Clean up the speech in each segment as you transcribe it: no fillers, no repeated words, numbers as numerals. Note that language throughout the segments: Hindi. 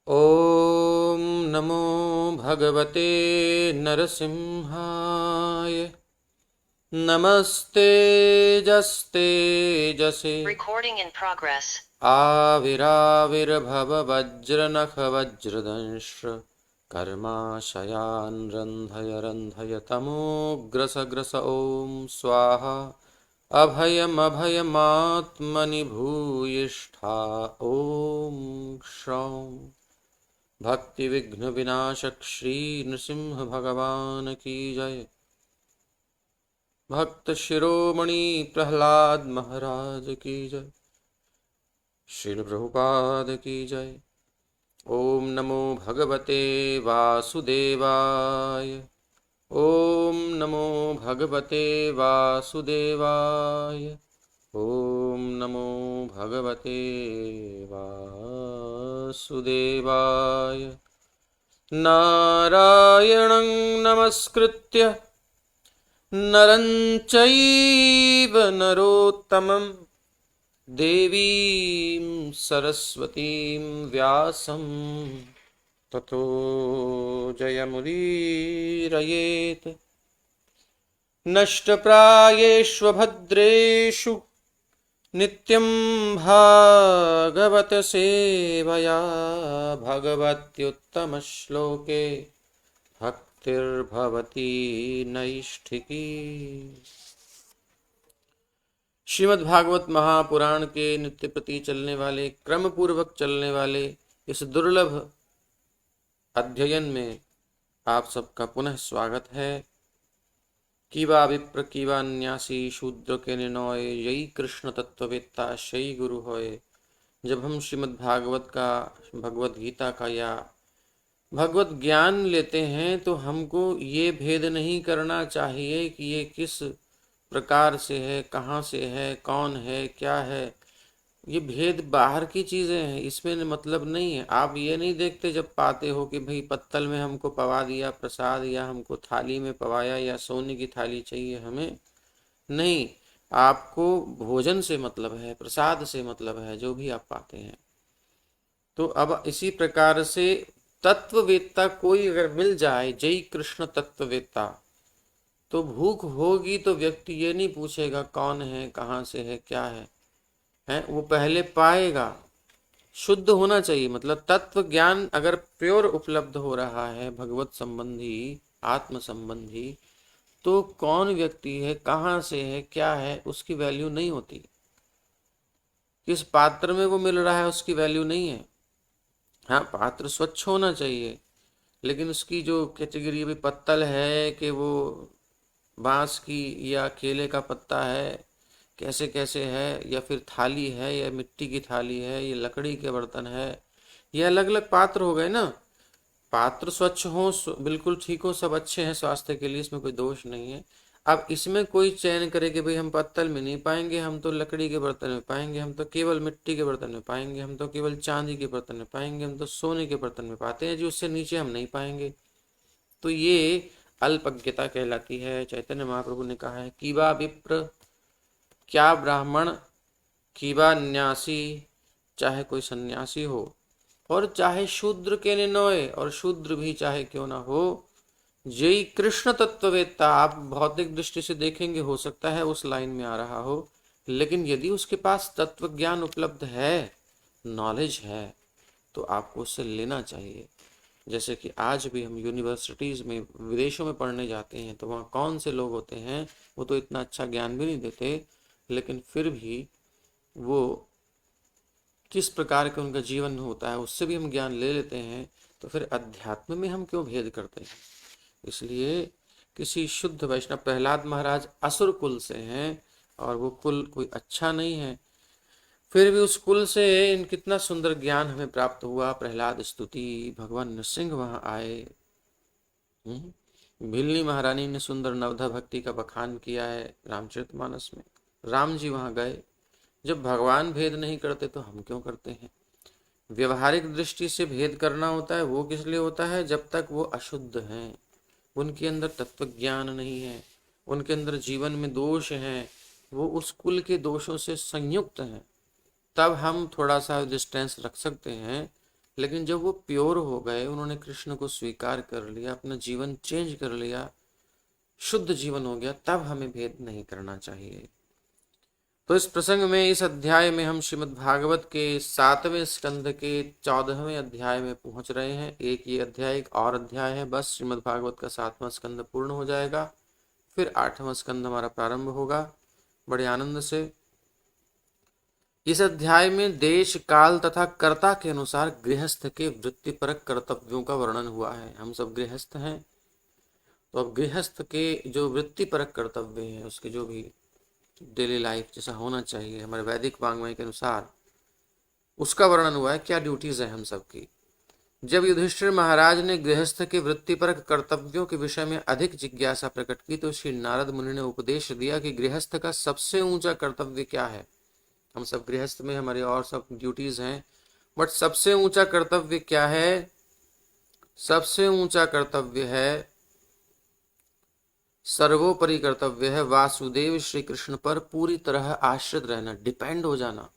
ॐ नमो भगवते नरसिंहाय। नमस्तेजस्तेजसे Recording in progress. आविराविर्भव वज्रनख वज्रदंश कर्माशयान् रन्धय रन्धय तमोग्रस ॐ स्वाहा। अभयमभयमात्मनि भूयिष्ठा ॐ श्रौं। भक्ति विघ्न विनाशक श्री नृसिंह भगवान की जय। भक्त शिरोमणि प्रहलाद महाराज की जय। श्रील प्रभुपाद की जय। ओम नमो भगवते वासुदेवाय। ओम नमो भगवते वासुदेवाय। ओम नमो भगवते वासुदेवाय। नारायणं नमस्कृत्य नरं चैव नरोत्तमं देवीं सरस्वतीं व्यासं ततो जयमुदीरयेत्। नष्टप्रायेष्व भद्रेषु नित्यं भागवत सेवया भगवत्युत्तमश्लोके भक्तिर्भवती नैष्ठिकी। श्रीमद् भागवत महापुराण के नित्य प्रति चलने वाले, क्रम पूर्वक चलने वाले इस दुर्लभ अध्ययन में आप सबका पुनः स्वागत है। कीवा विप्र कीवा न्यासी शूद्र के निनोय यही कृष्ण तत्ववेत्ता शयी गुरु होय। जब हम श्रीमद् भागवत का, भगवत गीता का या भगवत ज्ञान लेते हैं तो हमको ये भेद नहीं करना चाहिए कि ये किस प्रकार से है, कहाँ से है, कौन है, क्या है। ये भेद बाहर की चीज़ें हैं, इसमें मतलब नहीं है। आप ये नहीं देखते जब पाते हो कि भाई पत्तल में हमको पवा दिया प्रसाद, या हमको थाली में पवाया, या सोने की थाली चाहिए हमें। नहीं, आपको भोजन से मतलब है, प्रसाद से मतलब है, जो भी आप पाते हैं। तो अब इसी प्रकार से तत्ववेत्ता कोई अगर मिल जाए, जय कृष्ण तत्ववेत्ता, तो भूख होगी तो व्यक्ति ये नहीं पूछेगा कौन है, कहाँ से है, क्या है, वो पहले पाएगा। शुद्ध होना चाहिए, मतलब तत्व ज्ञान अगर प्योर उपलब्ध हो रहा है, भगवत संबंधी, आत्म संबंधी, तो कौन व्यक्ति है, कहाँ से है, क्या है, उसकी वैल्यू नहीं होती। किस पात्र में वो मिल रहा है उसकी वैल्यू नहीं है। हाँ, पात्र स्वच्छ होना चाहिए, लेकिन उसकी जो कैटेगरी भी पत्तल है कि वो बांस की या केले का पत्ता है, कैसे कैसे है, या फिर थाली है, या मिट्टी की थाली है, या लकड़ी के बर्तन है, ये अलग अलग पात्र हो गए ना। पात्र स्वच्छ हो, बिल्कुल ठीक हो, सब अच्छे हैं स्वास्थ्य के लिए, इसमें कोई दोष नहीं है। अब इसमें कोई चयन करे कि भाई हम पत्तल में नहीं पाएंगे, हम तो लकड़ी के बर्तन में पाएंगे, हम तो केवल मिट्टी के बर्तन में पाएंगे, हम तो केवल चांदी के बर्तन में पाएंगे, हम तो सोने के बर्तन में पाते हैं, जो उससे नीचे हम नहीं पाएंगे। तो ये अल्पज्ञता कहलाती है। चैतन्य महाप्रभु ने कहा है, कीवा विप्र, क्या ब्राह्मण, कीवा न्यासी, चाहे कोई सन्यासी हो, और चाहे शूद्र के निनोय, और शूद्र भी चाहे क्यों ना हो, जय कृष्ण तत्ववेत्ता। आप भौतिक दृष्टि से देखेंगे, हो सकता है उस लाइन में आ रहा हो, लेकिन यदि उसके पास तत्व ज्ञान उपलब्ध है, नॉलेज है, तो आपको उससे लेना चाहिए। जैसे कि आज भी हम यूनिवर्सिटीज़ में, विदेशों में पढ़ने जाते हैं, तो वहाँ कौन से लोग होते हैं, वो तो इतना अच्छा ज्ञान भी नहीं देते, लेकिन फिर भी वो किस प्रकार का उनका जीवन होता है, उससे भी हम ज्ञान ले लेते हैं। तो फिर अध्यात्म में हम क्यों भेद करते हैं। इसलिए किसी शुद्ध वैष्णव, प्रहलाद महाराज असुर कुल से हैं, और वो कुल कोई अच्छा नहीं है, फिर भी उस कुल से इन कितना सुंदर ज्ञान हमें प्राप्त हुआ। प्रहलाद स्तुति, भगवान नृसिंह वहां आए। भिल्ली महारानी ने सुंदर नवधा भक्ति का बखान किया है रामचरितमानस में। राम जी वहां गए। जब भगवान भेद नहीं करते तो हम क्यों करते हैं। व्यवहारिक दृष्टि से भेद करना होता है, वो किस लिए होता है, जब तक वो अशुद्ध हैं, उनके अंदर तत्व ज्ञान नहीं है, उनके अंदर जीवन में दोष हैं, वो उस कुल के दोषों से संयुक्त हैं, तब हम थोड़ा सा डिस्टेंस रख सकते हैं। लेकिन जब वो प्योर हो गए, उन्होंने कृष्ण को स्वीकार कर लिया, अपना जीवन चेंज कर लिया, शुद्ध जीवन हो गया, तब हमें भेद नहीं करना चाहिए। तो इस प्रसंग में, इस अध्याय में हम श्रीमद् भागवत के 7वें स्कंध के 14वें अध्याय में पहुंच रहे हैं। एक ये अध्याय, एक और अध्याय है, बस श्रीमद् भागवत का 7वां स्कंद पूर्ण हो जाएगा, फिर 8वां स्कंद हमारा प्रारंभ होगा बड़े आनंद से। इस अध्याय में देश, काल तथा कर्ता के अनुसार गृहस्थ के वृत्तिपरक कर्तव्यों का वर्णन हुआ है। हम सब गृहस्थ हैं, तो अब गृहस्थ के जो वृत्तिपरक कर्तव्य हैं, उसके जो भी डेली लाइफ जैसा होना चाहिए हमारे वैदिक वांग्मय के अनुसार, उसका वर्णन हुआ है। क्या ड्यूटीज है हम सबकी। जब युधिष्ठिर महाराज ने गृहस्थ के वृत्तिपरक कर्तव्यों के विषय में अधिक जिज्ञासा प्रकट की, तो श्री नारद मुनि ने उपदेश दिया कि गृहस्थ का सबसे ऊंचा कर्तव्य क्या है। हम सब गृहस्थ में हमारे और सब ड्यूटीज हैं, बट सबसे ऊंचा कर्तव्य क्या है? सबसे ऊंचा कर्तव्य है, सर्वोपरि कर्तव्य है, वासुदेव श्री कृष्ण पर पूरी तरह आश्रित रहना, डिपेंड हो जाना,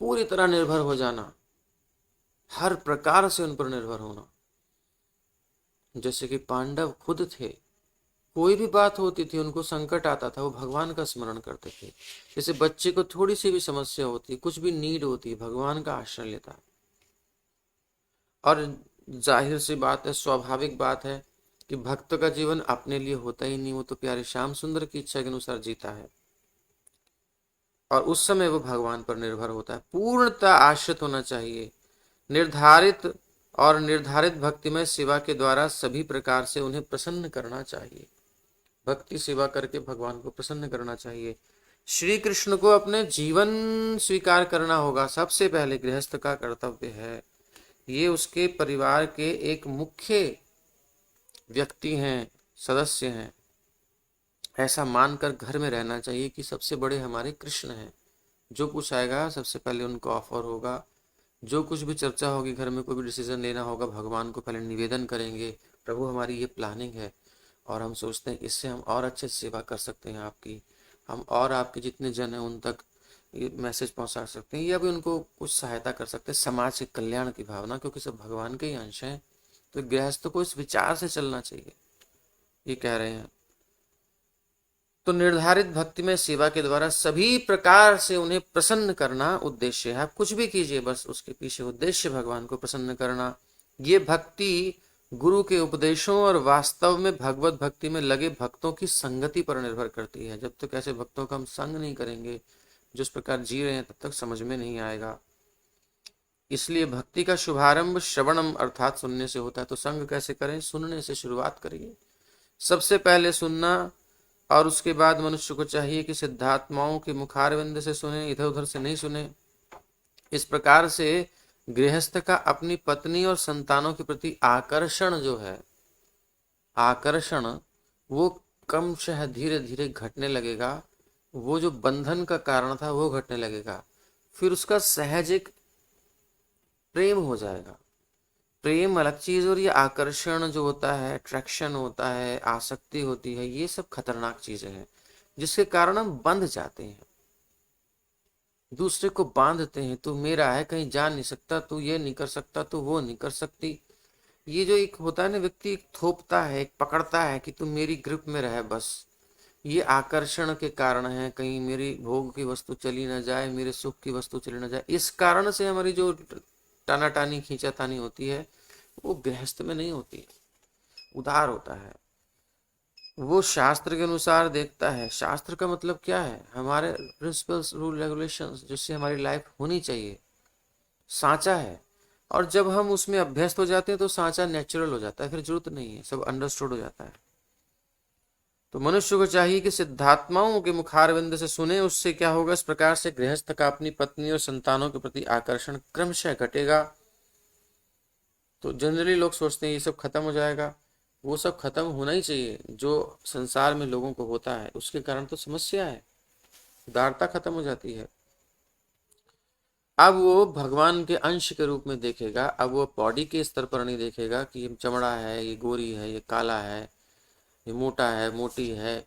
पूरी तरह निर्भर हो जाना, हर प्रकार से उन पर निर्भर होना। जैसे कि पांडव खुद थे, कोई भी बात होती थी, उनको संकट आता था, वो भगवान का स्मरण करते थे। जैसे बच्चे को थोड़ी सी भी समस्या होती, कुछ भी नीड होती, भगवान का आश्रय लेता है। और जाहिर सी बात है, स्वाभाविक बात है कि भक्त का जीवन अपने लिए होता ही नहीं, वो तो प्यारे श्याम सुंदर की इच्छा के अनुसार जीता है, और उस समय वो भगवान पर निर्भर होता है। पूर्णतः आश्रित होना चाहिए। निर्धारित भक्तिमय सेवा के द्वारा सभी प्रकार से उन्हें प्रसन्न करना चाहिए। भक्ति सेवा करके भगवान को प्रसन्न करना चाहिए। श्री कृष्ण को अपने जीवन स्वीकार करना होगा, सबसे पहले गृहस्थ का कर्तव्य है। ये उसके परिवार के एक मुख्य व्यक्ति हैं, सदस्य हैं, ऐसा मानकर घर में रहना चाहिए कि सबसे बड़े हमारे कृष्ण हैं। जो कुछ आएगा सबसे पहले उनको ऑफर होगा, जो कुछ भी चर्चा होगी घर में, कोई भी डिसीजन लेना होगा, भगवान को पहले निवेदन करेंगे, प्रभु हमारी ये प्लानिंग है और हम सोचते हैं इससे हम और अच्छे से सेवा कर सकते हैं आपकी, हम और आपके जितने जन हैं उन तक ये मैसेज पहुंचा सकते हैं, या भी उनको कुछ सहायता कर सकते हैं, समाज के कल्याण की भावना, क्योंकि सब भगवान के ही अंश हैं। तो गृहस्थ को इस विचार से चलना चाहिए, ये कह रहे हैं। तो निर्धारित भक्ति में सेवा के द्वारा सभी प्रकार से उन्हें प्रसन्न करना उद्देश्य है। आप कुछ भी कीजिए, बस उसके पीछे उद्देश्य भगवान को प्रसन्न करना। ये भक्ति गुरु के उपदेशों और वास्तव में भगवत भक्ति में लगे भक्तों की संगति पर निर्भर करती है। जब तक ऐसे भक्तों का हम संग नहीं करेंगे, जिस प्रकार जी रहे हैं, तब तक समझ में नहीं आएगा। इसलिए भक्ति का शुभारंभ श्रवणम अर्थात सुनने से होता है। तो संग कैसे करें? सुनने से शुरुआत करिए। सबसे पहले सुनना, और उसके बाद मनुष्य को चाहिए कि सिद्धात्माओं के मुखारविंद से सुने, इधर उधर से नहीं सुने। इस प्रकार से गृहस्थ का अपनी पत्नी और संतानों के प्रति आकर्षण जो है, आकर्षण वो क्रमशः धीरे धीरे घटने लगेगा। वो जो बंधन का कारण था वो घटने लगेगा, फिर उसका सहज एक प्रेम हो जाएगा। प्रेम अलग चीज, और ये आकर्षण जो होता है, अट्रैक्शन होता है, आसक्ति होती है, ये सब खतरनाक चीजें हैं जिसके कारण हम बंध जाते हैं, दूसरे को बांधते हैं। तू मेरा है, कहीं जा नहीं सकता, तू ये नहीं कर सकता, तू वो नहीं कर सकती। ये जो एक होता है ना, व्यक्ति एक थोपता है, एक पकड़ता है कि तू मेरी ग्रिप में रहे बस। ये आकर्षण के कारण है, कहीं मेरी भोग की वस्तु चली ना जाए, मेरे सुख की वस्तु चली ना जाए। इस कारण से हमारी जो टानाटानी खींचातानी होती है वो गृहस्थ में नहीं होती, उदार होता है। वो शास्त्र के अनुसार देखता है। शास्त्र का मतलब क्या है? हमारे प्रिंसिपल्स, रूल, रेगुलेशंस, जिससे हमारी लाइफ होनी चाहिए, सांचा है। और जब हम उसमें अभ्यस्त हो जाते हैं तो सांचा नेचुरल हो जाता है, फिर जरूरत नहीं है, सब अंडरस्टूड हो जाता है। तो मनुष्य को चाहिए कि सिद्धात्माओं के मुखारविंद से सुने। उससे क्या होगा? इस प्रकार से गृहस्थ का अपनी पत्नी और संतानों के प्रति आकर्षण क्रमशः घटेगा। तो जनरली लोग सोचते हैं ये सब खत्म हो जाएगा। वो सब खत्म होना ही चाहिए जो संसार में लोगों को होता है, उसके कारण तो समस्या है, उदारता खत्म हो जाती है। अब वो भगवान के अंश के रूप में देखेगा। अब वो बॉडी के स्तर पर नहीं देखेगा कि ये चमड़ा है, ये गोरी है, ये काला है, ये मोटा है, मोटी है,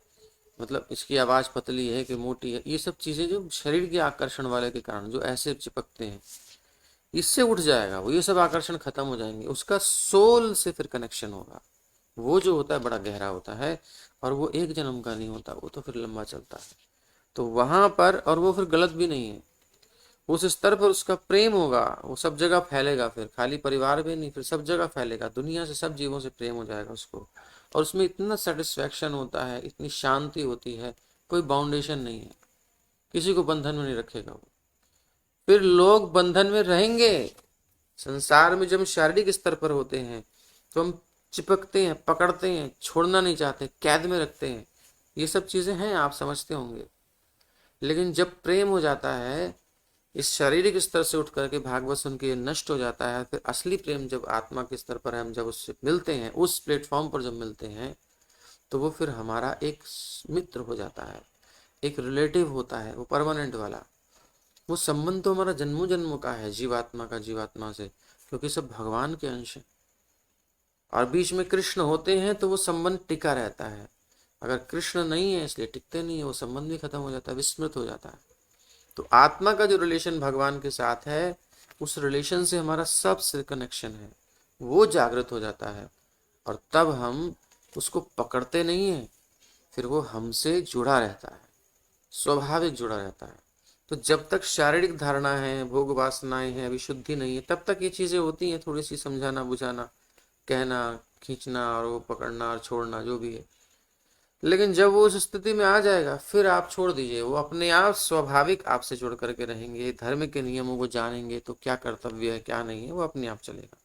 मतलब इसकी आवाज पतली है कि मोटी है। ये सब चीजें जो शरीर के आकर्षण वाले के कारण जो ऐसे चिपकते हैं, इससे उठ जाएगा वो, ये सब आकर्षण खत्म हो जाएंगे, उसका सोल से फिर कनेक्शन होगा। वो जो होता है बड़ा गहरा होता है, और वो एक जन्म का नहीं होता, वो तो फिर लंबा चलता है। तो वहां पर, और वो फिर गलत भी नहीं है, उस स्तर पर उसका प्रेम होगा, वो सब जगह फैलेगा, फिर खाली परिवार में नहीं, फिर सब जगह फैलेगा, दुनिया से सब जीवों से प्रेम हो जाएगा उसको। और उसमें इतना सेटिस्फैक्शन होता है, इतनी शांति होती है, कोई बाउंडेशन नहीं है, किसी को बंधन में नहीं रखेगा वो। फिर लोग बंधन में रहेंगे। संसार में जब शारीरिक स्तर पर होते हैं तो हम चिपकते हैं, पकड़ते हैं, छोड़ना नहीं चाहते, कैद में रखते हैं, ये सब चीजें हैं, आप समझते होंगे। लेकिन जब प्रेम हो जाता है, इस शारीरिक स्तर से उठ करके भागवत सुन के नष्ट हो जाता है, फिर असली प्रेम जब आत्मा के स्तर पर हम जब उससे मिलते हैं, उस प्लेटफॉर्म पर जब मिलते हैं, तो वो फिर हमारा एक मित्र हो जाता है, एक रिलेटिव होता है, वो परमानेंट वाला। वो संबंध तो हमारा जन्मों जन्मों का है, जीवात्मा का जीवात्मा से, क्योंकि सब भगवान के अंश हैं। और बीच में कृष्ण होते हैं तो वो संबंध टिका रहता है। अगर कृष्ण नहीं है इसलिए टिकते नहीं है, वो संबंध भी खत्म हो जाता है, विस्मृत हो जाता है। तो आत्मा का जो रिलेशन भगवान के साथ है, उस रिलेशन से हमारा सबसे कनेक्शन है, वो जागृत हो जाता है, और तब हम उसको पकड़ते नहीं है, फिर वो हमसे जुड़ा रहता है, स्वाभाविक जुड़ा रहता है। तो जब तक शारीरिक धारणा है, भोग वासनाएं हैं, अभी शुद्धि नहीं है, तब तक ये चीजें होती हैं, थोड़ी सी समझाना बुझाना, कहना, खींचना, और वो पकड़ना और छोड़ना, जो भी है। लेकिन जब वो उस स्थिति में आ जाएगा, फिर आप छोड़ दीजिए, वो अपने आप स्वाभाविक आपसे जुड़ करके रहेंगे, धर्म के नियमों को जानेंगे, तो क्या कर्तव्य है क्या नहीं है, वो अपने आप चलेगा।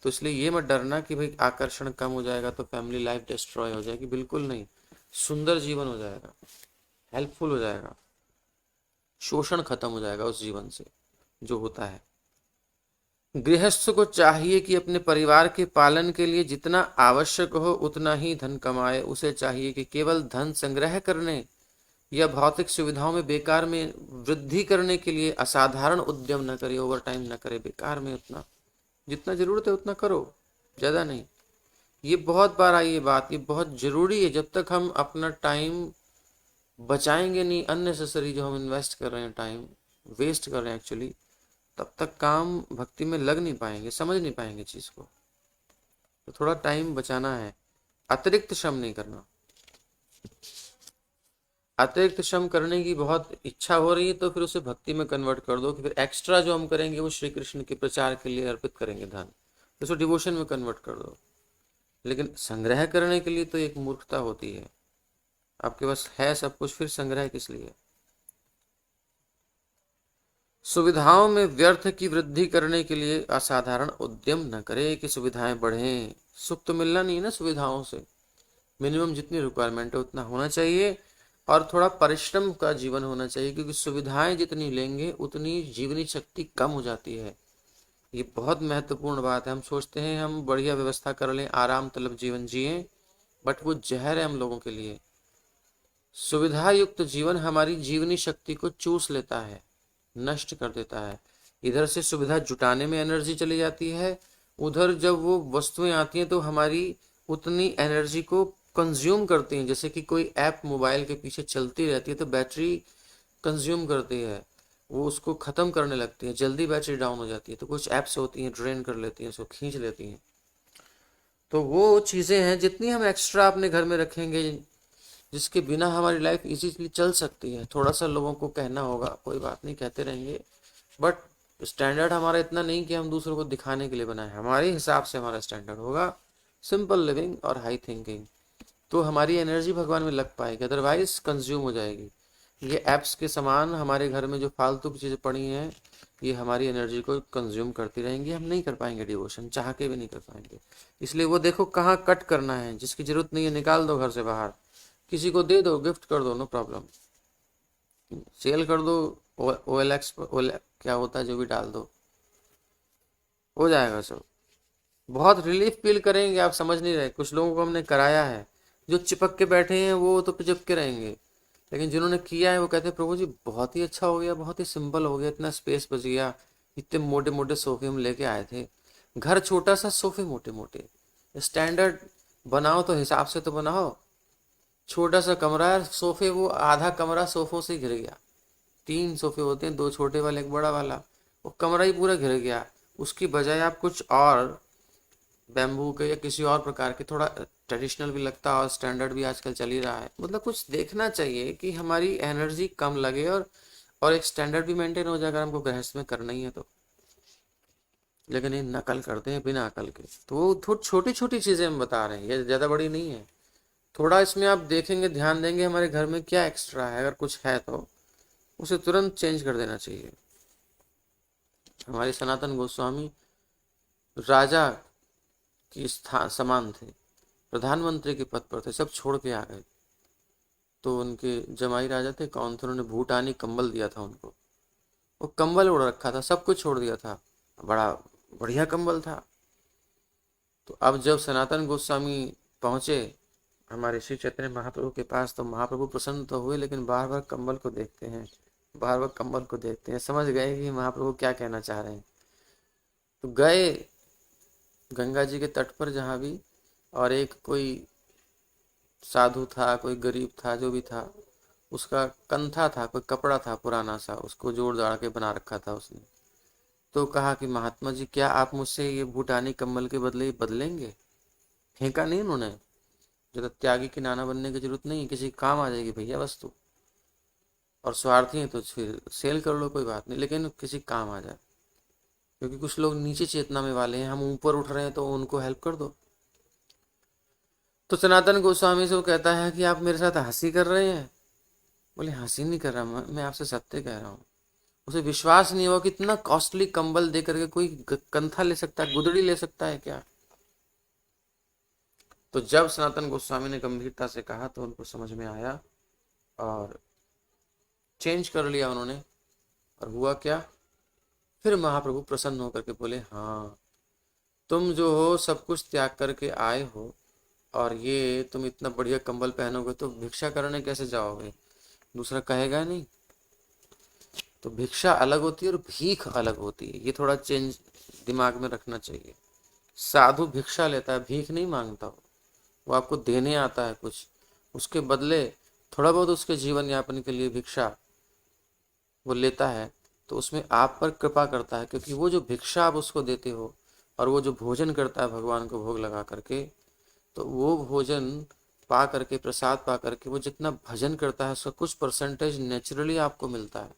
तो इसलिए ये मत डरना कि भाई आकर्षण कम हो जाएगा तो फैमिली लाइफ डिस्ट्रॉय हो जाएगी, बिल्कुल नहीं। सुंदर जीवन हो जाएगा, हेल्पफुल हो जाएगा, शोषण खत्म हो जाएगा उस जीवन से जो होता है। गृहस्थ को चाहिए कि अपने परिवार के पालन के लिए जितना आवश्यक हो उतना ही धन कमाए। उसे चाहिए कि केवल धन संग्रह करने या भौतिक सुविधाओं में बेकार में वृद्धि करने के लिए असाधारण उद्यम न करे, ओवर टाइम न करे, बेकार में उतना जितना जरूरत है उतना करो, ज्यादा नहीं। ये बहुत बार आई ये बात, ये बहुत जरूरी है। जब तक हम अपना टाइम बचाएंगे नहीं, अननेसेसरी जो हम इन्वेस्ट कर रहे हैं, टाइम वेस्ट कर रहे हैं एक्चुअली, तब तक काम भक्ति में लग नहीं पाएंगे, समझ नहीं पाएंगे चीज को। तो थोड़ा टाइम बचाना है, अतिरिक्त श्रम नहीं करना। अतिरिक्त श्रम करने की बहुत इच्छा हो रही है तो फिर उसे भक्ति में कन्वर्ट कर दो, कि फिर एक्स्ट्रा जो हम करेंगे वो श्री कृष्ण के प्रचार के लिए अर्पित करेंगे धन, तो उसको डिवोशन में कन्वर्ट कर दो। लेकिन संग्रह करने के लिए तो एक मूर्खता होती है, आपके पास है सब कुछ, फिर संग्रह किस लिए। सुविधाओं में व्यर्थ की वृद्धि करने के लिए असाधारण उद्यम न करे कि सुविधाएं बढ़ें। सुख तो मिलना नहीं है ना सुविधाओं से, मिनिमम जितनी रिक्वायरमेंट है उतना होना चाहिए, और थोड़ा परिश्रम का जीवन होना चाहिए, क्योंकि सुविधाएं जितनी लेंगे उतनी जीवनी शक्ति कम हो जाती है। ये बहुत महत्वपूर्ण बात है। हम सोचते हैं हम बढ़िया व्यवस्था कर लें, आराम तलब जीवन जिए, बट वो जहर है हम लोगों के लिए। सुविधा युक्त जीवन हमारी जीवनी शक्ति को चूस लेता है, नष्ट कर देता है। इधर से सुविधा जुटाने में एनर्जी चली जाती है, उधर जब वो वस्तुएं आती हैं तो हमारी उतनी एनर्जी को कंज्यूम करती हैं। जैसे कि कोई ऐप मोबाइल के पीछे चलती रहती है तो बैटरी कंज्यूम करती है, वो उसको खत्म करने लगती है, जल्दी बैटरी डाउन हो जाती है। तो कुछ ऐप्स होती हैं ड्रेन कर लेती हैं, उसको खींच लेती हैं। तो वो चीजें हैं जितनी हम एक्स्ट्रा अपने घर में रखेंगे, जिसके बिना हमारी लाइफ इजीली चल सकती है। थोड़ा सा लोगों को कहना होगा, कोई बात नहीं, कहते रहेंगे, बट स्टैंडर्ड हमारा इतना नहीं कि हम दूसरों को दिखाने के लिए बनाए। हमारे हिसाब से हमारा स्टैंडर्ड होगा सिंपल लिविंग और हाई थिंकिंग, तो हमारी एनर्जी भगवान में लग पाएगी, अदरवाइज कंज्यूम हो जाएगी। ये एप्स के समान हमारे घर में जो फालतू की चीज़ें पड़ी हैं, ये हमारी एनर्जी को कंज्यूम करती रहेंगी, हम नहीं कर पाएंगे डिवोशन, चाह के भी नहीं कर पाएंगे। इसलिए वो देखो कहाँ कट करना है, जिसकी जरूरत नहीं है निकाल दो घर से बाहर, किसी को दे दो, गिफ्ट कर दो, नो प्रॉब्लम, सेल कर दो, OLX क्या होता है जो भी डाल दो, हो जाएगा सब। बहुत रिलीफ फील करेंगे, आप समझ नहीं रहे। कुछ लोगों को हमने कराया है, जो चिपक के बैठे हैं वो तो चिपक के रहेंगे, लेकिन जिन्होंने किया है वो कहते हैं प्रभु जी बहुत ही अच्छा हो गया, बहुत ही सिंपल हो गया, इतना स्पेस बच गया, इतने मोटे मोटे सोफे हम लेके आए थे, घर छोटा सा, सोफे मोटे मोटे। स्टैंडर्ड बनाओ तो हिसाब से तो बनाओ, छोटा सा कमरा है, सोफे वो आधा कमरा सोफों से घिर गया। 3 सोफे होते हैं, 2 छोटे वाले एक बड़ा वाला, वो कमरा ही पूरा घिर गया, उसकी बजाय आप कुछ और बैम्बू के या किसी और प्रकार के, थोड़ा ट्रेडिशनल भी लगता है और स्टैंडर्ड भी आजकल चल ही रहा है, मतलब कुछ देखना चाहिए कि हमारी एनर्जी कम लगे और एक स्टैंडर्ड भी मेंटेन हो जाए अगर हमको गृहस्थ में करना ही है तो। लेकिन ये नकल करते हैं बिना अकल के। तो वो थोड़ी छोटी छोटी चीजें हम बता रहे हैं, ये ज्यादा बड़ी नहीं है। थोड़ा इसमें आप देखेंगे, ध्यान देंगे हमारे घर में क्या एक्स्ट्रा है, अगर कुछ है तो उसे तुरंत चेंज कर देना चाहिए। हमारे सनातन गोस्वामी राजा की समान थे, प्रधानमंत्री के पद पर थे, सब छोड़ के आ गए। तो उनके जमाई राजा थे, कौन थे, उन्होंने भूटानी कंबल दिया था उनको, वो कंबल उड़ रखा था, सब कुछ छोड़ दिया था, बड़ा बढ़िया कंबल था। तो अब जब सनातन गोस्वामी पहुंचे हमारे श्री चैतन्य महाप्रभु के पास, तो महाप्रभु प्रसन्न तो हुए, लेकिन बार बार कंबल को देखते हैं, बार बार कंबल को देखते हैं, समझ गए कि महाप्रभु क्या कहना चाह रहे हैं। तो गए गंगा जी के तट पर जहाँ भी, और एक कोई साधु था, कोई गरीब था, जो भी था, उसका कंथा था, कोई कपड़ा था पुराना सा, उसको जोड़ जाड़ के बना रखा था उसने। तो कहा कि महात्मा जी क्या आप मुझसे ये भूटानी कंबल के बदले बदलेंगे? फेंका नहीं उन्होंने, ज्यादा त्यागी की नाना बनने की जरूरत नहीं, किसी काम आ जाएगी भैया वस्तु, और स्वार्थी है तो फिर सेल कर लो, कोई बात नहीं, लेकिन किसी काम आ जाए। क्योंकि कुछ लोग नीचे चेतना में वाले हैं, हम ऊपर उठ रहे हैं तो उनको हेल्प कर दो। तो सनातन गोस्वामी से वो कहता है कि आप मेरे साथ हंसी कर रहे हैं। बोले हंसी नहीं कर रहा, मैं आपसे सत्य कह रहा हूँ। उसे विश्वास नहीं हुआ कि इतना कॉस्टली कंबल दे करके कोई कंथा ले सकता है, गुदड़ी ले सकता है क्या? तो जब सनातन गोस्वामी ने गंभीरता से कहा तो उनको समझ में आया और चेंज कर लिया उन्होंने। और हुआ क्या, फिर महाप्रभु प्रसन्न होकर के बोले, हाँ तुम जो हो सब कुछ त्याग करके आए हो, और ये तुम इतना बढ़िया कंबल पहनोगे तो भिक्षा करने कैसे जाओगे? दूसरा कहेगा नहीं। तो भिक्षा अलग होती है और भीख अलग होती है, ये थोड़ा चेंज दिमाग में रखना चाहिए। साधु भिक्षा लेता है, भीख नहीं मांगता, वो आपको देने आता है कुछ, उसके बदले थोड़ा बहुत उसके जीवन यापन के लिए भिक्षा वो लेता है, तो उसमें आप पर कृपा करता है, क्योंकि वो जो भिक्षा आप उसको देते हो और वो जो भोजन करता है भगवान को भोग लगा करके, तो वो भोजन पा करके, प्रसाद पा करके, वो जितना भजन करता है उसका कुछ परसेंटेज नेचुरली आपको मिलता है।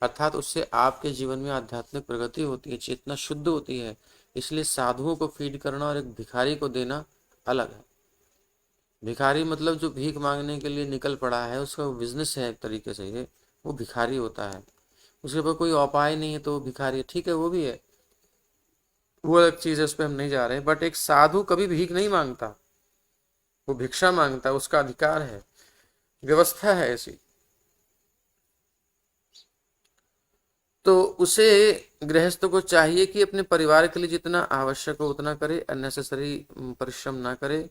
अर्थात उससे आपके जीवन में आध्यात्मिक प्रगति होती है, चेतना शुद्ध होती है। इसलिए साधुओं को फीड करना और एक भिखारी को देना अलग है। भिखारी मतलब जो भीख मांगने के लिए निकल पड़ा है, उसका बिजनेस है एक तरीके से, ये वो भिखारी होता है। उसके पास कोई उपाय नहीं है तो वो भिखारी है, ठीक है, वो भी है, वो अलग चीज है, उस पर हम नहीं जा रहे। बट एक साधु कभी भीख नहीं मांगता, वो भिक्षा मांगता है, उसका अधिकार है, व्यवस्था है ऐसी। तो उसे गृहस्थ को चाहिए कि अपने परिवार के लिए जितना आवश्यक हो उतना करे, अननेसेसरी परिश्रम ना करे।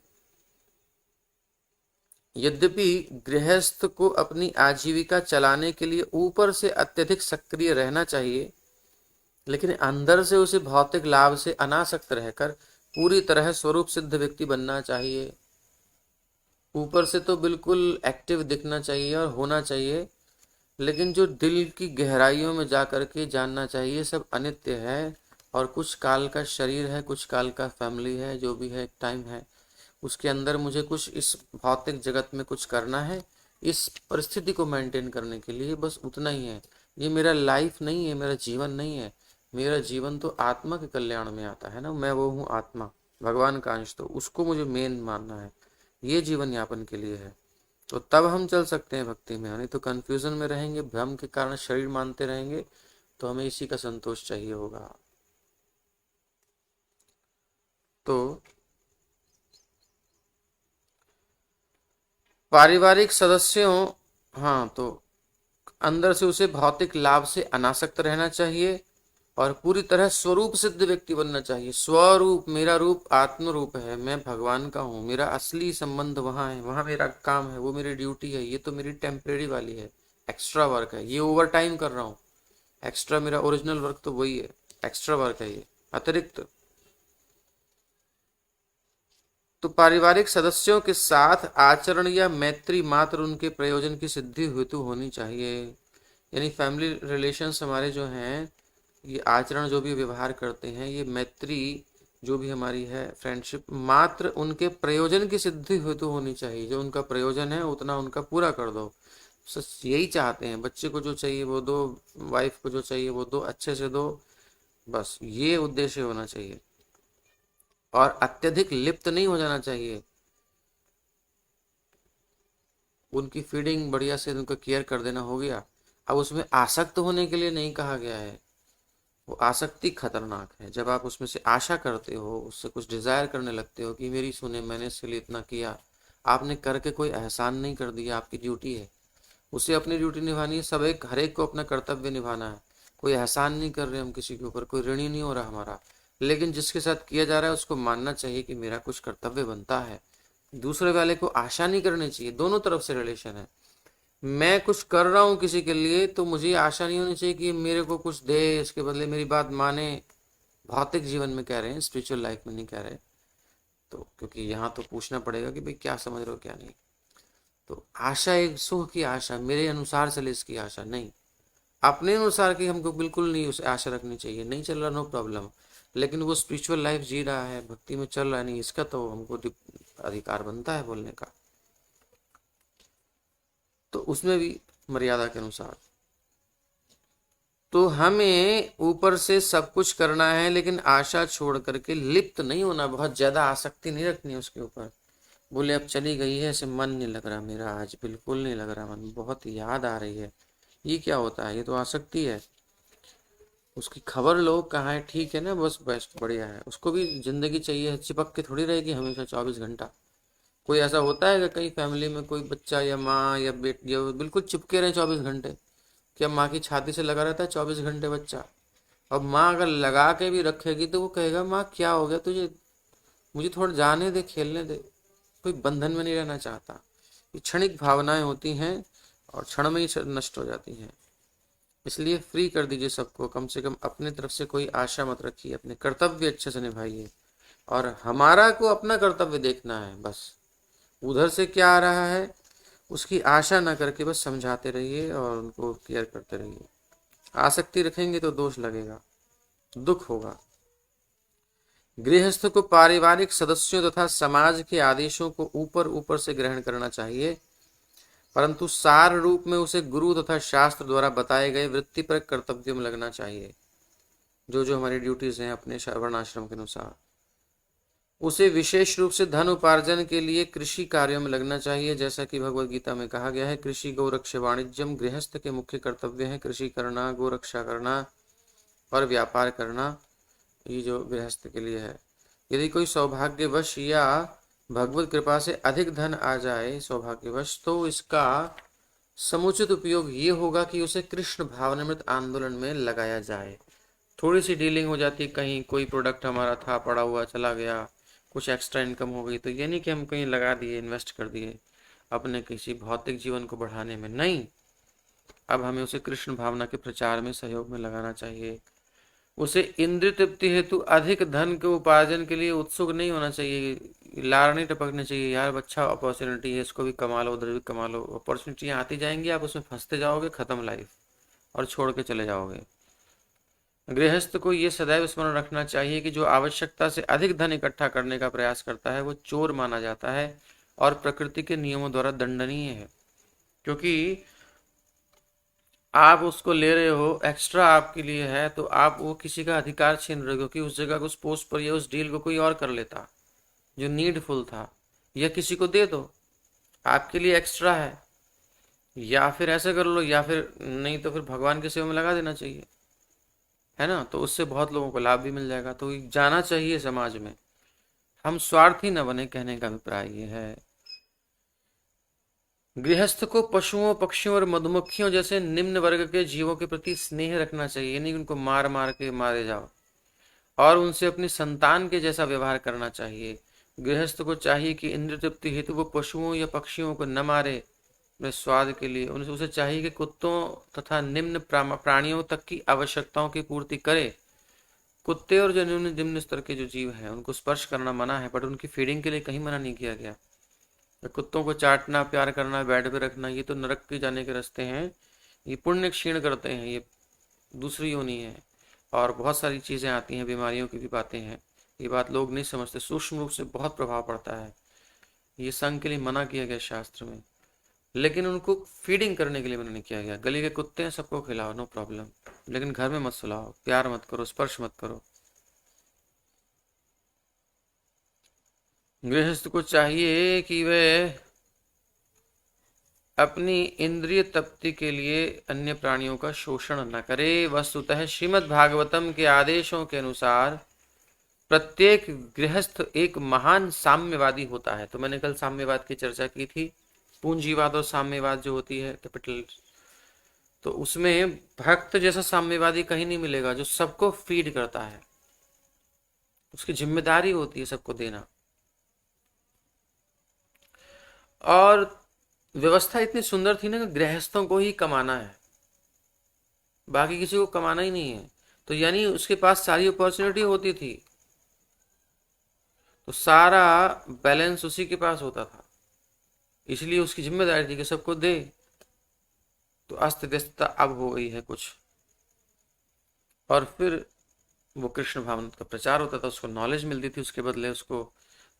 यद्यपि गृहस्थ को अपनी आजीविका चलाने के लिए ऊपर से अत्यधिक सक्रिय रहना चाहिए, लेकिन अंदर से उसे भौतिक लाभ से अनासक्त रहकर पूरी तरह स्वरूप सिद्ध व्यक्ति बनना चाहिए। ऊपर से तो बिल्कुल एक्टिव दिखना चाहिए और होना चाहिए, लेकिन जो दिल की गहराइयों में जा करके जानना चाहिए सब अनित्य है, और कुछ काल का शरीर है, कुछ काल का फैमिली है, जो भी है एक टाइम है, उसके अंदर मुझे कुछ इस भौतिक जगत में कुछ करना है, इस परिस्थिति को मेंटेन करने के लिए, बस उतना ही है। ये मेरा लाइफ नहीं है, मेरा जीवन नहीं है। मेरा जीवन तो आत्मा के कल्याण में आता है ना, मैं वो हूँ आत्मा, भगवान का अंश, तो उसको मुझे मेन मानना है, ये जीवन यापन के लिए है। तो तब हम चल सकते हैं भक्ति में, नहीं तो कंफ्यूजन में रहेंगे, भ्रम के कारण शरीर मानते रहेंगे, तो हमें इसी का संतोष चाहिए होगा। तो पारिवारिक सदस्यों, हाँ, तो अंदर से उसे भौतिक लाभ से अनासक्त रहना चाहिए और पूरी तरह स्वरूप सिद्ध व्यक्ति बनना चाहिए। स्वरूप, मेरा रूप आत्म रूप है, मैं भगवान का हूँ, मेरा असली संबंध वहां है, वहां मेरा काम है, वो मेरी ड्यूटी है, ये तो मेरी टेम्परेरी वाली है, एक्स्ट्रा वर्क है, ये ओवर टाइम कर रहा हूँ, एक्स्ट्रा मेरा ओरिजिनल वर्क तो वही है, एक्स्ट्रा वर्क है ये अतिरिक्त। तो पारिवारिक सदस्यों के साथ आचरण या मैत्री मात्र उनके प्रयोजन की सिद्धि हेतु होनी चाहिए। यानी फैमिली रिलेशंस हमारे जो हैं ये आचरण जो भी व्यवहार करते हैं, ये मैत्री जो भी हमारी है, फ्रेंडशिप, मात्र उनके प्रयोजन की सिद्धि हेतु होनी चाहिए। जो उनका प्रयोजन है उतना उनका पूरा कर दो, बस यही चाहते हैं। बच्चे को जो चाहिए वो दो, वाइफ को जो चाहिए वो दो, अच्छे से दो, बस ये उद्देश्य होना चाहिए। और अत्यधिक लिप्त नहीं हो जाना चाहिए। उनकी फीडिंग बढ़िया से उनका केयर कर देना हो गया। अब उसमें आसक्त होने के लिए नहीं कहा गया है, वो आसक्ति खतरनाक है। जब आप उसमें से आशा करते हो, उससे कुछ डिजायर करने लगते हो कि मेरी सुने, मैंने इसके लिए इतना किया, आपने करके कोई एहसान नहीं कर दिया, आपकी ड्यूटी है, उसे अपनी ड्यूटी निभानी है। सब एक हर एक को अपना कर्तव्य निभाना है। कोई एहसान नहीं कर रहे हम किसी के ऊपर, कोई ऋणी नहीं हो रहा हमारा, लेकिन जिसके साथ किया जा रहा है उसको मानना चाहिए कि मेरा कुछ कर्तव्य बनता है। दूसरे वाले को आशा नहीं करनी चाहिए। दोनों तरफ से रिलेशन है। मैं कुछ कर रहा हूँ किसी के लिए तो मुझे आशा नहीं होनी चाहिए कि मेरे को कुछ दे, इसके बदले मेरी बात माने। भौतिक जीवन में कह रहे हैं, स्पिरिचुअल लाइफ में नहीं कह रहे। तो क्योंकि यहाँ तो पूछना पड़ेगा कि भाई क्या समझ रहे हो क्या नहीं। तो आशा एक सुख की आशा, मेरे अनुसार चले इसकी आशा नहीं, अपने अनुसार की हमको बिल्कुल नहीं उसे आशा रखनी चाहिए। नहीं चल रहा नो प्रॉब्लम, लेकिन वो स्पिरिचुअल लाइफ जी रहा है, भक्ति में चल रहा है, नहीं, इसका तो हमको अधिकार बनता है बोलने का। तो उसमें भी मर्यादा के अनुसार। तो हमें ऊपर से सब कुछ करना है, लेकिन आशा छोड़ करके लिप्त नहीं होना, बहुत ज्यादा आसक्ति नहीं रखनी उसके ऊपर। बोले अब चली गई है, ऐसे मन नहीं लग रहा मेरा, आज बिल्कुल नहीं लग रहा मन, बहुत याद आ रही है। ये क्या होता है? ये तो आसक्ति है। उसकी खबर लो कहाँ है, ठीक है ना, बस बेस्ट बढ़िया है। उसको भी जिंदगी चाहिए, चिपक के थोड़ी रहेगी हमेशा 24 घंटा। कोई ऐसा होता है कि कई फैमिली में कोई बच्चा या माँ या बेटी या बिल्कुल चिपके रहे 24 घंटे? क्या माँ की छाती से लगा रहता है 24 घंटे बच्चा? अब माँ अगर लगा के भी रखेगी तो वो कहेगा माँ क्या हो गया तुझे, मुझे थोड़ा जाने दे, खेलने दे। कोई बंधन में नहीं रहना चाहता। ये क्षणिक भावनाएं होती हैं और क्षण में ही नष्ट हो जाती हैं। इसलिए फ्री कर दीजिए सबको, कम से कम अपने तरफ से कोई आशा मत रखिए, अपने कर्तव्य अच्छे से निभाइए। और हमारा को अपना कर्तव्य देखना है बस। उधर से क्या आ रहा है उसकी आशा ना करके बस समझाते रहिए और उनको केयर करते रहिए। आसक्ति रखेंगे तो दोष लगेगा, दुख होगा। गृहस्थ को पारिवारिक सदस्यों तथा समाज के आदेशों को ऊपर ऊपर से ग्रहण करना चाहिए, परंतु सार रूप में उसे गुरु तथा शास्त्र द्वारा बताए गए वृत्तिपरक कर्तव्यों में लगना चाहिए। जो जो हमारी ड्यूटीज हैं अपने वर्णाश्रम के अनुसार, उसे विशेष रूप से धन उपार्जन के लिए कृषि कार्यों में लगना चाहिए। जैसा कि भगवत गीता में कहा गया है, कृषि गौरक्ष वाणिज्यम, गृहस्थ के मुख्य कर्तव्य हैं कृषि करना, गौरक्षा करना और व्यापार करना। ये जो गृहस्थ के लिए है। यदि कोई सौभाग्यवश या भगवत कृपा से अधिक धन आ जाए सौभाग्यवश, तो इसका समुचित उपयोग ये होगा कि उसे कृष्ण भावनामृत आंदोलन में लगाया जाए। थोड़ी सी डीलिंग हो जाती, कहीं कोई प्रोडक्ट हमारा था पड़ा हुआ चला गया, कुछ एक्स्ट्रा इनकम हो गई, तो ये नहीं कि हम कहीं लगा दिए, इन्वेस्ट कर दिए अपने किसी भौतिक जीवन को बढ़ाने में, नहीं। अब हमें उसे कृष्ण भावना के प्रचार में सहयोग में लगाना चाहिए। उसे इंद्रिय तृप्ति हेतु अधिक धन के उपार्जन के लिए उत्सुक नहीं होना चाहिए। लार नहीं टपकने चाहिए, यार अच्छा अपॉर्चुनिटी है, इसको भी कमा लो, उधर भी कमा लो। अपॉर्चुनिटियां आती जाएंगी, आप उसमें फंसते जाओगे, खत्म लाइफ, और छोड़ के चले जाओगे। गृहस्थ को यह सदैव स्मरण रखना चाहिए कि जो आवश्यकता से अधिक धन इकट्ठा करने का प्रयास करता है वो चोर माना जाता है और प्रकृति के नियमों द्वारा दंडनीय है। क्योंकि आप उसको ले रहे हो, एक्स्ट्रा आपके लिए है, तो आप वो किसी का अधिकार छीन रहे हो, क्योंकि उस जगह को, उस पोस्ट पर या उस डील को कोई और कर लेता जो नीडफुल था, या किसी को दे दो, आपके लिए एक्स्ट्रा है। या फिर ऐसे कर लो, या फिर नहीं तो फिर भगवान की सेवा में लगा देना चाहिए, है ना। तो उससे बहुत लोगों को लाभ भी मिल जाएगा। तो जाना चाहिए समाज में, हम स्वार्थी न बने, कहने का अभिप्राय ये है। गृहस्थ को पशुओं, पक्षियों और मधुमक्खियों जैसे निम्न वर्ग के जीवों के प्रति स्नेह रखना चाहिए, यानी उनको मार मार के मारे जाओ, और उनसे अपनी संतान के जैसा व्यवहार करना चाहिए। गृहस्थ को चाहिए कि इंद्रिय तृप्ति हेतु वो पशुओं या पक्षियों को न मारे अपने स्वाद के लिए। उसे चाहिए कि कुत्तों तथा निम्न प्राणियों तक की आवश्यकताओं की पूर्ति करे। कुत्ते और जो निम्न स्तर के जो जीव हैं उनको स्पर्श करना मना है, बट उनकी फीडिंग के लिए कहीं मना नहीं किया गया। कुत्तों को चाटना, प्यार करना, बेड पे रखना, ये तो नरक के जाने के रास्ते हैं, ये पुण्य क्षीण करते हैं, ये दूसरी योनि है। और बहुत सारी चीज़ें आती हैं, बीमारियों की भी बातें हैं। ये बात लोग नहीं समझते, सूक्ष्म रूप से बहुत प्रभाव पड़ता है। ये संघ के लिए मना किया गया शास्त्र में, लेकिन उनको फीडिंग करने के लिए मना नहीं किया गया। गली के कुत्ते हैं, सबको खिलाओ, नो प्रॉब्लम, लेकिन घर में मत सुलाओ, प्यार मत करो, स्पर्श मत करो। गृहस्थ को चाहिए कि वह अपनी इंद्रिय तृप्ति के लिए अन्य प्राणियों का शोषण न करे। वस्तुतः श्रीमद् भागवतम के आदेशों के अनुसार प्रत्येक गृहस्थ एक महान साम्यवादी होता है। तो मैंने कल साम्यवाद की चर्चा की थी, पूंजीवाद और साम्यवाद जो होती है कैपिटल, तो उसमें भक्त जैसा साम्यवादी कहीं नहीं मिलेगा, जो सबको फीड करता है। उसकी जिम्मेदारी होती है सबको देना, और व्यवस्था इतनी सुंदर थी ना कि गृहस्थों को ही कमाना है, बाकी किसी को कमाना ही नहीं है। तो यानी उसके पास सारी अपॉर्चुनिटी होती थी, तो सारा बैलेंस उसी के पास होता था, इसलिए उसकी जिम्मेदारी थी कि सबको दे। तो अस्त व्यस्तता अब हो गई है कुछ, और फिर वो कृष्ण भावना का प्रचार होता था, उसको नॉलेज मिलती थी, उसके बदले उसको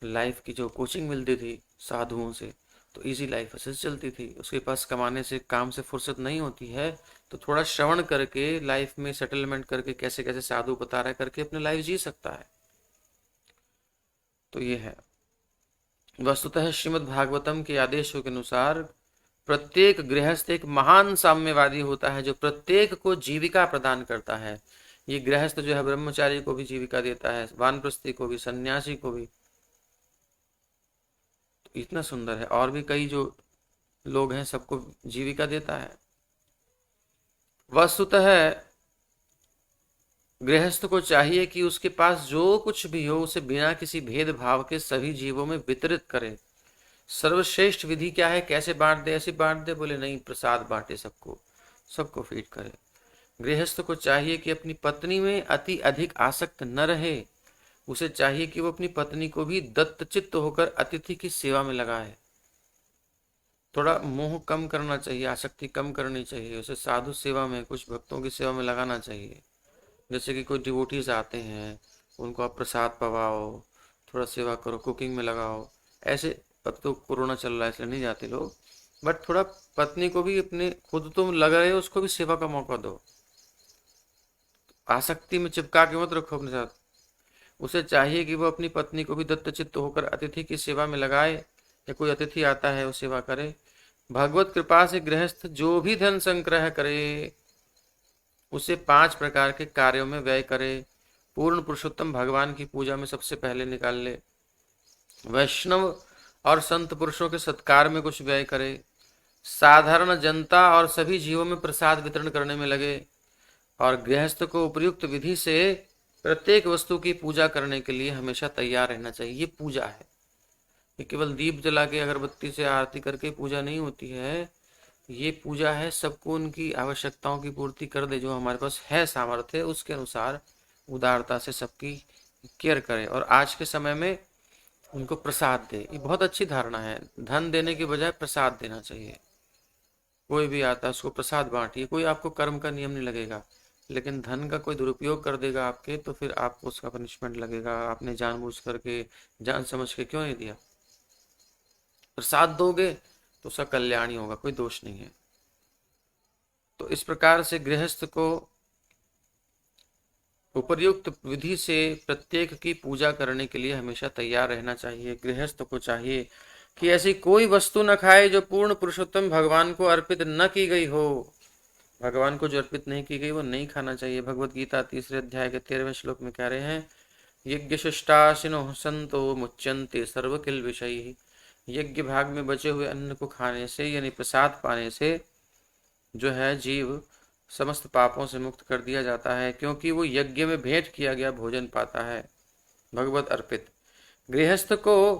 लाइफ की जो कोचिंग मिलती थी साधुओं से, तो इजी लाइफ ऐसे चलती थी। उसके पास कमाने से, काम से फुर्सत नहीं होती है, तो थोड़ा श्रवण करके लाइफ में सेटलमेंट करके कैसे कैसे साधु बता रहा करके अपनी लाइफ जी सकता है। तो ये है वस्तुतः श्रीमद् भागवतम के आदेशों के अनुसार प्रत्येक गृहस्थ एक महान साम्यवादी होता है, जो प्रत्येक को जीविका प्रदान करता है। ये गृहस्थ जो है ब्रह्मचारी को भी जीविका देता है, वानप्रस्थी को भी, सन्यासी को भी। तो इतना सुंदर है, और भी कई जो लोग हैं सबको जीविका देता है। वस्तुतः गृहस्थ को चाहिए कि उसके पास जो कुछ भी हो उसे बिना किसी भेदभाव के सभी जीवों में वितरित करे। सर्वश्रेष्ठ विधि क्या है, कैसे बांट दे, ऐसे बांट दे? बोले नहीं, प्रसाद बांटे, सबको सबको फीड करे। गृहस्थ को चाहिए कि अपनी पत्नी में अति अधिक आसक्त न रहे, उसे चाहिए कि वो अपनी पत्नी को भी दत्तचित्त होकर अतिथि की सेवा में लगाए। थोड़ा मोह कम करना चाहिए, आसक्ति कम करनी चाहिए, उसे साधु सेवा में, कुछ भक्तों की सेवा में लगाना चाहिए। जैसे कि कोई डिवोटीज आते हैं, उनको आप प्रसाद पवाओ, थोड़ा सेवा करो, कुकिंग में लगाओ। ऐसे, अब तो कोरोना चल रहा है इसलिए नहीं जाते लोग, बट थोड़ा पत्नी को भी अपने, खुद तुम लग रहे हो, उसको भी सेवा का मौका दो। आसक्ति में चिपका के मत रखो अपने साथ। उसे चाहिए कि वो अपनी पत्नी को भी दत्तचित्त होकर अतिथि की सेवा में लगाए, या कोई अतिथि आता है वो सेवा करे। भगवत कृपा से गृहस्थ जो भी धन संग्रह करे उसे 5 प्रकार के कार्यों में व्यय करे। पूर्ण पुरुषोत्तम भगवान की पूजा में सबसे पहले निकाल ले, वैष्णव और संत पुरुषों के सत्कार में कुछ व्यय करे, साधारण जनता और सभी जीवों में प्रसाद वितरण करने में लगे, और गृहस्थ को उपयुक्त विधि से प्रत्येक वस्तु की पूजा करने के लिए हमेशा तैयार रहना चाहिए। ये पूजा है, ये केवल दीप जला के अगरबत्ती से आरती करके पूजा नहीं होती है। ये पूजा है सबको उनकी आवश्यकताओं की पूर्ति कर दे, जो हमारे पास है सामर्थ्य, उसके अनुसार उदारता से सबकी केयर करे, और आज के समय में उनको प्रसाद दे। ये बहुत अच्छी धारणा है, धन देने के बजाय प्रसाद देना चाहिए। कोई भी आता है उसको प्रसाद बांटिए, कोई आपको कर्म का नियम नहीं लगेगा, लेकिन धन का कोई दुरुपयोग कर देगा आपके, तो फिर आपको उसका पनिशमेंट लगेगा। आपने जानबूझ करके, जान समझ के क्यों नहीं दिया? प्रसाद दोगे तो उसका कल्याण ही होगा, कोई दोष नहीं है। तो इस प्रकार से गृहस्थ को उपर्युक्त विधि से प्रत्येक की पूजा करने के लिए हमेशा तैयार रहना चाहिए। गृहस्थ को चाहिए कि ऐसी कोई वस्तु न खाए जो पूर्ण पुरुषोत्तम भगवान को अर्पित न की गई हो। भगवान को जो अर्पित नहीं की गई वो नहीं खाना चाहिए। भगवत गीता 3 अध्याय के 13वें श्लोक में कह रहे हैं, यज्ञ शिष्टाशिनो संतो मुच्यन्ते सर्व किल विषयी। यज्ञ भाग में बचे हुए अन्न को खाने से, यानी प्रसाद पाने से, जो है जीव समस्त पापों से मुक्त कर दिया जाता है, क्योंकि वो यज्ञ में भेंट किया गया भोजन पाता है, भगवत अर्पित। गृहस्थ को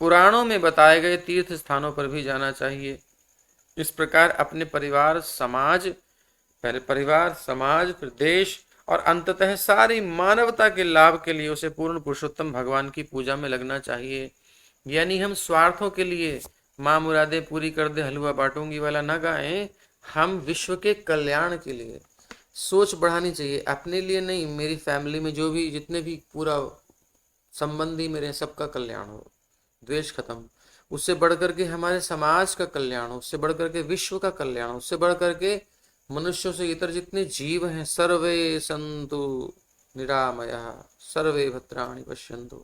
पुराणों में बताए गए तीर्थ स्थानों पर भी जाना चाहिए। इस प्रकार अपने परिवार समाज, पहले परिवार, समाज, फिर देश, और अंततः सारी मानवता के लाभ के लिए उसे पूर्ण पुरुषोत्तम भगवान की पूजा में लगना चाहिए। यानी हम स्वार्थों के लिए माँ मुरादे पूरी कर दे, हलवा बांटूंगी वाला न गाएं, हम विश्व के कल्याण के लिए, सोच बढ़ानी चाहिए, अपने लिए नहीं, मेरी फैमिली में जो भी जितने भी पूरा संबंधी मेरे सबका कल्याण हो, द्वेष खत्म। उससे बढ़ करके हमारे समाज का कल्याण हो, उससे बढ़ करके विश्व का कल्याण हो, उससे बढ़ करके मनुष्यों से इतर जितने जीव हैं सर्वे संतु निरामया सर्वे भद्राणि पश्यन्तु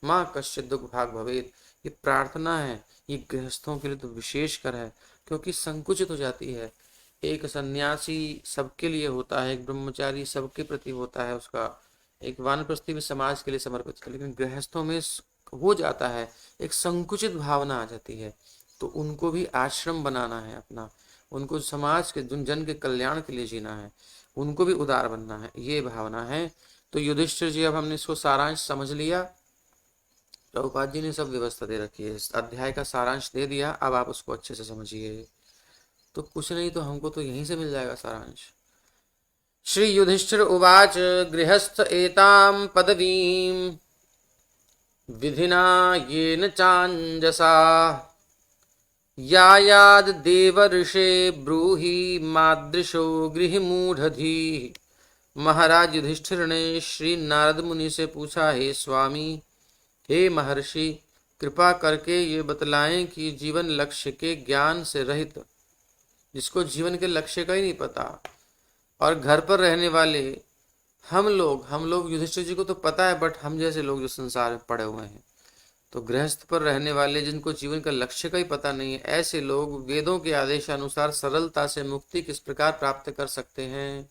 माँ कश्चित् दुख भाग भवेत्। ये प्रार्थना है, ये गृहस्थों के लिए तो विशेषकर है, क्योंकि संकुचित हो जाती है। एक सन्यासी सबके लिए होता है, एक ब्रह्मचारी सबके प्रति होता है उसका, एक वानप्रस्थी भी समाज के लिए समर्पित है, लेकिन गृहस्थों में हो जाता है, एक संकुचित भावना आ जाती है। तो उनको भी आश्रम बनाना है अपना, उनको समाज के जन के कल्याण के लिए जीना है, उनको भी उदार बनना है, ये भावना है। तो युधिष्ठिर जी, अब हमने इसको सारांश समझ लिया, प्रभुपाद जी ने सब व्यवस्था दे रखी है, इस अध्याय का सारांश दे दिया, अब आप उसको अच्छे से समझिए। तो कुछ नहीं तो हमको तो यहीं से मिल जाएगा सारांश। श्री युधिष्ठिर उवाच गृहस्थ एतां पदवीं विधिना येन चाञ्जसा यायाद देवर्षे ब्रूहि मादृशो गृहमूढ़धीः। महाराज युधिष्ठिर ने श्री नारद मुनि से पूछा, हे स्वामी, हे महर्षि, कृपा करके ये बतलाएं कि जीवन लक्ष्य के ज्ञान से रहित, जिसको जीवन के लक्ष्य का ही नहीं पता, और घर पर रहने वाले हम लोग युधिष्ठिर जी को तो पता है, बट हम जैसे लोग जो संसार में पड़े हुए हैं, तो गृहस्थ पर रहने वाले जिनको जीवन का लक्ष्य का ही पता नहीं है, ऐसे लोग वेदों के आदेशानुसार सरलता से मुक्ति किस प्रकार प्राप्त कर सकते हैं,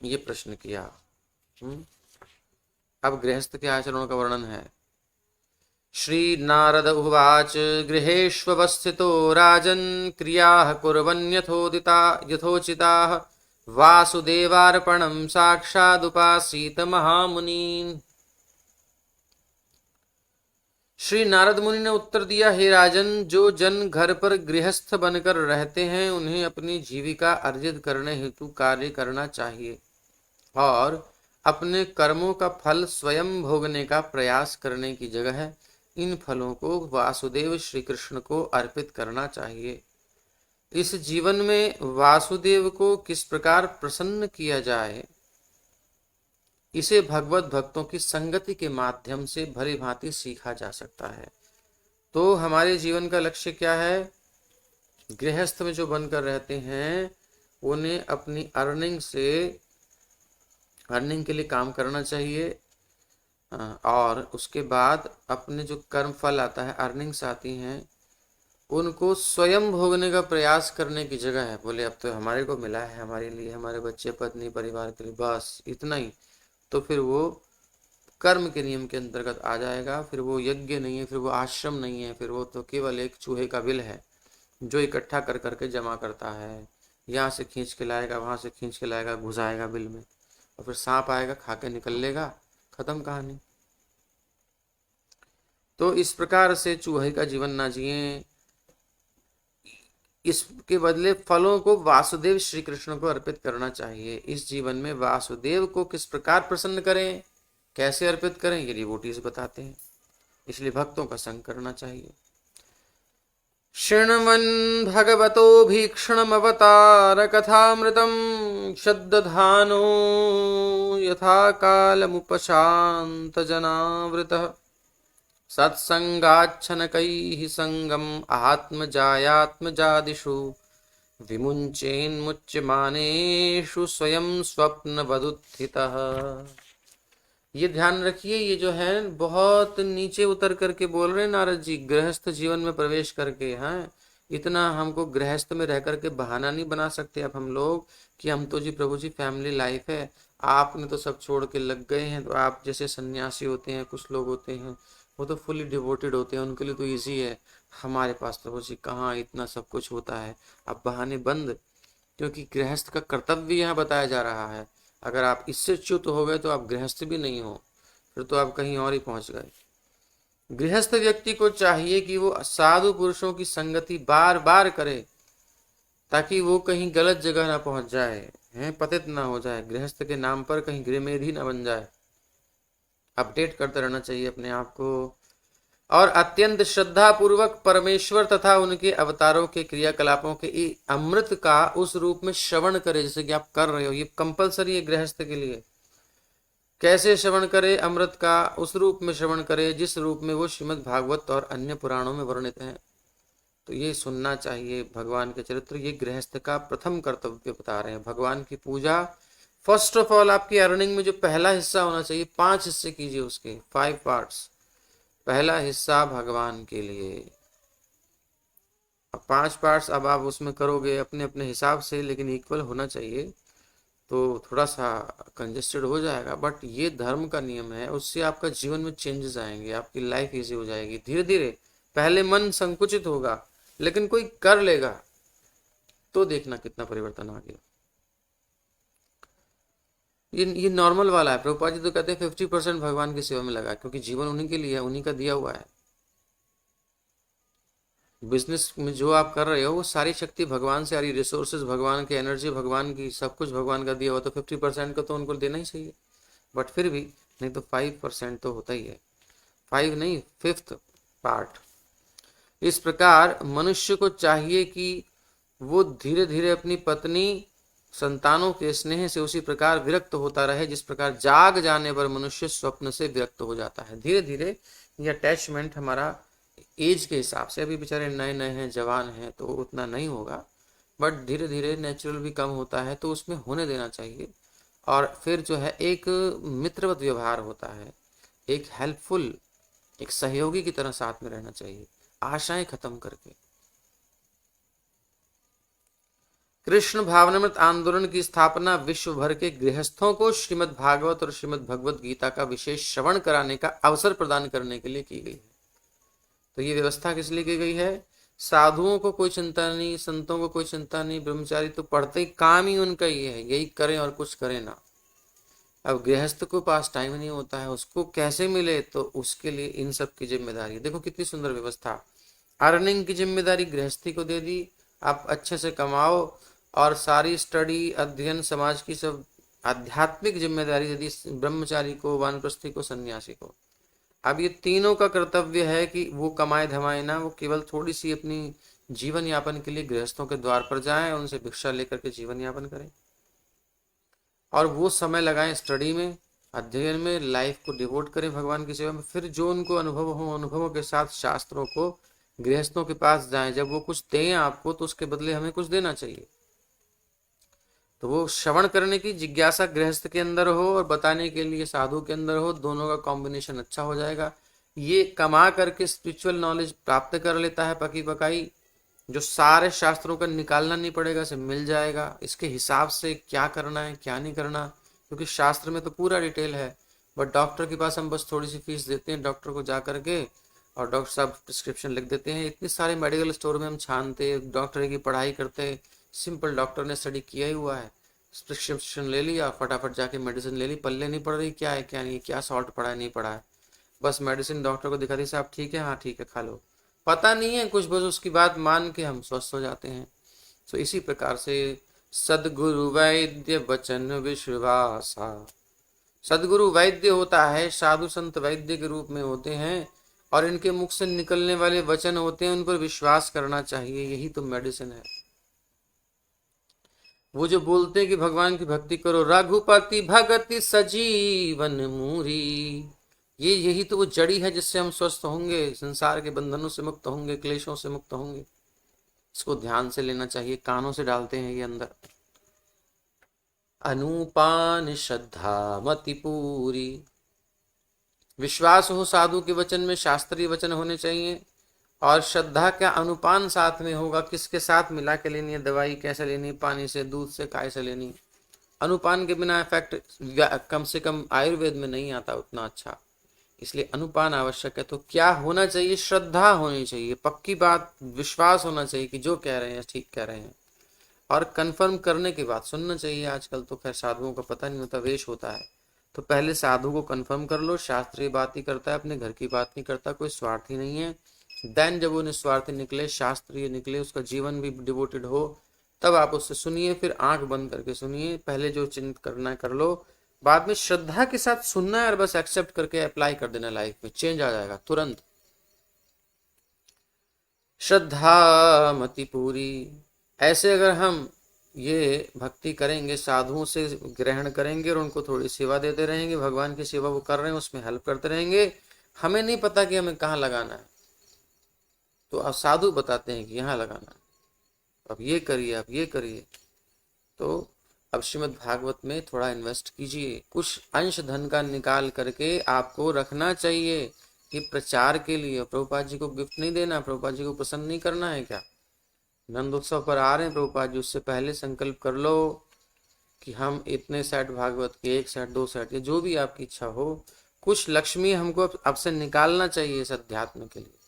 ये प्रश्न किया। अब गृहस्थ के आचरणों का वर्णन है। श्री नारद उवाच गृहेष्वस्थितो राजन् क्रियाः कुर्वन् यथोचिताः वासुदेवार्पणं साक्षादुपासीत महामुनीन्। श्री नारद मुनि ने उत्तर दिया, हे राजन, जो जन घर पर गृहस्थ बनकर रहते हैं उन्हें अपनी जीविका अर्जित करने हेतु कार्य करना चाहिए और अपने कर्मों का फल स्वयं भोगने का प्रयास करने की जगह इन फलों को वासुदेव श्री कृष्ण को अर्पित करना चाहिए। इस जीवन में वासुदेव को किस प्रकार प्रसन्न किया जाए, इसे भगवत भक्तों की संगति के माध्यम से भली भांति सीखा जा सकता है। तो हमारे जीवन का लक्ष्य क्या है? गृहस्थ में जो बनकर रहते हैं उन्हें अपनी अर्निंग के लिए काम करना चाहिए, और उसके बाद अपने जो कर्म फल आता है, अर्निंग्स आती हैं, उनको स्वयं भोगने का प्रयास करने की जगह है, बोले अब तो हमारे को मिला है, हमारे लिए, हमारे बच्चे पत्नी परिवार के लिए, बस इतना ही, तो फिर वो कर्म के नियम के अंतर्गत आ जाएगा। फिर वो यज्ञ नहीं है, फिर वो आश्रम नहीं है, फिर वो तो केवल एक चूहे का बिल है जो इकट्ठा कर करके जमा करता है, यहाँ से खींच के लाएगा, वहां से खींच के लाएगा, घुसाएगा बिल में, और फिर सांप आएगा खा के निकल लेगा, खत्म कहानी। तो इस प्रकार से चूहे का जीवन ना जिए, इसके बदले फलों को वासुदेव श्री कृष्ण को अर्पित करना चाहिए। इस जीवन में वासुदेव को किस प्रकार प्रसन्न करें, कैसे अर्पित करें, ये डिवोटीज बताते हैं, इसलिए भक्तों का संग करना चाहिए। शृण्वन् भगवतो भीक्षणमवतार कथामृतं शब्दधानो यथा कालमुपशान्त जनावृतः सत्संगाच्छनकैः संगम् आत्मजायात्मजादिषु विमुञ्चेन्मुच्यमानेषु स्वयं स्वप्नवदुत्थितः। ये ध्यान रखिए, ये जो है बहुत नीचे उतर करके बोल रहे हैं नारद जी, गृहस्थ जीवन में प्रवेश करके। हैं इतना हमको गृहस्थ में रह करके बहाना नहीं बना सकते अब हम लोग कि हम तो जी प्रभु जी फैमिली लाइफ है, आपने तो सब छोड़ के लग गए हैं। तो आप जैसे सन्यासी होते हैं, कुछ लोग होते हैं वो तो फुली डिवोटेड होते हैं, उनके लिए तो ईजी है, हमारे पास तो जी कहाँ इतना सब कुछ होता है। अब बहाने बंद, क्योंकि गृहस्थ का कर्तव्य यहाँ बताया जा रहा है। अगर आप इससे च्युत हो गए तो आप गृहस्थ भी नहीं हो, फिर तो आप कहीं और ही पहुंच गए। गृहस्थ व्यक्ति को चाहिए कि वो साधु पुरुषों की संगति बार बार करे, ताकि वो कहीं गलत जगह ना पहुंच जाए, हैं पतित ना हो जाए, गृहस्थ के नाम पर कहीं गृहमेधी ना बन जाए। अपडेट करते रहना चाहिए अपने आप को। और अत्यंत श्रद्धा पूर्वक परमेश्वर तथा उनके अवतारों के क्रियाकलापों के अमृत का उस रूप में श्रवण करे, जैसे कि आप कर रहे हो। ये कंपलसरी है गृहस्थ के लिए। कैसे श्रवण करे? अमृत का उस रूप में श्रवण करे जिस रूप में वो श्रीमद् भागवत और अन्य पुराणों में वर्णित हैं। तो ये सुनना चाहिए भगवान के चरित्र। ये गृहस्थ का प्रथम कर्तव्य बता रहे हैं। भगवान की पूजा फर्स्ट ऑफ ऑल आपकी अर्निंग में जो पहला हिस्सा होना चाहिए, 5 हिस्से कीजिए उसके, 5 पार्ट्स। पहला हिस्सा भगवान के लिए, अब 5 पार्ट्स अब आप उसमें करोगे अपने अपने हिसाब से, लेकिन इक्वल होना चाहिए। तो थोड़ा सा कंजेस्टेड हो जाएगा, बट ये धर्म का नियम है। उससे आपका जीवन में चेंजेस आएंगे, आपकी लाइफ इजी हो जाएगी धीरे धीरे। पहले मन संकुचित होगा, लेकिन कोई कर लेगा तो देखना कितना परिवर्तन आ गया। ये नॉर्मल वाला है। प्रभुपाद जी तो कहते हैं 50% भगवान की सेवा में लगा, क्योंकि जीवन उन्हीं के लिए है, उन्हीं का दिया हुआ है। बिजनेस में जो आप कर रहे हो वो सारी शक्ति भगवान से आ रही, रिसोर्सेज भगवान की, एनर्जी भगवान की, सब कुछ भगवान का दिया हुआ। तो 50% का तो उनको देना ही चाहिए। बट फिर भी नहीं तो 5% तो होता ही है। 5 नहीं, 5th पार्ट। इस प्रकार मनुष्य को चाहिए कि वो धीरे धीरे अपनी पत्नी संतानों के स्नेह से उसी प्रकार विरक्त होता रहे जिस प्रकार जाग जाने पर मनुष्य स्वप्न से विरक्त हो जाता है। धीरे धीरे ये अटैचमेंट हमारा एज के हिसाब से, अभी बेचारे नए नए हैं, जवान हैं, तो उतना नहीं होगा, बट धीरे धीरे नेचुरल भी कम होता है, तो उसमें होने देना चाहिए। और फिर जो है एक मित्रवत व्यवहार होता है, एक हेल्पफुल, एक सहयोगी की तरह साथ में रहना चाहिए, आशाएं खत्म करके। कृष्ण भावनामृत आंदोलन की स्थापना विश्व भर के गृहस्थों को श्रीमद् भागवत और श्रीमद् भगवत गीता का विशेष श्रवण कराने का अवसर प्रदान करने के लिए की गई है। तो ये व्यवस्था किस लिए की गई है? साधुओं को कोई चिंता नहीं, संतों को कोई चिंता नहीं, ब्रह्मचारी तो पढ़ते ही काम ही उनका ये है, यही करें और कुछ करें ना। अब गृहस्थ को पास टाइम नहीं होता है, उसको कैसे मिले? तो उसके लिए इन सब की जिम्मेदारी, देखो कितनी सुंदर व्यवस्था। अर्निंग की जिम्मेदारी गृहस्थी को दे दी, आप अच्छे से कमाओ, और सारी स्टडी, अध्ययन, समाज की सब आध्यात्मिक जिम्मेदारी दे दी ब्रह्मचारी को, वानप्रस्थी को, सन्यासी को। अब ये तीनों का कर्तव्य है कि वो कमाए धमाए ना, वो केवल थोड़ी सी अपनी जीवन यापन के लिए गृहस्थों के द्वार पर जाएं, उनसे भिक्षा लेकर के जीवन यापन करें, और वो समय लगाएं स्टडी में, अध्ययन में, लाइफ को डिवोट करें भगवान की सेवा में। फिर जो उनको अनुभव हो, अनुभवों के साथ शास्त्रों को गृहस्थों के पास जाएं। जब वो कुछ दें आपको, तो उसके बदले हमें कुछ देना चाहिए। तो वो श्रवण करने की जिज्ञासा गृहस्थ के अंदर हो और बताने के लिए साधु के अंदर हो, दोनों का कॉम्बिनेशन अच्छा हो जाएगा। ये कमा करके स्पिरिचुअल नॉलेज प्राप्त कर लेता है पकी पकाई, जो सारे शास्त्रों का निकालना नहीं पड़ेगा, से मिल जाएगा। इसके हिसाब से क्या करना है क्या नहीं करना, क्योंकि शास्त्र में तो पूरा डिटेल है। बट डॉक्टर के पास हम बस थोड़ी सी फीस देते हैं डॉक्टर को जा करके, और डॉक्टर साहब प्रिस्क्रिप्शन लिख देते हैं। इतने सारे मेडिकल स्टोर में हम छानते, डॉक्टर की पढ़ाई करते, सिंपल डॉक्टर ने स्टडी किया ही हुआ है, प्रिस्क्रिप्शन ले लिया, फटाफट जाके मेडिसिन ले ली, पल्ले नहीं पड़ रही क्या है क्या नहीं, क्या सॉल्ट पड़ा है नहीं पड़ा है, बस मेडिसिन डॉक्टर को दिखा दी, साहब ठीक है, हाँ ठीक है खा लो, पता नहीं है कुछ, बस उसकी बात मान के हम स्वस्थ हो जाते हैं। तो इसी प्रकार से सदगुरु वैद्य वचन विश्वासा, सदगुरु वैद्य होता है, साधु संत वैद्य के रूप में होते हैं, और इनके मुख से निकलने वाले वचन होते हैं, उन पर विश्वास करना चाहिए, यही तो मेडिसिन है। वो जो बोलते हैं कि भगवान की भक्ति करो, रघुपति भगति सजीवन मूरी, ये यही तो वो जड़ी है जिससे हम स्वस्थ होंगे, संसार के बंधनों से मुक्त होंगे, क्लेशों से मुक्त होंगे। इसको ध्यान से लेना चाहिए, कानों से डालते हैं ये अंदर। अनुपान श्रद्धा मति पूरी, विश्वास हो साधु के वचन में, शास्त्रीय वचन होने चाहिए, और श्रद्धा का अनुपान साथ में होगा। किसके साथ मिला के लेनी है दवाई, कैसे लेनी, पानी से, दूध से, काय से लेनी। अनुपान के बिना इफेक्ट कम से कम आयुर्वेद में नहीं आता उतना अच्छा, इसलिए अनुपान आवश्यक है। तो क्या होना चाहिए? श्रद्धा होनी चाहिए, पक्की बात, विश्वास होना चाहिए कि जो कह रहे हैं ठीक कह रहे हैं, और कंफर्म करने के बाद सुनना चाहिए। आजकल तो खैर साधुओं का पता नहीं होता, वेश होता है, तो पहले साधु को कंफर्म कर लो, शास्त्रीय बात ही करता है, अपने घर की बात नहीं करता, कोई स्वार्थी नहीं है। देन जब वो निस्वार्थी निकले, शास्त्रीय निकले, उसका जीवन भी डिवोटेड हो, तब आप उससे सुनिए, फिर आंख बंद करके सुनिए। पहले जो चिंत करना है कर लो, बाद में श्रद्धा के साथ सुनना है, और बस एक्सेप्ट करके अप्लाई कर देना, लाइफ में चेंज आ जाएगा तुरंत। श्रद्धा मति पूरी। ऐसे अगर हम ये भक्ति करेंगे, साधुओं से ग्रहण करेंगे और उनको थोड़ी सेवा देते रहेंगे, भगवान की सेवा वो कर रहे हैं उसमें हेल्प करते रहेंगे, हमें नहीं पता कि हमें कहाँ लगाना है, तो अब साधु बताते हैं कि यहाँ लगाना है, अब ये करिए, अब ये करिए। तो अब श्रीमद् भागवत में थोड़ा इन्वेस्ट कीजिए, कुछ अंश धन का निकाल करके आपको रखना चाहिए कि प्रचार के लिए। प्रभुपाद जी को गिफ्ट नहीं देना, प्रभुपाद जी को प्रसन्न नहीं करना है क्या? नंदोत्सव पर आ रहे हैं प्रभुपाद जी, उससे पहले संकल्प कर लो कि हम इतने सेट भागवत के, 1 सेट 2 सेट, या जो भी आपकी इच्छा हो, कुछ लक्ष्मी हमको अब से निकालना चाहिए इस अध्यात्म के लिए।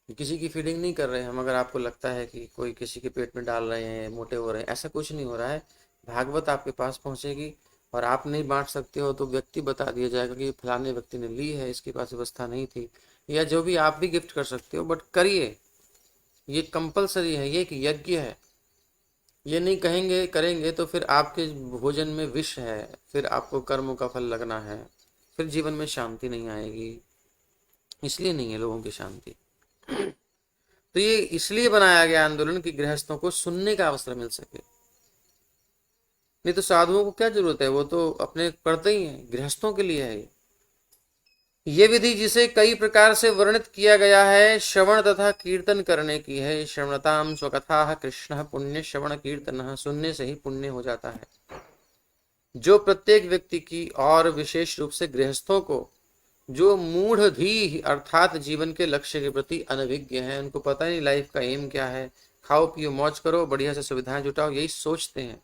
किसी की फीडिंग नहीं कर रहे हैं हम। अगर आपको लगता है कि कोई किसी के पेट में डाल रहे हैं, मोटे हो रहे हैं, ऐसा कुछ नहीं हो रहा है। भागवत आपके पास पहुंचेगी और आप नहीं बांट सकते हो तो व्यक्ति बता दिया जाएगा कि फलाने व्यक्ति ने ली है, इसके पास व्यवस्था नहीं थी, या जो भी आप भी गिफ्ट कर सकते हो, बट करिए, ये कंपलसरी है, ये एक यज्ञ है। ये नहीं कहेंगे करेंगे तो फिर आपके भोजन में विष है, फिर आपको कर्मों का फल लगना है, फिर जीवन में शांति नहीं आएगी। इसलिए नहीं है लोगों की शांति। तो ये इसलिए बनाया गया आंदोलन कि गृहस्थों को सुनने का अवसर मिल सके। नहीं तो साधुओं को क्या जरूरत है, वो तो अपने करते ही हैं, गृहस्थों के लिए है ये विधि, जिसे कई प्रकार से वर्णित किया गया है, श्रवण तथा कीर्तन करने की है। श्रवणताम स्वकथा कृष्ण पुण्य श्रवण कीर्तन, सुनने से ही पुण्य हो जाता है। जो प्रत्येक व्यक्ति की और विशेष रूप से गृहस्थों को, जो मूढ़ धी अर्थात जीवन के लक्ष्य के प्रति अनभिज्ञ हैं, उनको पता नहीं लाइफ का एम क्या है, खाओ पियो मौज करो, बढ़िया से सुविधाएं जुटाओ, यही सोचते हैं।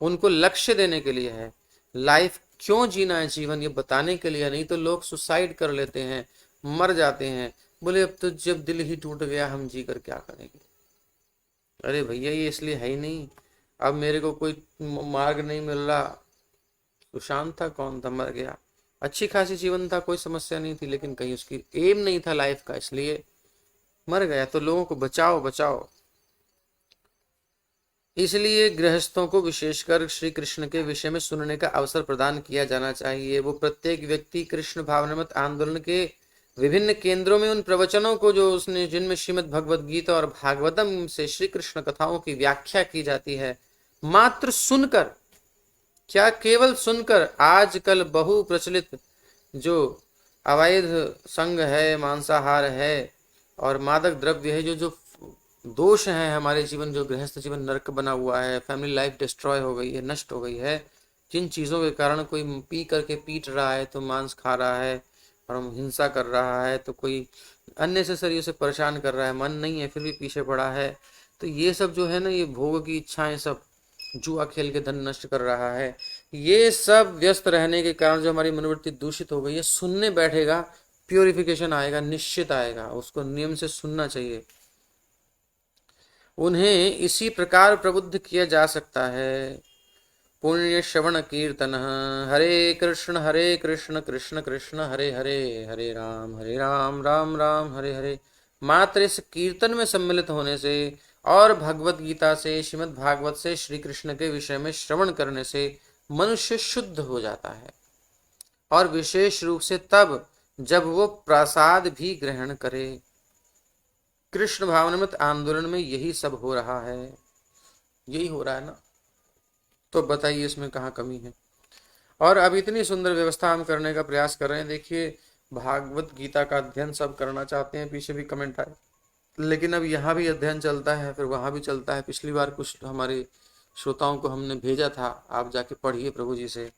उनको लक्ष्य देने के लिए है, लाइफ क्यों जीना है जीवन, ये बताने के लिए। नहीं तो लोग सुसाइड कर लेते हैं, मर जाते हैं, बोले अब तो जब दिल ही टूट गया हम जी कर क्या करेंगे। अरे भैया ये इसलिए है ही नहीं, अब मेरे को कोई मार्ग नहीं मिल रहा। सुशांत था, कौन था, मर गया, अच्छी खासी जीवन था, कोई समस्या नहीं थी, लेकिन कहीं उसकी एम नहीं था लाइफ का, इसलिए मर गया। तो लोगों को बचाओ बचाओ। इसलिए गृहस्थों को विशेषकर श्री कृष्ण के विषय में सुनने का अवसर प्रदान किया जाना चाहिए। वो प्रत्येक व्यक्ति कृष्ण भावनामत आंदोलन के विभिन्न केंद्रों में उन प्रवचनों को जो उसने, जिनमें श्रीमद् भगवद गीता और भागवतम से श्री कृष्ण कथाओं की व्याख्या की जाती है, मात्र सुनकर, क्या केवल सुनकर, आजकल बहु प्रचलित जो अवैध संग है, मांसाहार है और मादक द्रव्य है, जो जो दोष हैं हमारे जीवन, जो गृहस्थ जीवन नरक बना हुआ है, फैमिली लाइफ डिस्ट्रॉय हो गई है, नष्ट हो गई है, जिन चीज़ों के कारण कोई पी करके पीट रहा है तो मांस खा रहा है और हिंसा कर रहा है, तो कोई अननेसेसरी उसे परेशान कर रहा है, मन नहीं है फिर भी पीछे पड़ा है, तो ये सब जो है ना, ये भोग की इच्छाएं, सब जुआ खेल के धन नष्ट कर रहा है। ये सब व्यस्त रहने के कारण जो हमारी मनोवृत्ति दूषित हो गई है, सुनने बैठेगा प्योरिफिकेशन आएगा, निश्चित आएगा। उसको नियम से सुनना चाहिए। उन्हें इसी प्रकार प्रबुद्ध किया जा सकता है। पुण्य श्रवण कीर्तन, हरे कृष्ण कृष्ण कृष्ण हरे हरे, हरे राम राम राम हरे हरे। मात्र इस कीर्तन में सम्मिलित होने से और भगवत गीता से, श्रीमद् भागवत से, श्री कृष्ण के विषय में श्रवण करने से मनुष्य शुद्ध हो जाता है। और विशेष रूप से तब जब वो प्रसाद भी ग्रहण करे। कृष्ण भावनामृत आंदोलन में यही सब हो रहा है, यही हो रहा है ना, तो बताइए इसमें कहाँ कमी है। और अब इतनी सुंदर व्यवस्था हम करने का प्रयास कर रहे हैं। देखिए भागवत गीता का अध्ययन सब करना चाहते हैं, पीछे भी कमेंट आए, लेकिन अब यहाँ भी अध्ययन चलता है, फिर वहाँ भी चलता है। पिछली बार कुछ हमारे श्रोताओं को हमने भेजा था, आप जाके पढ़िए प्रभु जी से,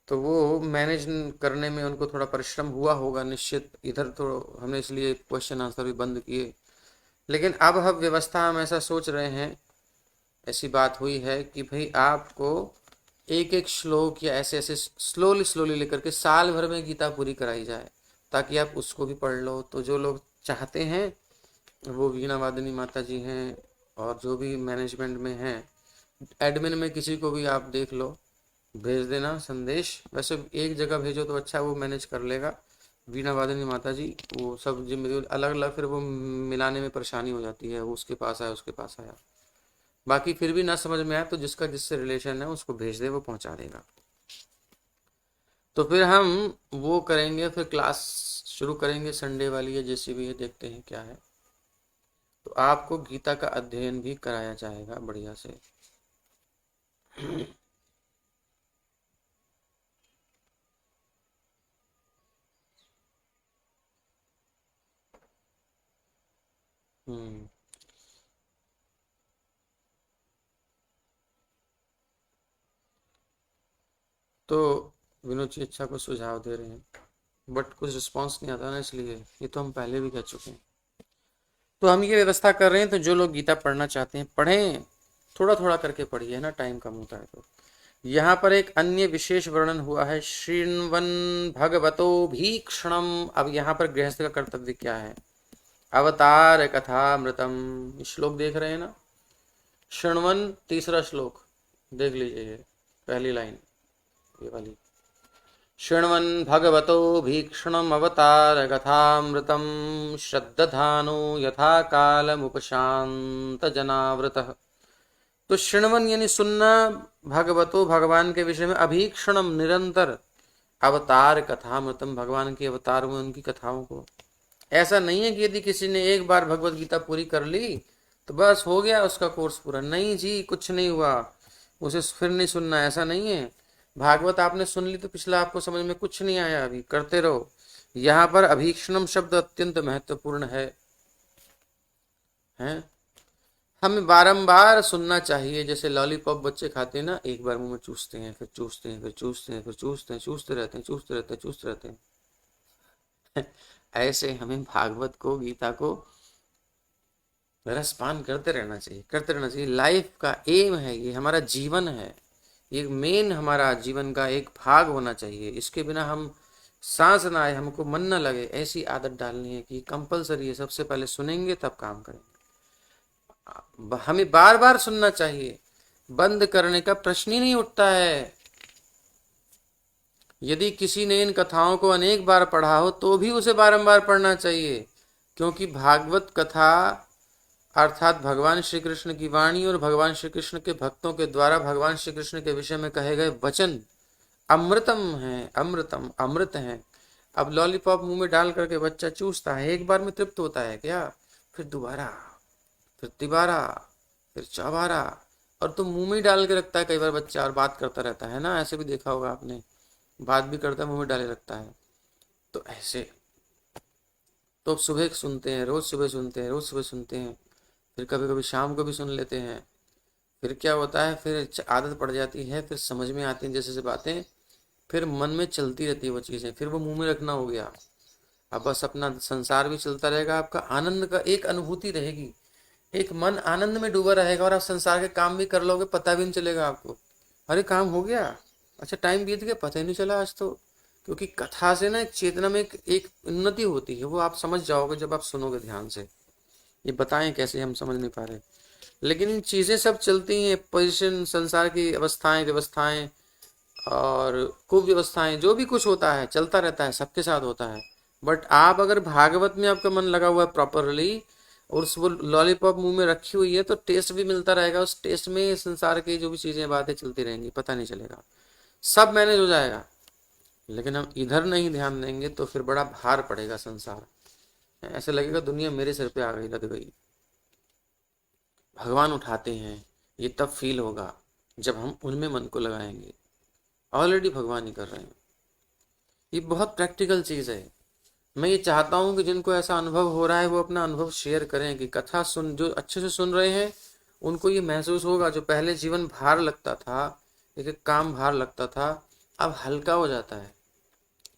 तो वो मैनेज करने में उनको थोड़ा परिश्रम हुआ होगा निश्चित। इधर तो हमने इसलिए क्वेश्चन आंसर भी बंद किए, लेकिन अब हम व्यवस्था हम ऐसा सोच रहे हैं, ऐसी बात हुई है कि भाई आपको एक एक श्लोक या ऐसे ऐसे स्लोली लेकर के साल भर में गीता पूरी कराई जाए, ताकि आप उसको भी पढ़ लो। तो जो लोग चाहते हैं, वो वीणा वादिनी माता जी हैं और जो भी मैनेजमेंट में हैं, एडमिन में किसी को भी आप देख लो, भेज देना संदेश। वैसे एक जगह भेजो तो अच्छा, वो मैनेज कर लेगा वीणा वादिनी माता जी, वो सब जिम्मेदारी अलग अलग, फिर वो मिलाने में परेशानी हो जाती है, वो उसके पास आया उसके पास आया। बाकी फिर भी ना समझ में आया तो जिसका जिससे रिलेशन है उसको भेज दे, वो पहुंचा देगा। तो फिर हम वो करेंगे, फिर क्लास शुरू करेंगे संडे वाली, है जैसी भी है, देखते हैं क्या है। तो आपको गीता का अध्ययन भी कराया जाएगा बढ़िया से। हम्म। तो विनोद जी अच्छा को सुझाव दे रहे हैं, बट कुछ रिस्पांस नहीं आता ना, इसलिए ये तो हम पहले भी कह चुके हैं। तो हम ये व्यवस्था कर रहे हैं, तो जो लोग गीता पढ़ना चाहते हैं पढ़ें, थोड़ा थोड़ा करके पढ़िए, है ना, टाइम कम होता है तो। यहाँ पर एक अन्य विशेष वर्णन हुआ है, श्रृण्वन भगवतो भीक्षणम। अब यहाँ पर गृहस्थ का कर्तव्य क्या है? अवतार कथामृतम, श्लोक देख रहे हैं ना, शृण्वन तीसरा श्लोक देख लीजिए, पहली लाइन ये वाली, शृण्वन् भगवतो भीक्षणम् अवतार कथामृतं श्रद्दधानो यथा कालमुपशांत जनावृतः। तो शृण्वन यानी सुनना, भगवतो भगवान के विषय में, अभीक्षणम निरंतर, अवतार कथामृतम भगवान के अवतार में उनकी कथाओं को। ऐसा नहीं है कि यदि किसी ने एक बार भगवत गीता पूरी कर ली तो बस हो गया उसका कोर्स पूरा, नहीं जी, कुछ नहीं हुआ, उसे फिर नहीं सुनना, ऐसा नहीं है। भागवत आपने सुन ली तो पिछला आपको समझ में कुछ नहीं आया, अभी करते रहो। यहाँ पर अभीक्षणम शब्द अत्यंत महत्वपूर्ण है। हमें बारंबार सुनना चाहिए, जैसे लॉलीपॉप बच्चे खाते हैं ना, एक बार मुंह में चूसते हैं, फिर चूसते हैं, फिर चूसते हैं, फिर चूसते हैं, चूसते रहते हैं, चूसते रहते हैं, चूसते रहते हैं। ऐसे हमें भागवत को, गीता को रसपान करते रहना चाहिए, करते रहना चाहिए। लाइफ का एम है, ये हमारा जीवन है, ये मेन हमारा जीवन का एक भाग होना चाहिए। इसके बिना हम सांस ना आए, हमको मन ना लगे, ऐसी आदत डालनी है कि कंपलसरी है, सबसे पहले सुनेंगे तब काम करेंगे। हमें बार बार सुनना चाहिए, बंद करने का प्रश्न ही नहीं उठता है। यदि किसी ने इन कथाओं को अनेक बार पढ़ा हो तो भी उसे बारंबार पढ़ना चाहिए, क्योंकि भागवत कथा अर्थात भगवान श्री कृष्ण की वाणी और भगवान श्री कृष्ण के भक्तों के द्वारा भगवान श्री कृष्ण के विषय में कहे गए वचन अमृतम है, अमृतम अमृत है। अब लॉलीपॉप मुंह में डाल करके बच्चा चूसता है, एक बार में तृप्त होता है क्या? फिर दोबारा, फिर तिबारा, फिर चौबारा, और तो मुंह में ही डाल के रखता है कई बार बच्चा, और बात करता रहता है ना, ऐसे भी देखा होगा आपने, बात भी करता है मुंह में डाले रखता है। तो ऐसे तो सुबह सुनते हैं, रोज सुबह सुनते हैं, रोज सुबह सुनते हैं, फिर कभी कभी शाम को भी सुन लेते हैं। फिर क्या होता है, फिर आदत पड़ जाती है, फिर समझ में आती हैं जैसे जैसे बातें, फिर मन में चलती रहती है वो चीज़ें, फिर वो मुंह में रखना हो गया। अब बस अपना संसार भी चलता रहेगा, आपका आनंद का एक अनुभूति रहेगी, एक मन आनंद में डूबा रहेगा, और आप संसार के काम भी कर लोगे, पता भी नहीं चलेगा आपको, अरे काम हो गया, अच्छा टाइम बीत गया, पता ही नहीं चला आज तो। क्योंकि कथा से ना एक चेतना में एक उन्नति होती है, वो आप समझ जाओगे जब आप सुनोगे ध्यान से। ये बताएं कैसे, हम समझ नहीं पा रहे, लेकिन चीजें सब चलती हैं, पोजिशन, संसार की अवस्थाएं व्यवस्थाएं और कुव्यवस्थाएं, जो भी कुछ होता है चलता रहता है, सबके साथ होता है। बट आप अगर भागवत में आपका मन लगा हुआ है प्रॉपरली, और उस वो लॉलीपॉप मुंह में रखी हुई है, तो टेस्ट भी मिलता रहेगा, उस टेस्ट में संसार की जो भी चीजें बातें चलती रहेंगी, पता नहीं चलेगा, सब मैनेज हो जाएगा। लेकिन हम इधर नहीं ध्यान देंगे तो फिर बड़ा भार पड़ेगा संसार, ऐसे लगेगा दुनिया मेरे सिर पे आ गई, लग गई। भगवान उठाते हैं, ये तब फील होगा जब हम उनमें मन को लगाएंगे। ऑलरेडी भगवान ही कर रहे हैं, ये बहुत प्रैक्टिकल चीज है। मैं ये चाहता हूं कि जिनको ऐसा अनुभव हो रहा है वो अपना अनुभव शेयर करें, कि कथा सुन, जो अच्छे से सुन रहे हैं उनको ये महसूस होगा, जो पहले जीवन भार लगता था, एक काम भार लगता था, अब हल्का हो जाता है।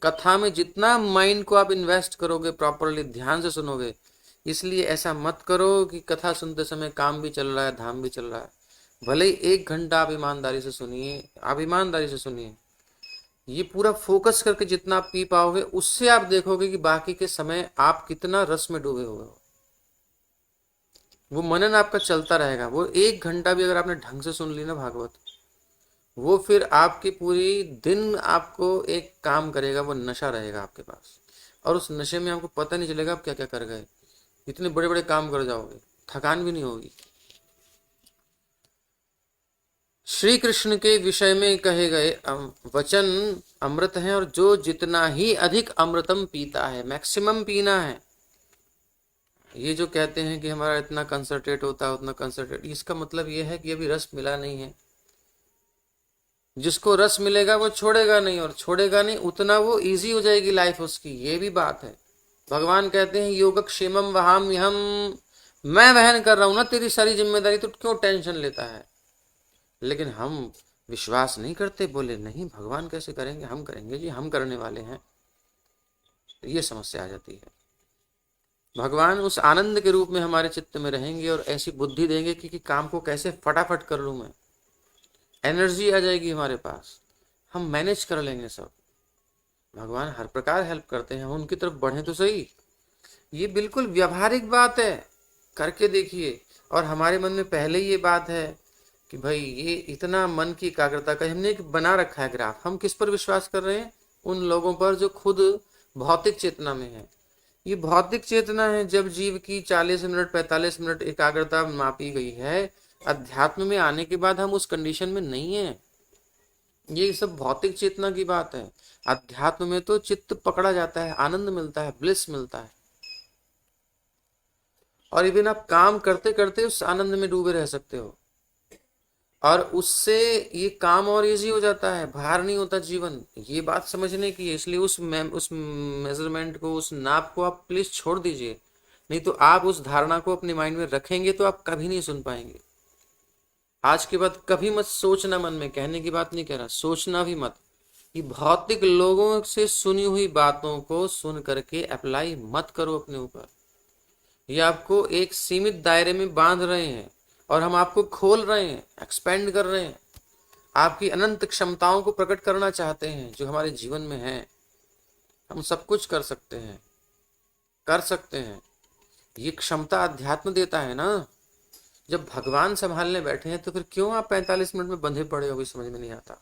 कथा में जितना माइंड को आप इन्वेस्ट करोगे, प्रॉपरली ध्यान से सुनोगे, इसलिए ऐसा मत करो कि कथा सुनते समय काम भी चल रहा है, धाम भी चल रहा है। भले ही 1 घंटा आप ईमानदारी से सुनिए, आप ईमानदारी से सुनिए, ये पूरा फोकस करके जितना आप पी पाओगे, उससे आप देखोगे कि बाकी के समय आप कितना रस में डूबे हुए हो। वो मनन आपका चलता रहेगा। वो 1 घंटा भी अगर आपने ढंग से सुन ली ना भागवत, वो फिर आपकी पूरी दिन आपको एक काम करेगा, वो नशा रहेगा आपके पास, और उस नशे में आपको पता नहीं चलेगा आप क्या क्या कर गए, इतने बड़े बड़े काम कर जाओगे, थकान भी नहीं होगी। श्री कृष्ण के विषय में कहे गए वचन अमृत हैं, और जो जितना ही अधिक अमृतम पीता है, मैक्सिमम पीना है, ये जो कहते हैं कि हमारा इतना कंसंट्रेट होता है उतना कंसंट्रेट, इसका मतलब ये है कि अभी रस मिला नहीं है। जिसको रस मिलेगा वो छोड़ेगा नहीं, और छोड़ेगा नहीं उतना वो इजी हो जाएगी लाइफ उसकी, ये भी बात है। भगवान कहते हैं योगक्षेमम वहाम हम, मैं वहन कर रहा हूं ना तेरी सारी जिम्मेदारी, तो क्यों टेंशन लेता है। लेकिन हम विश्वास नहीं करते, बोले नहीं भगवान कैसे करेंगे, हम करेंगे जी, हम करने वाले हैं। तो ये समस्या आ जाती है। भगवान उस आनंद के रूप में हमारे चित्त में रहेंगे और ऐसी बुद्धि देंगे कि काम को कैसे फटाफट कर लूं मैं, एनर्जी आ जाएगी हमारे पास, हम मैनेज कर लेंगे सब। भगवान हर प्रकार हेल्प करते हैं, हम उनकी तरफ बढ़े तो सही। ये बिल्कुल व्यवहारिक बात है, करके देखिए। और हमारे मन में पहले ही ये बात है कि भाई ये इतना मन की एकाग्रता का हमने एक बना रखा है ग्राफ। हम किस पर विश्वास कर रहे हैं, उन लोगों पर जो खुद भौतिक चेतना में है। ये भौतिक चेतना है, जब जीव की 40 मिनट 45 मिनट एकाग्रता मापी गई है, अध्यात्म में आने के बाद हम उस कंडीशन में नहीं है। ये सब भौतिक चेतना की बात है। अध्यात्म में तो चित्त पकड़ा जाता है, आनंद मिलता है, ब्लिस मिलता है, और इवन आप काम करते करते उस आनंद में डूबे रह सकते हो, और उससे ये काम और इजी हो जाता है, भार नहीं होता जीवन। ये बात समझने की है, इसलिए उस मेजरमेंट को, उस नाप को आप प्लीज छोड़ दीजिए। नहीं तो आप उस धारणा को अपने माइंड में रखेंगे तो आप कभी नहीं सुन पाएंगे। आज के बाद कभी मत सोचना मन में, कहने की बात नहीं कह रहा, सोचना भी मत कि भौतिक लोगों से सुनी हुई बातों को सुन करके अप्लाई मत करो अपने ऊपर। ये आपको एक सीमित दायरे में बांध रहे हैं, और हम आपको खोल रहे हैं, एक्सपेंड कर रहे हैं, आपकी अनंत क्षमताओं को प्रकट करना चाहते हैं जो हमारे जीवन में है। हम सब कुछ कर सकते हैं, कर सकते हैं। ये क्षमता अध्यात्म देता है ना। जब भगवान संभालने बैठे हैं तो फिर क्यों आप 45 मिनट में बंधे पड़े हो, भी समझ में नहीं आता।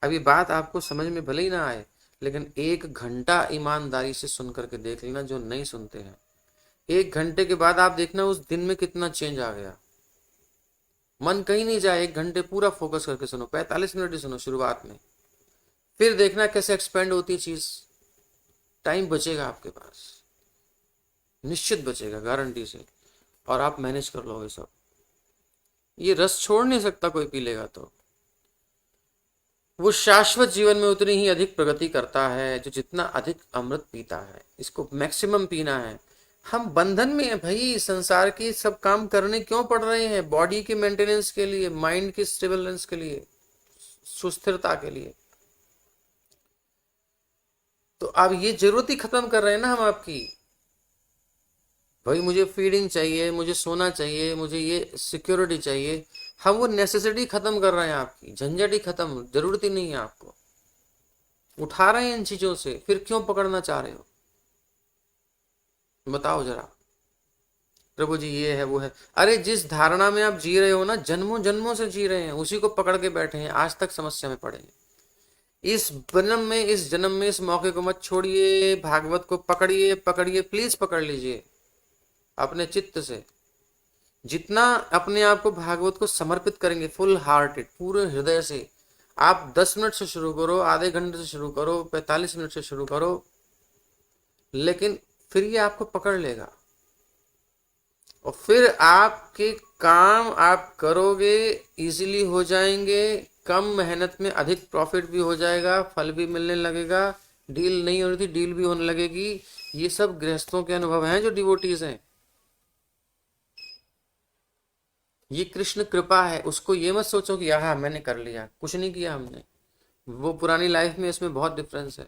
अभी बात आपको समझ में भले ही ना आए, लेकिन 1 घंटा ईमानदारी से सुन करके देख लेना, जो नहीं सुनते हैं 1 घंटे के बाद आप देखना उस दिन में कितना चेंज आ गया। मन कहीं नहीं जाए, 1 घंटे पूरा फोकस करके सुनो, 45 मिनट ही सुनो शुरुआत में, फिर देखना कैसे एक्सपेंड होती है चीज। टाइम बचेगा आपके पास, निश्चित बचेगा, गारंटी से, और आप मैनेज कर लोगे सब। ये रस छोड़ नहीं सकता कोई पी लेगा तो। वो शाश्वत जीवन में उतनी ही अधिक प्रगति करता है जो जितना अधिक अमृत पीता है। इसको मैक्सिमम पीना है। हम बंधन में है भाई, संसार के सब काम करने क्यों पड़ रहे हैं, बॉडी के मेंटेनेंस के लिए, माइंड की स्टेबलनेस के लिए, सुस्थिरता के लिए। तो अब ये जरूरत ही खत्म कर रहे हैं ना हम आपकी। भाई मुझे फीडिंग चाहिए, मुझे सोना चाहिए, मुझे ये सिक्योरिटी चाहिए, हम वो नेसेसिटी खत्म कर रहे हैं आपकी, झंझट ही खत्म, जरूरत ही नहीं है आपको, उठा रहे हैं इन चीजों से। फिर क्यों पकड़ना चाह रहे हो, बताओ जरा। प्रभु जी ये है वो है, अरे जिस धारणा में आप जी रहे हो ना, जन्मों जन्मों से जी रहे हैं, उसी को पकड़ के बैठे हैं, आज तक समस्या में पड़े हैं। इस जन्म में, इस जन्म में इस मौके को मत छोड़िए, भागवत को पकड़िए, पकड़िए, प्लीज पकड़ लीजिए अपने चित्त से। जितना अपने आप को भागवत को समर्पित करेंगे, फुल हार्टेड, पूरे हृदय से, आप 10 मिनट से शुरू करो, आधे घंटे से शुरू करो, 45 मिनट से शुरू करो, लेकिन फिर ये आपको पकड़ लेगा, और फिर आपके काम आप करोगे, इजीली हो जाएंगे, कम मेहनत में अधिक प्रॉफिट भी हो जाएगा, फल भी मिलने लगेगा, डील नहीं हो रही थी डील भी होने लगेगी। ये सब गृहस्थों के अनुभव हैं जो डिवोटीज हैं। ये कृष्ण कृपा है, उसको ये मत सोचो कि हाँ मैंने कर लिया, कुछ नहीं किया हमने, वो पुरानी लाइफ में, इसमें बहुत डिफरेंस है।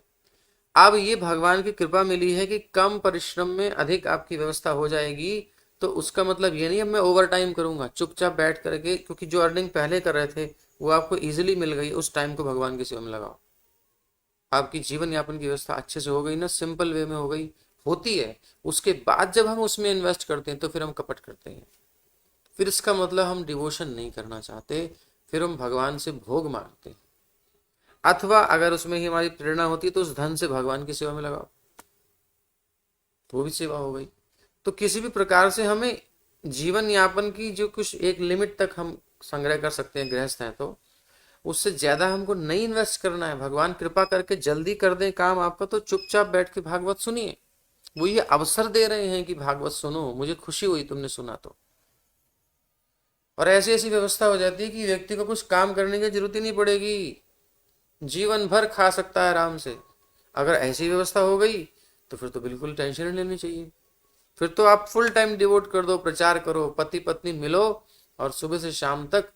अब ये भगवान की कृपा मिली है कि कम परिश्रम में अधिक आपकी व्यवस्था हो जाएगी, तो उसका मतलब ये नहीं अब मैं ओवर टाइम करूंगा, चुपचाप बैठ करके, क्योंकि जो अर्निंग पहले कर रहे थे वो आपको इजीली मिल गई, उस टाइम को भगवान की सेवा में लगाओ। आपकी जीवन यापन की व्यवस्था अच्छे से हो गई ना, सिंपल वे में हो गई, होती है। उसके बाद जब हम उसमें इन्वेस्ट करते हैं तो फिर हम कपट करते हैं, फिर इसका मतलब हम डिवोशन नहीं करना चाहते, फिर हम भगवान से भोग मांगते हैं। अथवा अगर उसमें ही हमारी प्रेरणा होती है तो उस धन से भगवान की सेवा में लगाओ, वो भी सेवा हो गई। तो किसी भी प्रकार से हमें जीवन यापन की जो कुछ एक लिमिट तक हम संग्रह कर सकते हैं, गृहस्थ हैं तो, उससे ज्यादा हमको नहीं इन्वेस्ट करना है। भगवान कृपा करके जल्दी कर दे काम आपका, तो चुपचाप बैठ के भागवत सुनिए, वो ये अवसर दे रहे हैं कि भागवत सुनो, मुझे खुशी हुई तुमने सुना तो। और ऐसी ऐसी व्यवस्था हो जाती है कि व्यक्ति को कुछ काम करने की जरूरत ही नहीं पड़ेगी, जीवन भर खा सकता है आराम से। अगर ऐसी व्यवस्था हो गई तो फिर तो बिल्कुल टेंशन नहीं लेनी चाहिए। फिर तो आप फुल टाइम डिवोट कर दो, प्रचार करो, पति पत्नी मिलो और सुबह से शाम तक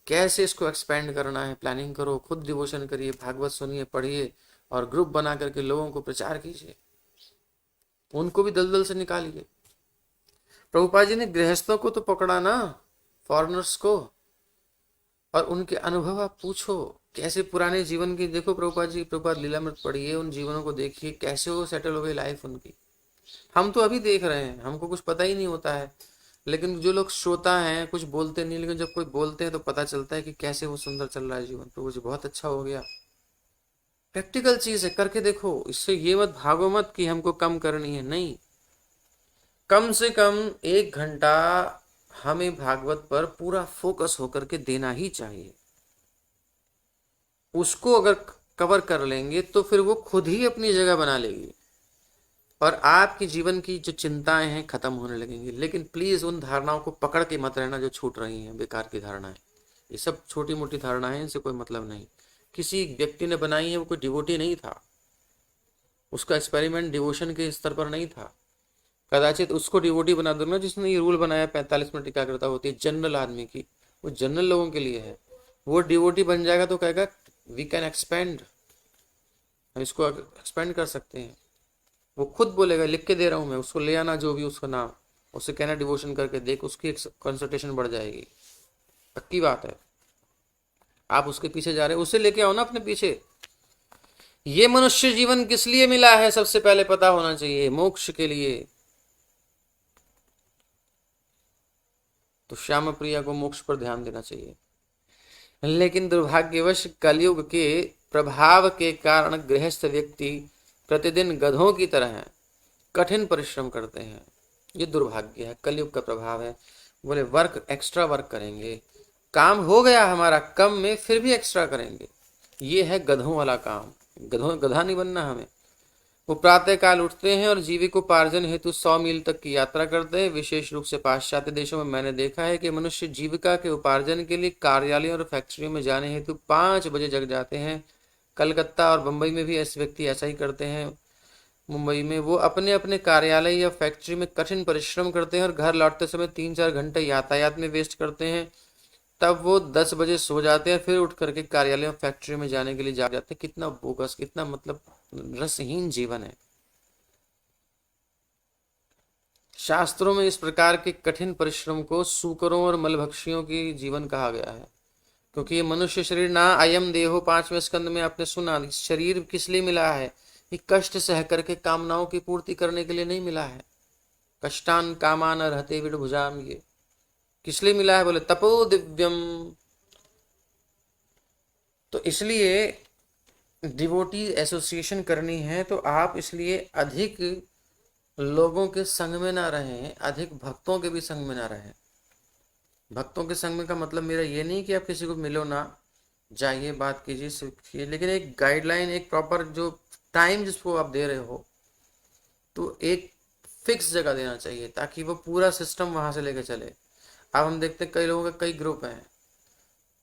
कैसे इसको एक्सपेंड करना है प्लानिंग करो, खुद डिवोशन करिए, भागवत सुनिए, पढ़िए और ग्रुप बना करके लोगों को प्रचार कीजिए, उनको भी दलदल से निकालिए। प्रभुपाद जी ने गृहस्थों को तो पकड़ा ना, फॉरेनर्स को, और उनके अनुभव आप पूछो, कैसे पुराने जीवन की देखो। प्रभुपाद जी, प्रभुपाद लीलामृत पढ़िए, उन जीवनों को देखिए, कैसे वो सेटल हो गई लाइफ उनकी। हम तो अभी देख रहे हैं, हमको कुछ पता ही नहीं होता है, लेकिन जो लोग श्रोता हैं कुछ बोलते नहीं, लेकिन जब कोई बोलते हैं तो पता चलता है कि कैसे वो सुंदर चल रहा है जीवन। प्रभु जी बहुत अच्छा हो गया, प्रैक्टिकल चीज है, करके देखो। इससे ये मत भागो मत कि हमको कम करनी है, नहीं, कम से कम 1 घंटा हमें भागवत पर पूरा फोकस होकर के देना ही चाहिए। उसको अगर कवर कर लेंगे तो फिर वो खुद ही अपनी जगह बना लेगी और आपके जीवन की जो चिंताएं हैं खत्म होने लगेंगी। लेकिन प्लीज उन धारणाओं को पकड़ के मत रहना जो छूट रही हैं, बेकार की धारणाएं। ये सब छोटी मोटी धारणाएं, इनसे कोई मतलब नहीं। किसी व्यक्ति ने बनाई है, वो कोई डिवोटी नहीं था, उसका एक्सपेरिमेंट डिवोशन के स्तर पर नहीं था। कदाचित उसको डिवोटी बना दूंगा जिसने ये रूल बनाया 45 मिनट एकाग्रता होती है जनरल आदमी की, वो जनरल लोगों के लिए है। वो डिवोटी बन जाएगा तो कहेगा वी कैन एक्सपेंड, हम इसको एक्सपेंड कर सकते हैं। वो खुद बोलेगा, लिख के दे रहा हूं मैं, उसको ले आना जो भी उसका नाम, उससे कहना डिवोशन करके देख, उसकी कंसंट्रेशन बढ़ जाएगी, पक्की बात है। आप उसके पीछे जा रहे हैं, उसे लेके आओ ना अपने पीछे। ये मनुष्य जीवन किस लिए मिला है सबसे पहले पता होना चाहिए, मोक्ष के लिए। तो श्याम प्रिया को मोक्ष पर ध्यान देना चाहिए। लेकिन दुर्भाग्यवश कलयुग के प्रभाव के कारण गृहस्थ व्यक्ति प्रतिदिन गधों की तरह कठिन परिश्रम करते हैं। ये दुर्भाग्य है, कलयुग का प्रभाव है। बोले वर्क, एक्स्ट्रा वर्क करेंगे, काम हो गया हमारा कम में, फिर भी एक्स्ट्रा करेंगे। ये है गधों वाला काम। गधा नहीं बनना हमें। वो प्रातः काल उठते हैं और जीविकोपार्जन हेतु 100 मील तक की यात्रा करते हैं। विशेष रूप से पाश्चात्य देशों में मैंने देखा है कि मनुष्य जीविका के उपार्जन के लिए कार्यालयों और फैक्ट्रियों में जाने हेतु 5 बजे जग जाते हैं। कलकत्ता और बंबई में भी ऐसे व्यक्ति ऐसा ही करते हैं। मुंबई में वो अपने अपने कार्यालय या फैक्ट्री में कठिन परिश्रम करते हैं और घर लौटते समय 3-4 घंटे यातायात में वेस्ट करते हैं। तब वो 10 बजे सो जाते हैं, फिर उठ करके कार्यालय और फैक्ट्री में जाने के लिए जा जाते हैं। कितना बोगस, कितना मतलब रसहीन जीवन है। शास्त्रों में इस प्रकार के कठिन परिश्रम को सूकरों और मलभक्षियों की जीवन कहा गया है, क्योंकि ये मनुष्य शरीर ना अयम देहो, 5वें स्कंद में आपने सुना, शरीर किस लिए मिला है? ये कष्ट सह करके कामनाओं की पूर्ति करने के लिए नहीं मिला है। कष्टान कामान रहते विडभुजाम, ये किस लिए मिला है? बोले तपो दिव्यम। तो इसलिए डिवोटी एसोसिएशन करनी है तो आप इसलिए अधिक लोगों के संग में ना रहें, अधिक भक्तों के भी संग में ना रहें। भक्तों के संग में का मतलब मेरा ये नहीं कि आप किसी को मिलो ना, जाइए, बात कीजिए, सीखिए, लेकिन एक गाइडलाइन, एक प्रॉपर जो टाइम जिसको आप दे रहे हो, तो एक फिक्स जगह देना चाहिए ताकि वो पूरा सिस्टम वहां से लेकर चले। अब हम देखते हैं कई लोगों के कई ग्रुप हैं।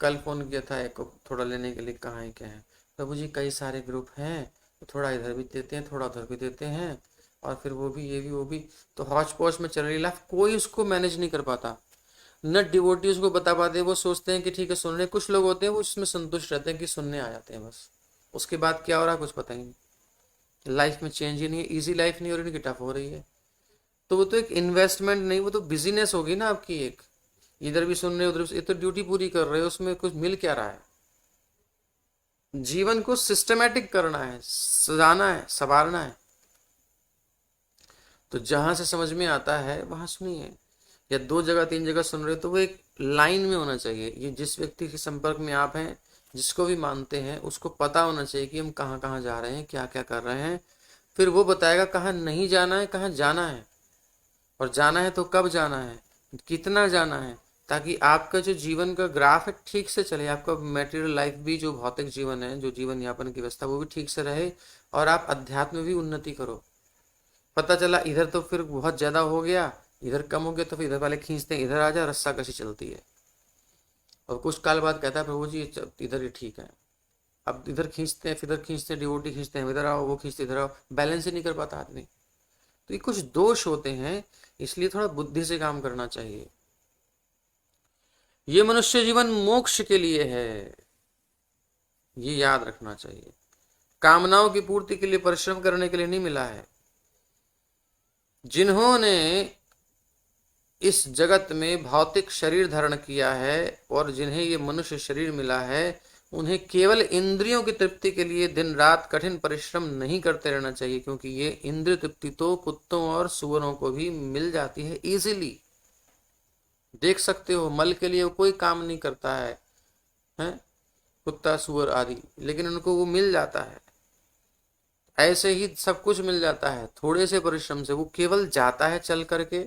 कल फोन किया था एक को थोड़ा लेने के लिए, कहाँ है क्या है? प्रभु जी कई सारे ग्रुप हैं, तो थोड़ा इधर भी देते हैं, थोड़ा उधर भी देते हैं, और फिर वो भी, ये भी, वो भी, तो हौच पौच में चल रही लाइफ। कोई उसको मैनेज नहीं कर पाता, न डिवोटी उसको बता पाते। वो सोचते हैं कि ठीक है सुन रहे। कुछ लोग होते हैं वो इसमें संतुष्ट रहते हैं कि सुनने आ जाते हैं, बस उसके बाद क्या हो रहा है कुछ पता ही नहीं। लाइफ में चेंज ही नहीं है, ईजी लाइफ नहीं हो रही, टफ हो रही है। तो वो तो एक इन्वेस्टमेंट नहीं, वो तो बिजनेस होगी ना आपकी। एक इधर भी सुन रहे उधर भी, ये तो ड्यूटी पूरी कर रहे हो, उसमें कुछ मिल क्या रहा है? जीवन को सिस्टमेटिक करना है, सजाना है, संवारना है। तो जहां से समझ में आता है वहां सुनिए, या 2 जगह 3 जगह सुन रहे हो तो वो एक लाइन में होना चाहिए। ये जिस व्यक्ति के संपर्क में आप हैं, जिसको भी मानते हैं, उसको पता होना चाहिए कि हम कहाँ कहाँ जा रहे हैं, क्या क्या कर रहे हैं। फिर वो बताएगा कहाँ नहीं जाना है, कहाँ जाना है, और जाना है तो कब जाना है, कितना जाना है, ताकि आपका जो जीवन का ग्राफ है ठीक से चले। आपका मेटेरियल लाइफ भी, जो भौतिक जीवन है, जो जीवन यापन की व्यवस्था, वो भी ठीक से रहे और आप अध्यात्म में भी उन्नति करो। पता चला इधर तो फिर बहुत ज्यादा हो गया, इधर कम हो गया, तो फिर इधर वाले खींचते हैं, इधर आ जा, रस्सा कशी चलती है। और कुछ काल बाद कहता है प्रभु जी इधर ही ठीक है। अब इधर खींचते हैं, फिर इधर खींचते हैं, डिवोटी खींचते हैं, इधर आओ, वो खींचते इधर आओ, बैलेंस ही नहीं कर पाता आदमी। तो ये कुछ दोष होते हैं, इसलिए थोड़ा बुद्धि से काम करना चाहिए। ये मनुष्य जीवन मोक्ष के लिए है, ये याद रखना चाहिए। कामनाओं की पूर्ति के लिए परिश्रम करने के लिए नहीं मिला है। जिन्होंने इस जगत में भौतिक शरीर धारण किया है और जिन्हें ये मनुष्य शरीर मिला है, उन्हें केवल इंद्रियों की तृप्ति के लिए दिन रात कठिन परिश्रम नहीं करते रहना चाहिए, क्योंकि ये इंद्रिय तृप्ति तो कुत्तों और सुअरों को भी मिल जाती है इजीली। देख सकते हो, मल के लिए कोई काम नहीं करता है, हैं? कुत्ता सुअर आदि, लेकिन उनको वो मिल जाता है। ऐसे ही सब कुछ मिल जाता है थोड़े से परिश्रम से। वो केवल जाता है चल करके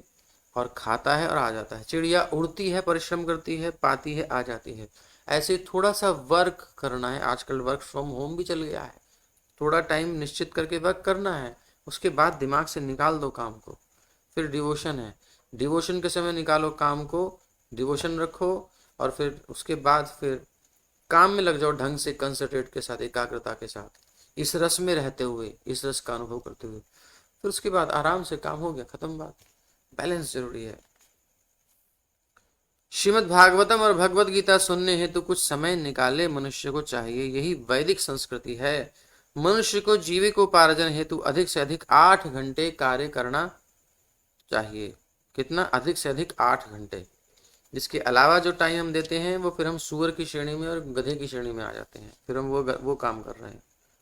और खाता है और आ जाता है। चिड़िया उड़ती है, परिश्रम करती है, पाती है, आ जाती है। ऐसे थोड़ा सा वर्क करना है। आजकल वर्क फ्रॉम होम भी चल गया है। थोड़ा टाइम निश्चित करके वर्क करना है, उसके बाद दिमाग से निकाल दो काम को। फिर डिवोशन है, डिवोशन के समय निकालो काम को, डिवोशन रखो, और फिर उसके बाद फिर काम में लग जाओ ढंग से, कंसंट्रेट के साथ, एकाग्रता के साथ, इस रस में रहते हुए, इस रस का अनुभव करते हुए। फिर उसके बाद आराम से काम हो गया, खत्म बात। बैलेंस जरूरी है। श्रीमद् भागवतम और भगवत गीता सुनने हेतु कुछ समय निकाले मनुष्य को चाहिए, यही वैदिक संस्कृति है। मनुष्य को जीविकोपार्जन हेतु अधिक से अधिक 8 घंटे कार्य करना चाहिए। कितना? अधिक से अधिक 8 घंटे। जिसके अलावा जो टाइम हम देते हैं वो फिर हम सुअर की श्रेणी में और गधे की श्रेणी में आ जाते हैं। फिर हम वो काम कर रहे हैं।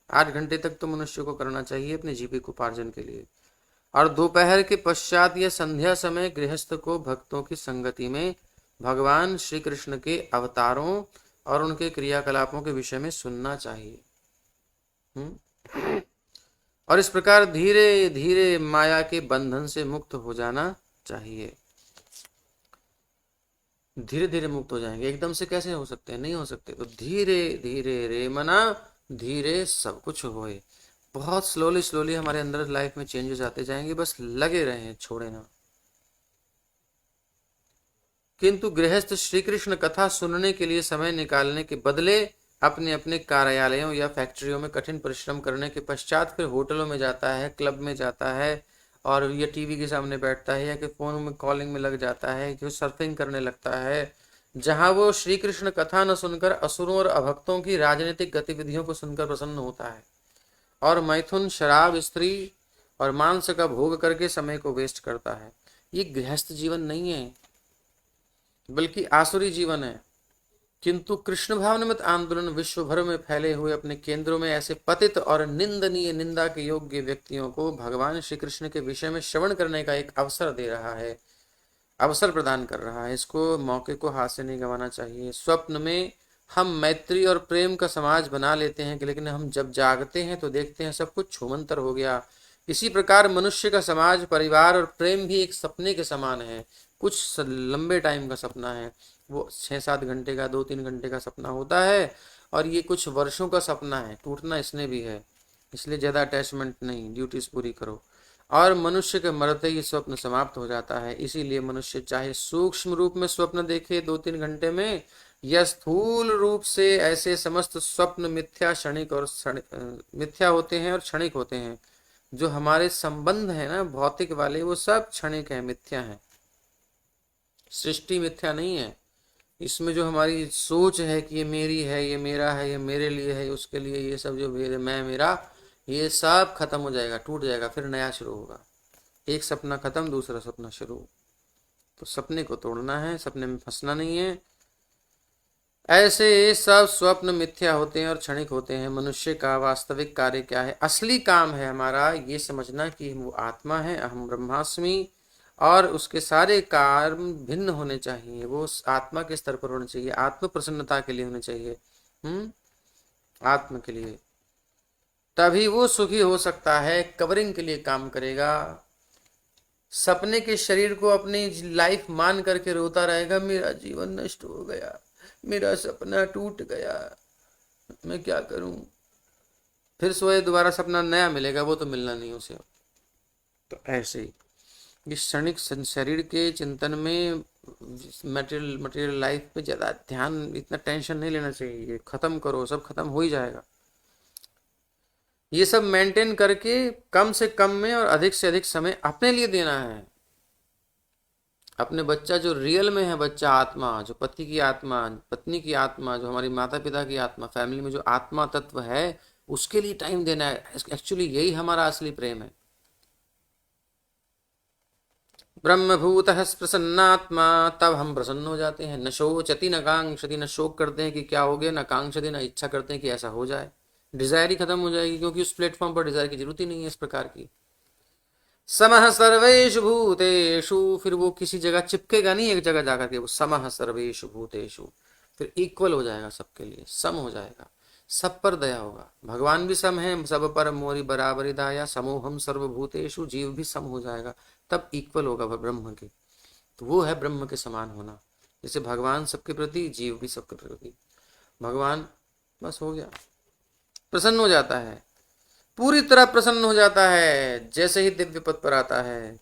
8 घंटे तक तो मनुष्य को करना चाहिए अपने जीविकोपार्जन के लिए। और दोपहर के पश्चात या संध्या समय गृहस्थ को भक्तों की संगति में भगवान श्री कृष्ण के अवतारों और उनके क्रियाकलापों के विषय में सुनना चाहिए। और इस प्रकार धीरे धीरे माया के बंधन से मुक्त हो जाना चाहिए। धीरे धीरे मुक्त हो जाएंगे, एकदम से कैसे हो सकते हैं? नहीं हो सकते। तो धीरे धीरे रे मना धीरे सब कुछ होए। बहुत स्लोली स्लोली हमारे अंदर लाइफ में चेंजेस आते जाएंगे, बस लगे रहें, छोड़े ना। किंतु गृहस्थ श्री कृष्ण कथा सुनने के लिए समय निकालने के बदले अपने अपने कार्यालयों या फैक्ट्रियों में कठिन परिश्रम करने के पश्चात फिर होटलों में जाता है, क्लब में जाता है, और ये टीवी के सामने बैठता है, या कि फोन में कॉलिंग में लग जाता है, कि सर्फिंग करने लगता है, जहां वो श्री कृष्ण कथा न सुनकर असुरों और अभक्तों की राजनीतिक गतिविधियों को सुनकर प्रसन्न होता है, और मैथुन, शराब, स्त्री और मांस का भोग करके समय को वेस्ट करता है। ये गृहस्थ जीवन नहीं है, बल्कि आसुरी जीवन है। किंतु कृष्ण भाव निमित्त आंदोलन विश्व भर में फैले हुए अपने केंद्रों में ऐसे पतित और निंदनीय, निंदा के योग्य व्यक्तियों को भगवान श्री कृष्ण के विषय में श्रवण करने का एक अवसर दे रहा है, अवसर प्रदान कर रहा है। इसको, मौके को हाथ से नहीं गंवाना चाहिए। स्वप्न में हम मैत्री और प्रेम का समाज बना लेते हैं, लेकिन हम जब जागते हैं तो देखते हैं सब कुछ छूमंतर हो गया। इसी प्रकार मनुष्य का समाज, परिवार और प्रेम भी एक सपने के समान है। कुछ लंबे टाइम का सपना है, वो 6-7 घंटे का, 2-3 घंटे का सपना होता है, और ये कुछ वर्षों का सपना है। टूटना इसने भी है, इसलिए ज्यादा अटैचमेंट नहीं, ड्यूटीज पूरी करो। और मनुष्य के मरते ही स्वप्न समाप्त हो जाता है। इसीलिए मनुष्य चाहे सूक्ष्म रूप में स्वप्न देखे 2-3 घंटे में, या स्थूल रूप से, ऐसे समस्त स्वप्न मिथ्या, क्षणिक और मिथ्या होते हैं और क्षणिक होते हैं। जो हमारे संबंध है ना भौतिक वाले, वो सब क्षणिक है, मिथ्या है। सृष्टि मिथ्या नहीं है। इसमें जो हमारी सोच है कि ये मेरी है, ये मेरा है, ये मेरे लिए है, उसके लिए, ये सब जो मैं मेरा, ये सब खत्म हो जाएगा, टूट जाएगा, फिर नया शुरू होगा। एक सपना खत्म, दूसरा सपना शुरू। तो सपने को तोड़ना है, सपने में फंसना नहीं है। ऐसे सब स्वप्न मिथ्या होते हैं और क्षणिक होते हैं। मनुष्य का वास्तविक कार्य क्या है? असली काम है हमारा ये समझना कि वो आत्मा है, अहम ब्रह्मास्मि, और उसके सारे कार्य भिन्न होने चाहिए। वो आत्मा के स्तर पर होने चाहिए, आत्म प्रसन्नता के लिए होने चाहिए, आत्म के लिए। तभी वो सुखी हो सकता है। कवरिंग के लिए काम करेगा, सपने के शरीर को अपनी लाइफ मान करके रोता रहेगा, मेरा जीवन नष्ट हो गया, मेरा सपना टूट गया, मैं क्या करूं। फिर सोए, दोबारा सपना नया मिलेगा, वो तो मिलना नहीं उसे। तो ऐसे ही इस क्षणिक शरीर के चिंतन में मटेरियल लाइफ पे ज्यादा ध्यान, इतना टेंशन नहीं लेना चाहिए। ये खत्म करो, सब खत्म हो ही जाएगा। ये सब मेंटेन करके कम से कम में और अधिक से अधिक समय अपने लिए देना है। अपने बच्चा जो रियल में है, बच्चा आत्मा, जो पति की आत्मा, पत्नी की आत्मा, जो हमारी माता पिता की आत्मा, फैमिली में जो आत्मा तत्व है, उसके लिए टाइम देना है। एक्चुअली यही हमारा असली प्रेम है। ब्रह्मभूत प्रसन्नात्मा, तब हम प्रसन्न हो जाते हैं। न शोचति न कांक्षति, न शोक करते हैं कि क्या हो गया, न कांक्षति, न इच्छा करते हैं कि ऐसा हो जाए। डिजायर ही खत्म हो जाएगी, क्योंकि उस प्लेटफॉर्म पर डिजायर की जरूरत ही नहीं है इस प्रकार की। समः सर्वेषु भूतेषु, फिर वो किसी जगह चिपकेगा नहीं एक जगह जाकर के, वो समः सर्वेषु भूतेषु, फिर इक्वल हो जाएगा सबके लिए, सम हो जाएगा, सब पर दया होगा। भगवान भी सम है, सब पर मोरी बराबरी दाया, समोहम सर्वभूतेषु, जीव भी सम हो जाएगा, तब इक्वल होगा ब्रह्म के। तो वो है ब्रह्म के समान होना। जैसे भगवान सबके प्रति, जीव भी सबके प्रति। भगवान बस हो गया, प्रसन्न हो जाता है, पूरी तरह प्रसन्न हो जाता है जैसे ही दिव्य पद पर आता है।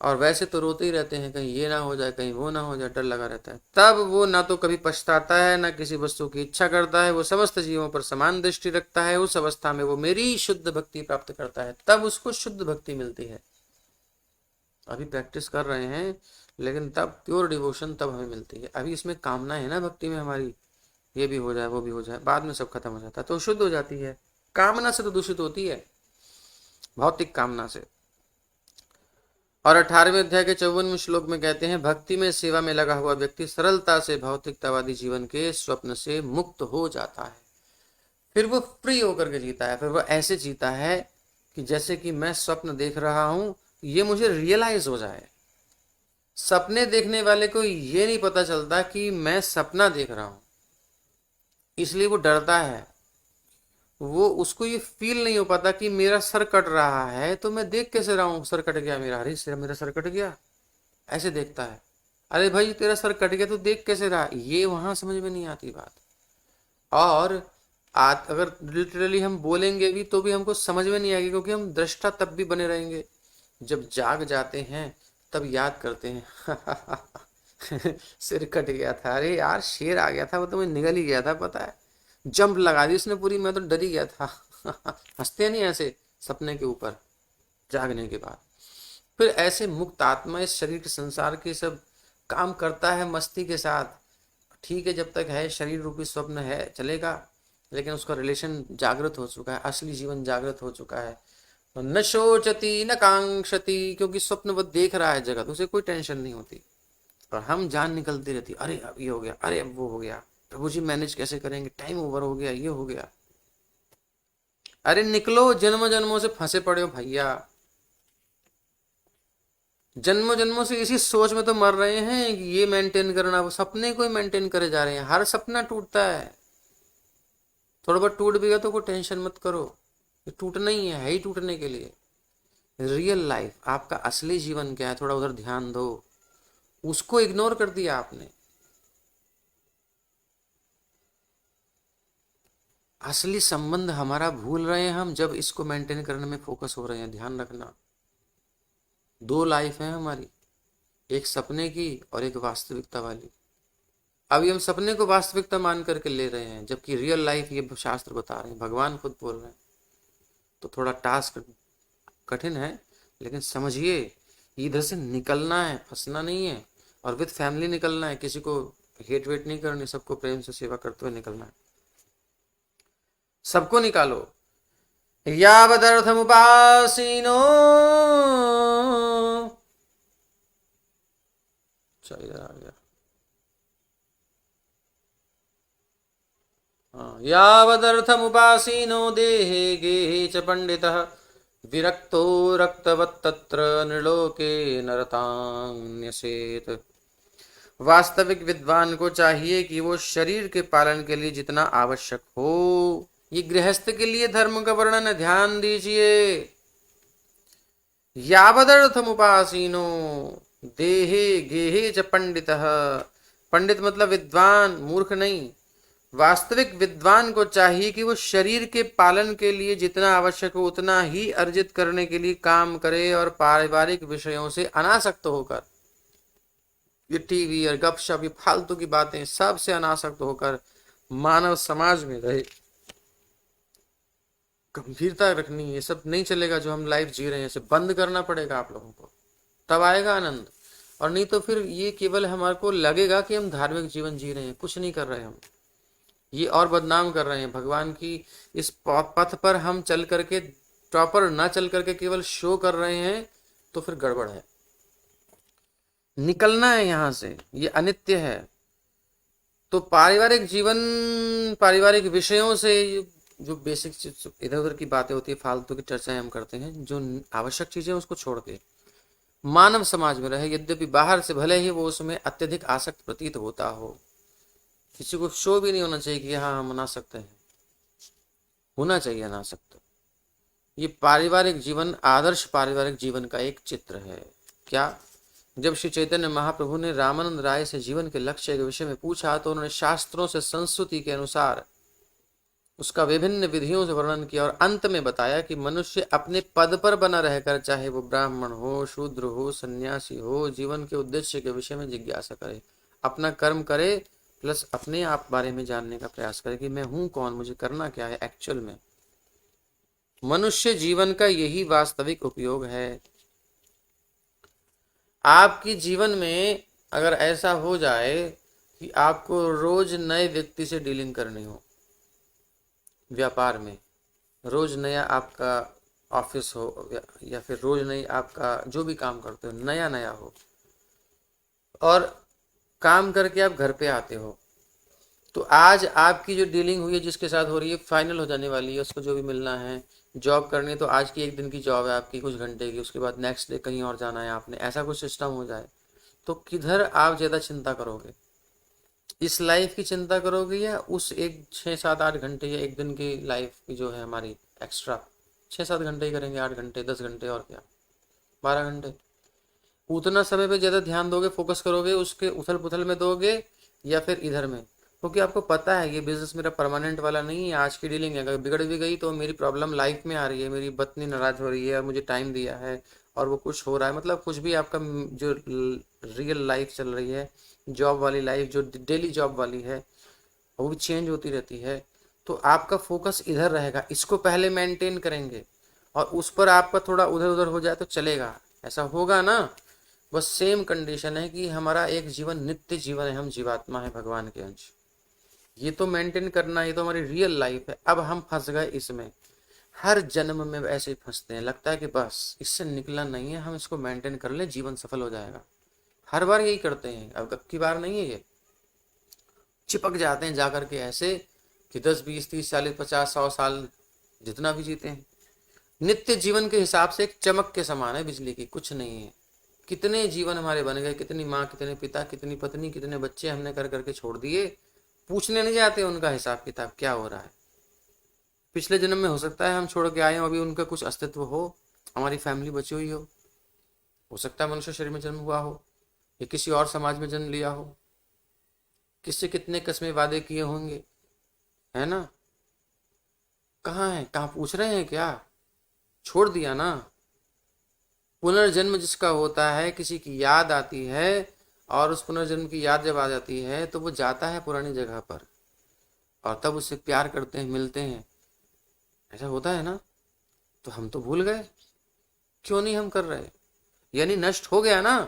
और वैसे तो रोते ही रहते हैं, कहीं ये ना हो जाए, कहीं वो ना हो जाए, डर लगा रहता है। तब वो ना तो कभी पछताता है, ना किसी वस्तु की इच्छा करता है। वो समस्त जीवों पर समान दृष्टि रखता है। उस अवस्था में वो मेरी शुद्ध भक्ति प्राप्त करता है, तब उसको शुद्ध भक्ति मिलती है। अभी प्रैक्टिस कर रहे हैं, लेकिन तब प्योर डिवोशन तब हमें मिलती है। अभी इसमें कामना है ना भक्ति में हमारी, ये भी हो जाए, वो भी हो जाए, बाद में सब खत्म हो जाता है, तो शुद्ध हो जाती है। कामना से तो दूषित होती है, भौतिक कामना से। और 18वें अध्याय के 54वें श्लोक में कहते हैं, भक्ति में सेवा में लगा हुआ व्यक्ति सरलता से भौतिकतावादी जीवन के स्वप्न से मुक्त हो जाता है। फिर वो फ्री होकर के जीता है। फिर वो ऐसे जीता है कि जैसे कि मैं स्वप्न देख रहा हूं, ये मुझे रियलाइज हो जाए। सपने देखने वाले को ये नहीं पता चलता कि मैं सपना देख रहा हूं, इसलिए वो डरता है। वो उसको ये फील नहीं हो पाता कि मेरा सर कट रहा है, तो मैं देख कैसे रहा हूं सर कट गया मेरा, अरे सर मेरा सर कट गया, ऐसे देखता है। अरे भाई तेरा सर कट गया तो देख कैसे रहा, ये वहां समझ में नहीं आती बात। और अगर लिटरली हम बोलेंगे भी तो भी हमको समझ में नहीं आएगी, क्योंकि हम दृष्टा तब भी बने रहेंगे। जब जाग जाते हैं तब याद करते हैं सिर कट गया था, अरे यार शेर आ गया था, वो तो मैं निगल ही गया था, पता है जंप लगा दी उसने पूरी, मैं तो डर ही गया था हंसते नहीं ऐसे सपने के ऊपर जागने के बाद। फिर ऐसे मुक्त आत्मा इस शरीर के संसार के सब काम करता है मस्ती के साथ। ठीक है, जब तक है शरीर रूपी स्वप्न है चलेगा, लेकिन उसका रिलेशन जागृत हो चुका है, असली जीवन जागृत हो चुका है। न शोचती न कांक्षति, क्योंकि स्वप्न वो देख रहा है जगत, उसे कोई टेंशन नहीं होती। और हम जान निकलती रहती, अरे अब ये हो गया, अरे अब वो हो गया, प्रभु जी मैनेज कैसे करेंगे, टाइम ओवर हो गया, ये हो गया। अरे निकलो, जन्म जन्मों से फंसे पड़े हो भैया, जन्मों जन्मों से इसी सोच में तो मर रहे हैं कि ये मेंटेन करना, वो सपने को ही मेंटेन करे जा रहे हैं। हर सपना टूटता है, थोड़ा बहुत टूट भी गया तो कोई टेंशन मत करो, ये टूटना ही है ही टूटने के लिए। रियल लाइफ, आपका असली जीवन क्या है, थोड़ा उधर ध्यान दो। उसको इग्नोर कर दिया आपने। असली संबंध हमारा भूल रहे हैं हम, जब इसको मेंटेन करने में फोकस हो रहे हैं। ध्यान रखना, दो लाइफ है हमारी, एक सपने की और एक वास्तविकता वाली। अभी हम सपने को वास्तविकता मान करके ले रहे हैं, जबकि रियल लाइफ ये शास्त्र बता रहे हैं, भगवान खुद बोल रहे हैं। तो थोड़ा टास्क कठिन है, लेकिन समझिए इधर से निकलना है, फंसना नहीं है, और विद फैमिली निकलना है। किसी को हेट वेट नहीं करनी, सबको प्रेम से सेवा करते हुए निकलना है। सबको निकालो। यावदर्थमुपासीनो, चल इधर आ गया। यावदर्थमुपासीनो देहे गेहे च पंडितः, विरक्तो रक्तवत्तत्र निर्लोके नरतान्यसेत। वास्तविक विद्वान को चाहिए कि वो शरीर के पालन के लिए जितना आवश्यक हो, ये गृहस्थ के लिए धर्म का वर्णन, ध्यान दीजिए। यावदर्थमुपासीनो देहे गेहे च पंडितः, पंडित मतलब विद्वान, मूर्ख नहीं। वास्तविक विद्वान को चाहिए कि वो शरीर के पालन के लिए जितना आवश्यक हो उतना ही अर्जित करने के लिए काम करे और पारिवारिक विषयों से अनासक्त होकर, ये टीवी और गपशप, ये फालतू की बातें सब से अनासक्त होकर मानव समाज में रहे। गंभीरता रखनी, ये सब नहीं चलेगा जो हम लाइफ जी रहे हैं, इसे बंद करना पड़ेगा आप लोगों को, तब आएगा आनंद। और नहीं तो फिर ये केवल हमारे को लगेगा कि हम धार्मिक जीवन जी रहे हैं, कुछ नहीं कर रहे हम, ये और बदनाम कर रहे हैं भगवान की इस पथ पर हम चल करके, प्रॉपर ना चल करके केवल शो कर रहे हैं, तो फिर गड़बड़ है। निकलना है यहां से, ये अनित्य है। तो पारिवारिक जीवन, पारिवारिक विषयों से जो बेसिक इधर उधर की बातें होती है, फालतू की चर्चाएं हम करते हैं, जो आवश्यक चीजें उसको छोड़ के मानव समाज में रहे, यद्यपि बाहर से भले ही वो उसमें अत्यधिक आसक्त प्रतीत होता हो। किसी को शो भी नहीं होना चाहिए कि हाँ हम मना सकते हैं, होना चाहिए अनासक्त। ये पारिवारिक जीवन आदर्श पारिवारिक जीवन का एक चित्र है। क्या? जब श्री चैतन्य महाप्रभु ने रामानंद राय से जीवन के लक्ष्य के विषय में पूछा तो उन्होंने शास्त्रों से संस्तुति के अनुसार उसका विभिन्न विधियों से वर्णन किया और अंत में बताया कि मनुष्य अपने पद पर बना रहकर, चाहे वो ब्राह्मण हो, शूद्र हो, सन्यासी हो, जीवन के उद्देश्य के विषय में जिज्ञासा करे, अपना कर्म करे, प्लस अपने आप बारे में जानने का प्रयास करे कि मैं हूं कौन, मुझे करना क्या है एक्चुअल में। मनुष्य जीवन का यही वास्तविक उपयोग है। आपकी जीवन में अगर ऐसा हो जाए कि आपको रोज नए व्यक्ति से डीलिंग करनी हो, व्यापार में रोज नया आपका ऑफिस हो या फिर रोज नई आपका जो भी काम करते हो नया नया हो, और काम करके आप घर पे आते हो, तो आज आपकी जो डीलिंग हुई है, जिसके साथ हो रही है, फाइनल हो जाने वाली है, उसको जो भी मिलना है, जॉब करनी है तो आज की एक दिन की जॉब है आपकी, कुछ घंटे की, उसके बाद नेक्स्ट डे कहीं और जाना है आपने, ऐसा कुछ सिस्टम हो जाए तो किधर आप ज़्यादा चिंता करोगे? इस लाइफ की चिंता करोगे या उस एक 6-7-8 घंटे या एक दिन की लाइफ की जो है हमारी एक्स्ट्रा 6-7 घंटे ही करेंगे, 8 घंटे 10 घंटे और क्या 12 घंटे, उतना समय पे ज़्यादा ध्यान दोगे, फोकस करोगे, उसके उथल पुथल में दोगे या फिर इधर में? क्योंकि आपको पता है ये बिजनेस मेरा परमानेंट वाला नहीं है, आज की डीलिंग है, अगर बिगड़ भी गई तो मेरी प्रॉब्लम लाइफ में आ रही है, मेरी पत्नी नाराज हो रही है, मुझे टाइम दिया है और वो कुछ हो रहा है, मतलब कुछ भी आपका जो रियल लाइफ चल रही है, जॉब वाली लाइफ जो डेली जॉब वाली है, वो भी चेंज होती रहती है, तो आपका फोकस इधर रहेगा, इसको पहले मेंटेन करेंगे और उस पर आपका थोड़ा उधर उधर हो जाए तो चलेगा, ऐसा होगा ना? बस सेम कंडीशन है कि हमारा एक जीवन नित्य जीवन है, हम जीवात्मा है, भगवान के अंश, ये तो मेंटेन करना, ये तो हमारी रियल लाइफ है। अब हम फंस गए इसमें, हर जन्म में ऐसे ही फंसते हैं, लगता है कि बस इससे निकलना नहीं है, हम इसको मेंटेन कर ले, जीवन सफल हो जाएगा। हर बार यही करते हैं, अब की बार नहीं है, ये चिपक जाते हैं जाकर के ऐसे कि 10, 20, 30, 40, 50, 100 साल जितना भी जीते हैं। नित्य जीवन के हिसाब से एक चमक के समान है बिजली की, कुछ नहीं है। कितने जीवन हमारे बन गए, कितनी माँ, कितने पिता, कितनी पत्नी, कितने बच्चे हमने कर करके छोड़ दिए, पूछने नहीं जाते उनका हिसाब किताब क्या हो रहा है। पिछले जन्म में हो सकता है हम छोड़ के आए, अभी उनका कुछ अस्तित्व हो, हमारी फैमिली बची हुई हो सकता है मनुष्य शरीर में जन्म हुआ हो या किसी और समाज में जन्म लिया हो, किससे कितने कस्में वादे किए होंगे, है ना? कहाँ है, कहाँ पूछ रहे हैं क्या? छोड़ दिया ना। पुनर्जन्म जिसका होता है, किसी की याद आती है और उस पुनर्जन्म की याद जब आ जाती है तो वो जाता है पुरानी जगह पर और तब उससे प्यार करते हैं, मिलते हैं, ऐसा होता है ना? तो हम तो भूल गए, क्यों नहीं हम कर रहे? यानी नष्ट हो गया ना।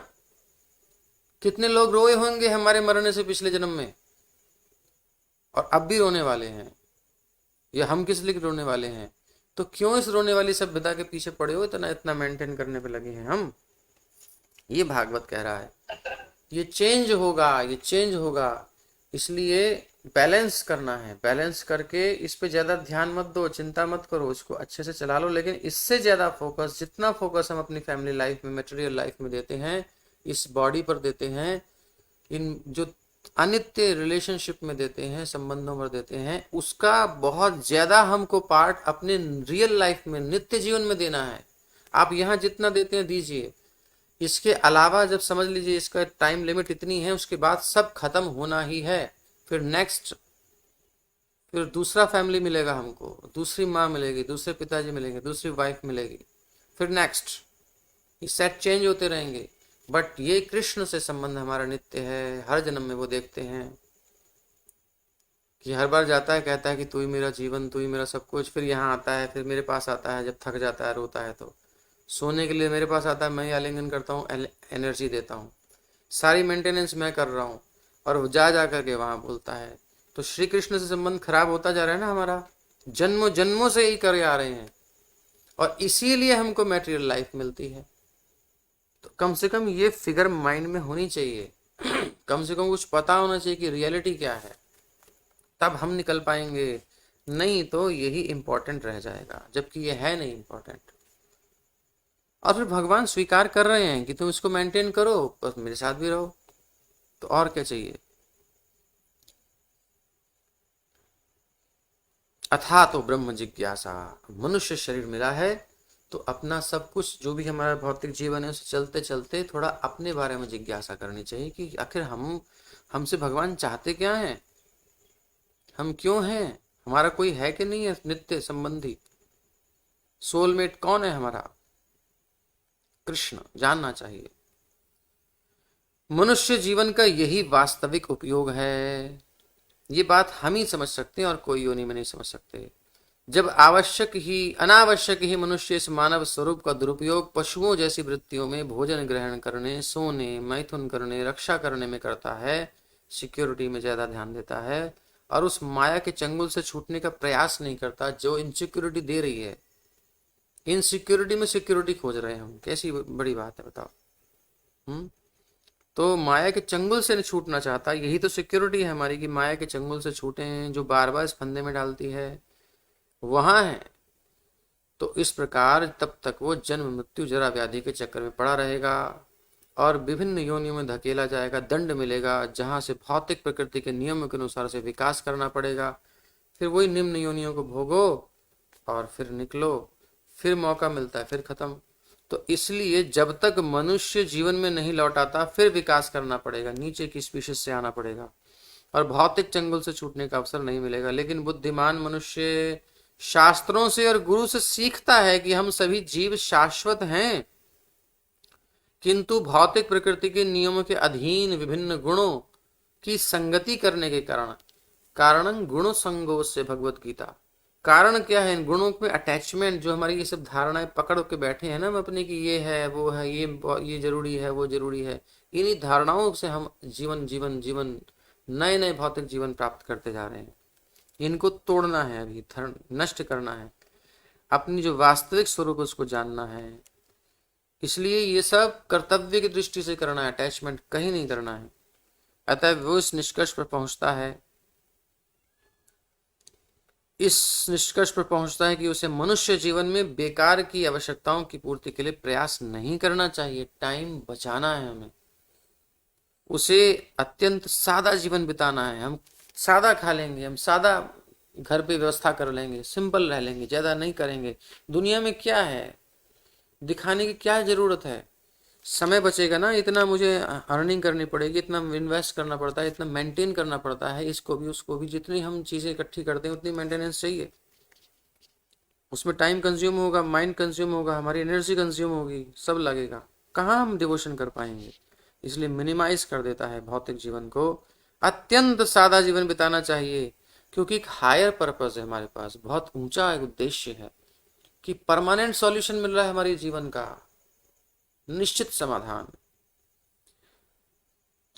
कितने लोग रोए होंगे हमारे मरने से पिछले जन्म में और अब भी रोने वाले हैं, या हम किस लिए रोने वाले हैं? तो क्यों इस रोने वाली सभ्यता के पीछे पड़े हो, इतना इतना मेंटेन करने पे लगे हैं हम? ये भागवत कह रहा है, ये चेंज होगा, ये चेंज होगा, इसलिए बैलेंस करना है। बैलेंस करके इस पे ज्यादा ध्यान मत दो, चिंता मत करो, इसको अच्छे से चला लो, लेकिन इससे ज्यादा फोकस, जितना फोकस हम अपनी फैमिली लाइफ में, मटेरियल लाइफ में देते हैं, इस बॉडी पर देते हैं, इन जो अनित्य रिलेशनशिप में देते हैं, संबंधों पर देते हैं, उसका बहुत ज्यादा हमको पार्ट अपने रियल लाइफ में, नित्य जीवन में देना है। आप यहाँ जितना देते हैं दीजिए, इसके अलावा जब समझ लीजिए इसका टाइम लिमिट इतनी है, उसके बाद सब खत्म होना ही है, फिर नेक्स्ट फिर दूसरा फैमिली मिलेगा हमको, दूसरी माँ मिलेगी, दूसरे पिताजी मिलेंगे, दूसरी वाइफ मिलेगी, फिर नेक्स्ट, ये सेट चेंज होते रहेंगे। बट ये कृष्ण से संबंध हमारा नित्य है, हर जन्म में वो देखते हैं कि हर बार जाता है, कहता है कि तू ही मेरा जीवन, तू ही मेरा सब कुछ। फिर यहाँ आता है, फिर मेरे पास आता है, जब थक जाता है, रोता है तो सोने के लिए मेरे पास आता है, मैं ही आलिंगन करता हूँ, एनर्जी देता हूँ, सारी मेंटेनेंस मैं कर रहा हूँ, और जा करके वहां बोलता है। तो श्री कृष्ण से संबंध खराब होता जा रहा है ना हमारा, जन्मों जन्मों से ही करे आ रहे हैं, और इसीलिए हमको मैटेरियल लाइफ मिलती है। तो कम से कम ये फिगर माइंड में होनी चाहिए, कम से कम कुछ पता होना चाहिए कि रियलिटी क्या है, तब हम निकल पाएंगे। नहीं तो यही इंपॉर्टेंट रह जाएगा, जबकि ये है नहीं इंपॉर्टेंट। और फिर भगवान स्वीकार कर रहे हैं कि तुम इसको मेंटेन करो, बस मेरे साथ भी रहो, तो और क्या चाहिए। अथा तो ब्रह्म जिज्ञासा, मनुष्य शरीर मिला है तो अपना सब कुछ जो भी हमारा भौतिक जीवन है उसे चलते चलते थोड़ा अपने बारे में जिज्ञासा करनी चाहिए कि आखिर हमसे भगवान चाहते क्या हैं, हम क्यों हैं, हमारा कोई है कि नहीं है नित्य संबंधी, सोलमेट कौन है हमारा, कृष्ण जानना चाहिए। मनुष्य जीवन का यही वास्तविक उपयोग है। ये बात हम ही समझ सकते हैं और कोई योनि में नहीं समझ सकते। जब अनावश्यक ही मनुष्य इस मानव स्वरूप का दुरुपयोग पशुओं जैसी वृत्तियों में भोजन ग्रहण करने, सोने, मैथुन करने, रक्षा करने में करता है, सिक्योरिटी में ज्यादा ध्यान देता है, और उस माया के चंगुल से छूटने का प्रयास नहीं करता जो इनसिक्योरिटी दे रही है। इनसिक्योरिटी में सिक्योरिटी खोज रहे हैं हम, कैसी बड़ी बात है बताओ। तो माया के चंगुल से नहीं छूटना चाहता, यही तो सिक्योरिटी है हमारी कि माया के चंगुल से छूटे हैं, जो बार बार इस फंदे में डालती है वहां है। तो इस प्रकार तब तक वो जन्म मृत्यु जरा व्याधि के चक्कर में पड़ा रहेगा और विभिन्न योनियों में धकेला जाएगा, दंड मिलेगा, जहां से भौतिक प्रकृति के नियमों के अनुसार से विकास करना पड़ेगा। फिर वही निम्न योनियों को भोगो और फिर निकलो, फिर मौका मिलता है, फिर खत्म। तो इसलिए जब तक मनुष्य जीवन में नहीं लौट आता फिर विकास करना पड़ेगा, नीचे की स्पीशीज से आना पड़ेगा, और भौतिक चंगुल से छूटने का अवसर नहीं मिलेगा। लेकिन बुद्धिमान मनुष्य शास्त्रों से और गुरु से सीखता है कि हम सभी जीव शाश्वत हैं, किंतु भौतिक प्रकृति के नियमों के अधीन विभिन्न गुणों की संगति करने के कारण गुण संगो से भगवत गीता। कारण क्या है, इन गुणों में अटैचमेंट, जो हमारी ये सब धारणाएं पकड़ के बैठे हैं ना हम अपने की, ये है वो है, ये जरूरी है वो जरूरी है, इन्हीं धारणाओं से हम जीवन जीवन जीवन नए नए भौतिक जीवन प्राप्त करते जा रहे हैं। इनको तोड़ना है, अभी नष्ट करना है, अपनी जो वास्तविक स्वरूप उसको जानना है। इसलिए ये सब कर्तव्य की दृष्टि से करना है, अटैचमेंट कहीं नहीं करना है। अतः वो इस निष्कर्ष पर पहुंचता है कि उसे मनुष्य जीवन में बेकार की आवश्यकताओं की पूर्ति के लिए प्रयास नहीं करना चाहिए, टाइम बचाना है हमें, उसे अत्यंत सादा जीवन बिताना है। हम सादा खा लेंगे, हम सादा घर पे व्यवस्था कर लेंगे, सिंपल रह लेंगे, ज्यादा नहीं करेंगे। दुनिया में क्या है, दिखाने की क्या जरूरत है, समय बचेगा ना, इतना मुझे अर्निंग करनी पड़ेगी, इतना इन्वेस्ट करना पड़ता है, इतना मेंटेन करना पड़ता है, इसको भी उसको भी, जितनी हम चीजें इकट्ठी करते हैं उतनी मेंटेनेंस चाहिए, उसमें टाइम कंज्यूम होगा, माइंड कंज्यूम होगा, हमारी एनर्जी कंज्यूम होगी, सब लगेगा, कहाँ हम डिवोशन कर पाएंगे। इसलिए मिनिमाइज कर देता है भौतिक जीवन को, अत्यंत सादा जीवन बिताना चाहिए, क्योंकि एक हायर पर्पस है हमारे पास, बहुत ऊंचा एक उद्देश्य है कि परमानेंट सॉल्यूशन मिल रहा है हमारे जीवन का, निश्चित समाधान।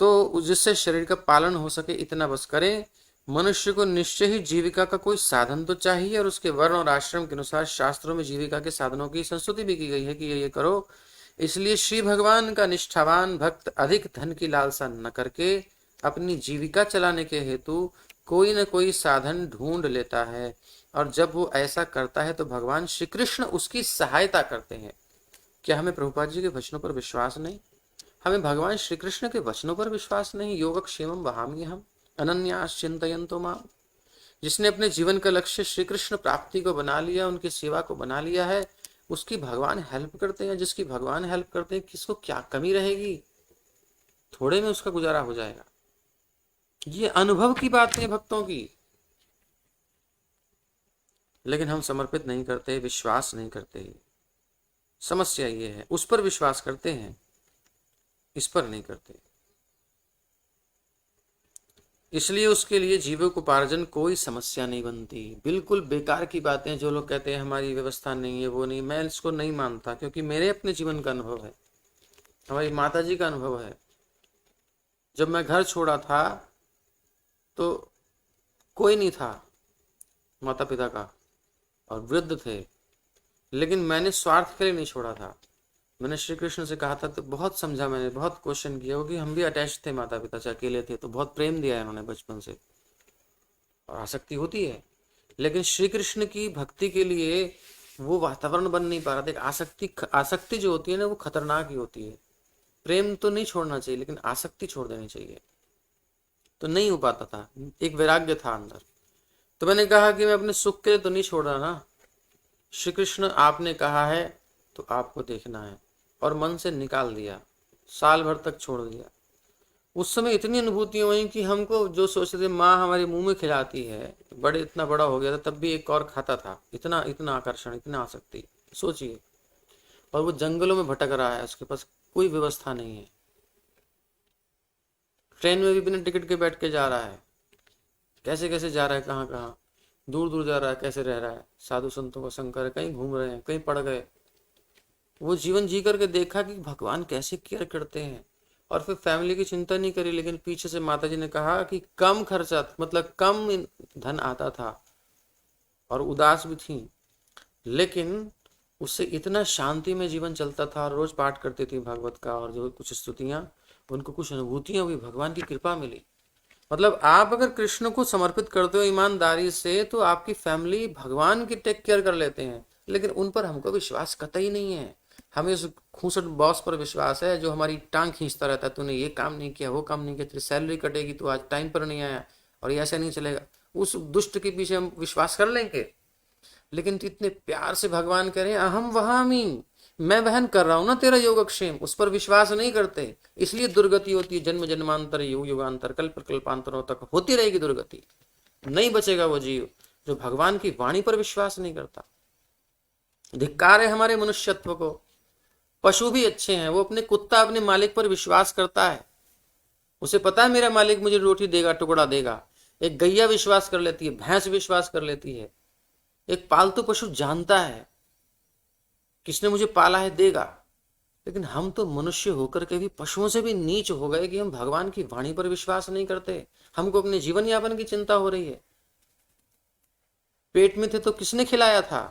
तो जिससे शरीर का पालन हो सके इतना बस करें। मनुष्य को निश्चय ही जीविका का कोई साधन तो चाहिए, और उसके वर्ण और आश्रम के अनुसार शास्त्रों में जीविका के साधनों की संस्तुति भी की गई है कि ये करो। इसलिए श्री भगवान का निष्ठावान भक्त अधिक धन की लालसा न करके अपनी जीविका चलाने के हेतु कोई न कोई साधन ढूंढ लेता है, और जब वो ऐसा करता है तो भगवान श्री कृष्ण उसकी सहायता करते हैं। क्या हमें प्रभुपाद जी के वचनों पर विश्वास नहीं? हमें भगवान श्री कृष्ण के वचनों पर विश्वास नहीं? योगक्षेमम वहामि हम अनन्यास चिंतयन्तो माम। जिसने अपने जीवन का लक्ष्य श्री कृष्ण प्राप्ति को बना लिया, उनकी सेवा को बना लिया है, उसकी भगवान हेल्प करते हैं। जिसकी भगवान हेल्प करते हैं, किसको क्या कमी रहेगी? थोड़े में उसका गुजारा हो जाएगा। ये अनुभव की बात है भक्तों की। लेकिन हम समर्पित नहीं करते, विश्वास नहीं करते। समस्या ये है, उस पर विश्वास करते हैं, इस पर नहीं करते। इसलिए उसके लिए जीविकोपार्जन कोई समस्या नहीं बनती। बिल्कुल बेकार की बातें जो लोग कहते हैं हमारी व्यवस्था नहीं है, वो नहीं, मैं इसको नहीं मानता, क्योंकि मेरे अपने जीवन का अनुभव है, हमारी माता जी का अनुभव है। जब मैं घर छोड़ा था तो कोई नहीं था माता पिता का, और वृद्ध थे, लेकिन मैंने स्वार्थ के लिए नहीं छोड़ा था। मैंने श्री कृष्ण से कहा था, तो बहुत समझा, मैंने बहुत क्वेश्चन किया, क्योंकि हम भी अटैच थे माता पिता से, अकेले थे, तो बहुत प्रेम दिया है उन्होंने बचपन से, और आसक्ति होती है। लेकिन श्री कृष्ण की भक्ति के लिए वो वातावरण बन नहीं पा रहा था। आसक्ति जो होती है ना, वो खतरनाक ही होती है। प्रेम तो नहीं छोड़ना चाहिए, लेकिन आसक्ति छोड़ देनी चाहिए। तो नहीं हो पाता था, एक वैराग्य था अंदर। तो मैंने कहा कि मैं अपने सुख के लिए तो नहीं छोड़ रहा ना, श्री कृष्ण आपने कहा है तो आपको देखना है, और मन से निकाल दिया, साल भर तक छोड़ दिया। उस समय इतनी अनुभूतियां हुई कि हमको जो सोचते थे माँ हमारे मुंह में खिलाती है, बड़े इतना बड़ा हो गया था तब भी एक और खाता था, इतना इतना आकर्षण, इतना आसक्ति, सोचिए। और वो जंगलों में भटक रहा है, उसके पास कोई व्यवस्था नहीं है, ट्रेन में भी बिना टिकट के बैठ के जा रहा है, कैसे कैसे जा रहा है, कहाँ कहाँ दूर दूर जा रहा है, कैसे रह रहा है, साधु संतों का संग कर, कहीं घूम रहे हैं, कहीं पड़ गए। वो जीवन जी करके देखा कि भगवान कैसे केयर करते हैं, और फिर फैमिली की चिंता नहीं करी। लेकिन पीछे से माता जी ने कहा कि कम खर्चा, मतलब कम धन आता था, और उदास भी थी, लेकिन उससे इतना शांति में जीवन चलता था। रोज पाठ करती थी भागवत का, और जो कुछ स्तुतियां, उनको कुछ अनुभूतियां हुई, भगवान की कृपा मिली। मतलब आप अगर कृष्ण को समर्पित करते हो ईमानदारी से, तो आपकी फैमिली भगवान की टेक केयर कर लेते हैं। लेकिन उन पर हमको विश्वास कतई नहीं है। हमें उस खूसट बॉस पर विश्वास है, जो हमारी टांग खींचता रहता है, तूने ये काम नहीं किया, वो काम नहीं किया, तेरी सैलरी कटेगी, तू आज टाइम पर नहीं आया, और ये ऐसा नहीं चलेगा। उस दुष्ट के पीछे हम विश्वास कर लेंगे। लेकिन इतने प्यार से भगवान करें, अहम वहामी, मैं बहन कर रहा हूं ना तेरा योगक्षेम, उस पर विश्वास नहीं करते। इसलिए दुर्गति होती है, जन्म जन्मांतर, युग युगांतर, कल्प कल्पांतरों तक होती रहेगी दुर्गति। नहीं बचेगा वो जीव जो भगवान की वाणी पर विश्वास नहीं करता। धिक्कार है हमारे मनुष्यत्व को। पशु भी अच्छे हैं, वो अपने कुत्ता अपने मालिक पर विश्वास करता है, उसे पता है मेरा मालिक मुझे रोटी देगा, टुकड़ा देगा। एक गैया विश्वास कर लेती है, भैंस विश्वास कर लेती है। एक पालतू पशु जानता है किसने मुझे पाला है, देगा। लेकिन हम तो मनुष्य होकर के भी पशुओं से भी नीच हो गए कि हम भगवान की वाणी पर विश्वास नहीं करते। हमको अपने जीवन यापन की चिंता हो रही है। पेट में थे तो किसने खिलाया था?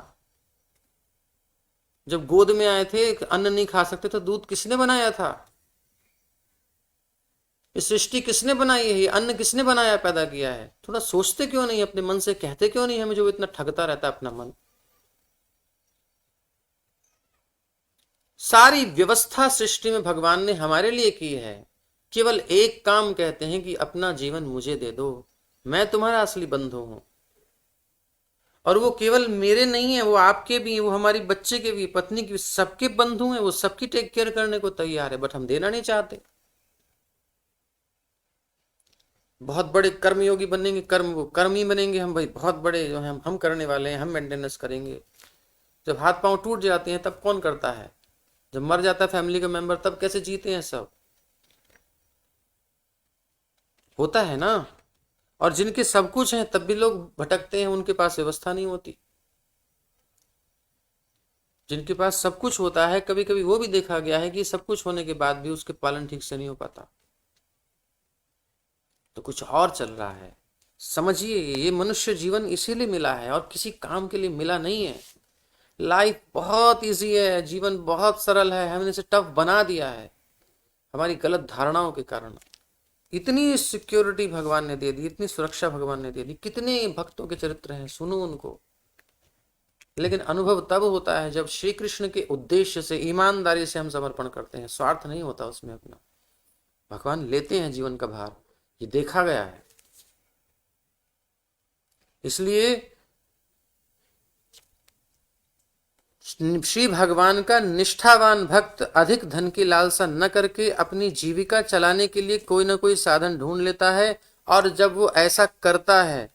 जब गोद में आए थे, अन्न नहीं खा सकते तो दूध किसने बनाया था? ये सृष्टि किसने बनाई है? ये अन्न किसने बनाया, पैदा किया है? थोड़ा सोचते क्यों नहीं अपने मन से, कहते क्यों नहीं हमें, जो इतना ठगता रहता है अपना मन। सारी व्यवस्था सृष्टि में भगवान ने हमारे लिए की है। केवल एक काम कहते हैं कि अपना जीवन मुझे दे दो, मैं तुम्हारा असली बंधु हूं। और वो केवल मेरे नहीं है, वो आपके भी, वो हमारी बच्चे के भी, पत्नी के भी, सबके बंधु हैं। वो सबकी टेक केयर करने को तैयार है, बट हम देना नहीं चाहते। बहुत बड़े कर्मयोगी बनेंगे, वो कर्मी बनेंगे हम, भाई बहुत बड़े जो हम करने वाले हैं, हम मेंटेनेंस करेंगे। जब हाथ पांव टूट जाते हैं तब कौन करता है? जब मर जाता है फैमिली का मेंबर, तब कैसे जीते हैं सब? होता है ना। और जिनके सब कुछ है तब भी लोग भटकते हैं, उनके पास व्यवस्था नहीं होती। जिनके पास सब कुछ होता है, कभी कभी वो भी देखा गया है कि सब कुछ होने के बाद भी उसके पालन ठीक से नहीं हो पाता। तो कुछ और चल रहा है। समझिए, ये मनुष्य जीवन इसीलिए मिला है और किसी काम के लिए मिला नहीं है। लाइफ बहुत इजी है, जीवन बहुत सरल है, हमने इसे टफ बना दिया है हमारी गलत धारणाओं के कारण। इतनी सिक्योरिटी भगवान ने दे दी, इतनी सुरक्षा भगवान ने दे दी। कितने भक्तों के चरित्र हैं, सुनो उनको। लेकिन अनुभव तब होता है जब श्री कृष्ण के उद्देश्य से, ईमानदारी से हम समर्पण करते हैं। स्वार्थ नहीं होता उसमें अपना। भगवान लेते हैं जीवन का भार, ये देखा गया है। इसलिए श्री भगवान का निष्ठावान भक्त अधिक धन की लालसा न करके अपनी जीविका चलाने के लिए कोई ना कोई साधन ढूंढ लेता है। और जब वो ऐसा करता है,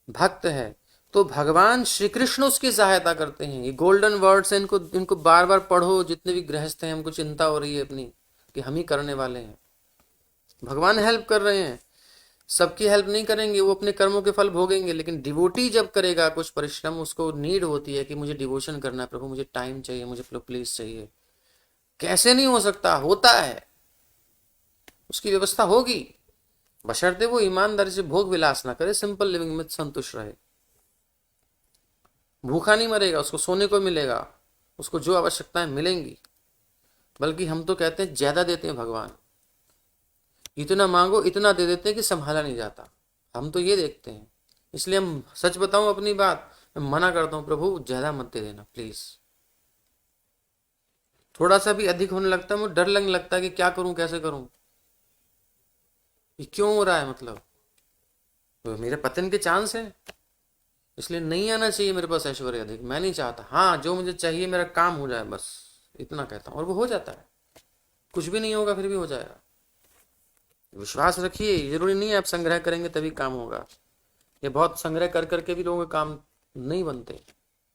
भक्त है, तो भगवान श्री कृष्ण उसकी सहायता करते हैं। ये गोल्डन वर्ड्स हैं, इनको इनको बार बार पढ़ो। जितने भी गृहस्थ हैं, हमको चिंता हो रही है अपनी कि हम ही करने वाले हैं, भगवान हेल्प कर रहे हैं। सबकी हेल्प नहीं करेंगे, वो अपने कर्मों के फल भोगेंगे, लेकिन डिवोटी जब करेगा कुछ परिश्रम, उसको नीड होती है कि मुझे डिवोशन करना है प्रभु, मुझे टाइम चाहिए, मुझे प्लीज चाहिए। कैसे नहीं हो सकता, होता है, उसकी व्यवस्था होगी, बशर्ते वो ईमानदारी से भोग विलास ना करे, सिंपल लिविंग में संतुष्ट रहे। भूखा नहीं मरेगा, उसको सोने को मिलेगा, उसको जो आवश्यकताएं मिलेंगी। बल्कि हम तो कहते हैं ज्यादा देते हैं भगवान, इतना मांगो इतना दे देते हैं कि संभाला नहीं जाता। हम तो ये देखते हैं, इसलिए हम सच बताऊं अपनी बात, मैं मना करता हूं प्रभु ज्यादा मत दे देना प्लीज। थोड़ा सा भी अधिक होने लगता है मुझे डर लगने लगता है कि क्या करूं, कैसे करूं, ये क्यों हो रहा है, मतलब तो मेरे पतन के चांस है, इसलिए नहीं आना चाहिए मेरे पास ऐश्वर्य अधिक। मैं नहीं चाहता, हाँ जो मुझे चाहिए मेरा काम हो जाए, बस इतना कहता हूं, और वो हो जाता है। कुछ भी नहीं होगा फिर भी हो जाएगा। विश्वास रखिए, जरूरी नहीं है आप संग्रह करेंगे तभी काम होगा। ये बहुत संग्रह कर करके भी लोगों के काम नहीं बनते।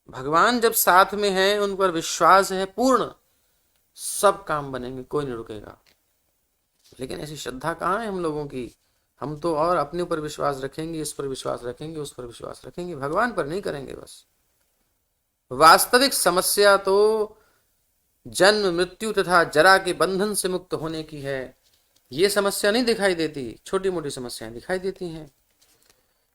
भगवान जब साथ में है, उन पर विश्वास है पूर्ण, सब काम बनेंगे, कोई नहीं रुकेगा। लेकिन ऐसी श्रद्धा कहाँ है हम लोगों की। हम तो और अपने ऊपर विश्वास रखेंगे, इस पर विश्वास रखेंगे, उस पर विश्वास रखेंगे, भगवान पर नहीं करेंगे। बस वास्तविक समस्या तो जन्म मृत्यु तथा जरा के बंधन से मुक्त होने की है। ये समस्या नहीं दिखाई देती, छोटी मोटी समस्याएं दिखाई देती हैं।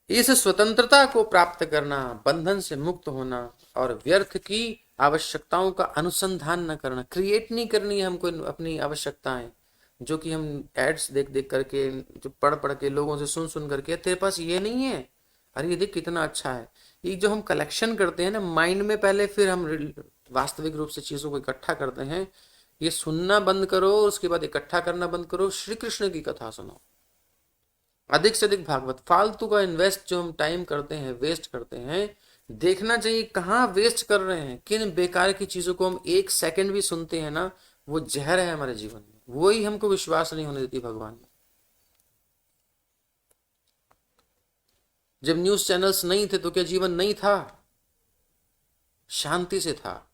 इस स्वतंत्रता को प्राप्त करना, बंधन से मुक्त होना, और व्यर्थ की आवश्यकताओं का अनुसंधान न करना, क्रिएट नहीं करनी है हमको अपनी आवश्यकताएं, जो कि हम एड्स देख देख करके, जो पढ़ पढ़ के, लोगों से सुन सुन करके, तेरे पास ये नहीं है, अरे ये देख कितना अच्छा है। ये जो हम कलेक्शन करते हैं ना माइंड में पहले, फिर हम वास्तविक रूप से चीजों को इकट्ठा करते हैं। ये सुनना बंद करो, उसके बाद इकट्ठा करना बंद करो, श्री कृष्ण की कथा सुनो, अधिक से अधिक भागवत। फालतू का इन्वेस्ट जो हम टाइम करते हैं, वेस्ट करते हैं, देखना चाहिए कहाँ वेस्ट कर रहे हैं। किन बेकार की चीजों को हम एक सेकंड भी सुनते हैं ना, वो जहर है हमारे जीवन में, वो ही हमको विश्वास नहीं होने देती भगवान में। जब न्यूज चैनल्स नहीं थे तो क्या जीवन नहीं था, शांति से था।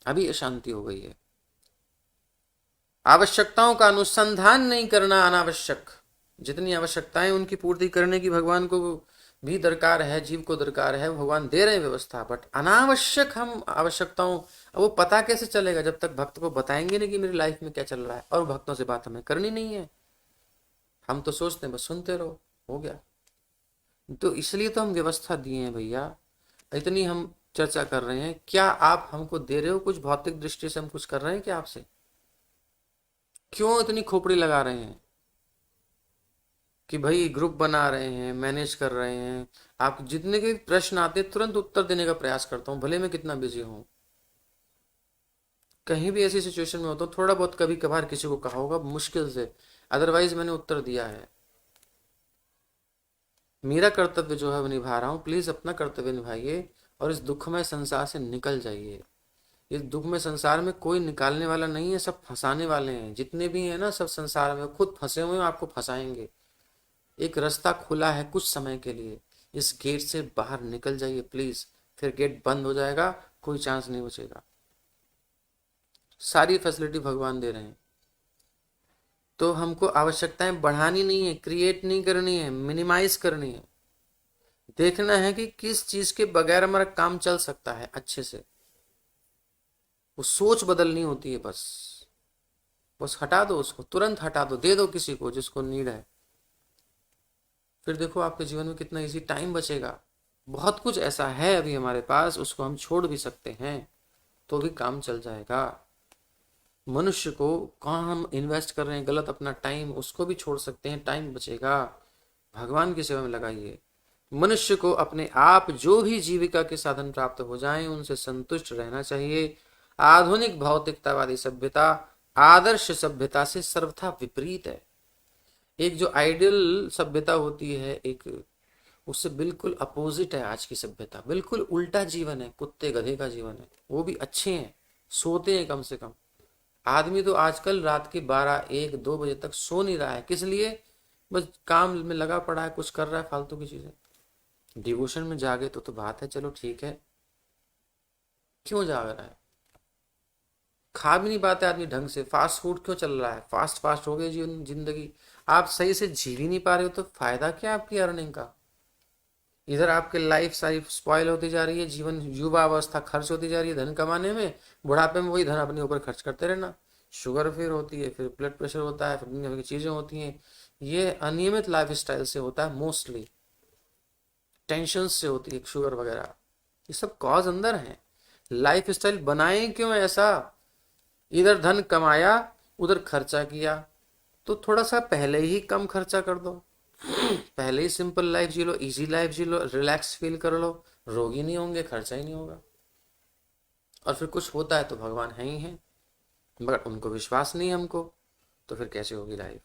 अभी अशांति हो गई है। आवश्यकताओं का अनुसंधान नहीं करना, अनावश्यक जितनी आवश्यकताएं उनकी पूर्ति करने की भगवान को भी दरकार है, जीव को दरकार है, भगवान दे रहे हैं व्यवस्था, बट अनावश्यक हम आवश्यकताओं, अब वो पता कैसे चलेगा जब तक भक्त को बताएंगे नहीं कि मेरी लाइफ में क्या चल रहा है, और भक्तों से बात हमें करनी नहीं है। हम तो सोचते हैं बस सुनते रहो, हो गया। तो इसलिए तो हम व्यवस्था दिए हैं भैया, इतनी हम चर्चा कर रहे हैं। क्या आप हमको दे रहे हो कुछ, भौतिक दृष्टि से हम कुछ कर रहे हैं क्या आपसे? क्यों इतनी खोपड़ी लगा रहे हैं कि भाई ग्रुप बना रहे हैं, मैनेज कर रहे हैं। आप जितने के प्रश्न आते हैं तुरंत उत्तर देने का प्रयास करता हूं, भले मैं कितना बिजी हूं। कहीं भी ऐसी सिचुएशन में होता हूं, थोड़ा बहुत कभी कभार किसी को कहा होगा, मुश्किल से, अदरवाइज मैंने उत्तर दिया है। मेरा कर्तव्य जो है वो निभा रहा हूं, प्लीज अपना कर्तव्य निभाइए और इस दुखमय संसार से निकल जाइए। इस दुखमय संसार में कोई निकालने वाला नहीं है, सब फंसाने वाले हैं। जितने भी हैं ना, सब संसार में खुद फंसे हुए हैं, आपको फंसाएंगे। एक रास्ता खुला है कुछ समय के लिए, इस गेट से बाहर निकल जाइए प्लीज, फिर गेट बंद हो जाएगा, कोई चांस नहीं बचेगा। सारी फैसिलिटी भगवान दे रहे हैं, तो हमको आवश्यकताएं बढ़ानी नहीं है, क्रिएट नहीं करनी है, मिनिमाइज करनी है। देखना है कि किस चीज के बगैर हमारा काम चल सकता है अच्छे से। वो सोच बदलनी होती है, बस बस हटा दो उसको, तुरंत हटा दो, दे दो किसी को जिसको नीड है। फिर देखो आपके जीवन में कितना इजी टाइम बचेगा। बहुत कुछ ऐसा है अभी हमारे पास, उसको हम छोड़ भी सकते हैं तो भी काम चल जाएगा। मनुष्य को कहाँ हम इन्वेस्ट कर रहे हैं गलत अपना टाइम, उसको भी छोड़ सकते हैं, टाइम बचेगा। भगवान की सेवा में लगाइए। मनुष्य को अपने आप जो भी जीविका के साधन प्राप्त हो जाएं, उनसे संतुष्ट रहना चाहिए। आधुनिक भौतिकतावादी सभ्यता आदर्श सभ्यता से सर्वथा विपरीत है। एक जो आइडियल सभ्यता होती है, एक उससे बिल्कुल अपोजिट है आज की सभ्यता। बिल्कुल उल्टा जीवन है, कुत्ते गधे का जीवन है। वो भी अच्छे हैं, सोते हैं कम से कम। आदमी तो आजकल रात के 12, 1, 2 बजे तक सो नहीं रहा है। किस लिए? बस काम में लगा पड़ा है, कुछ कर रहा है फालतू की चीजें। डिवोशन में जागे तो बात है, चलो ठीक है, क्यों जाग रहा है? खा भी नहीं पाते आदमी ढंग से, फास्ट फूड क्यों चल रहा है, फास्ट फास्ट हो गई जीवन जिंदगी, आप सही से जी ही नहीं पा रहे हो, तो फायदा क्या आपकी अर्निंग का? इधर आपकी लाइफ सारी स्पॉइल होती जा रही है, जीवन युवा अवस्था खर्च होती जा रही है धन कमाने में, बुढ़ापे में वही धन अपने ऊपर खर्च करते रहना, शुगर फिर होती है, फिर ब्लड प्रेशर होता है, फिर दुनिया भर की चीजें होती हैं। ये अनियमित लाइफ स्टाइल से होता है, मोस्टली टेंशन से होती है शुगर वगैरह, ये सब कॉज अंदर है। लाइफ स्टाइल बनाए क्यों ऐसा? इधर धन कमाया, उधर खर्चा किया, तो थोड़ा सा पहले ही कम खर्चा कर दो, पहले ही सिंपल लाइफ जी लो, इजी लाइफ जी लो, रिलैक्स फील कर लो, रोगी नहीं होंगे, खर्चा ही नहीं होगा। और फिर कुछ होता है तो भगवान है ही है, मगर उनको विश्वास नहीं है हमको, तो फिर कैसे होगी लाइफ?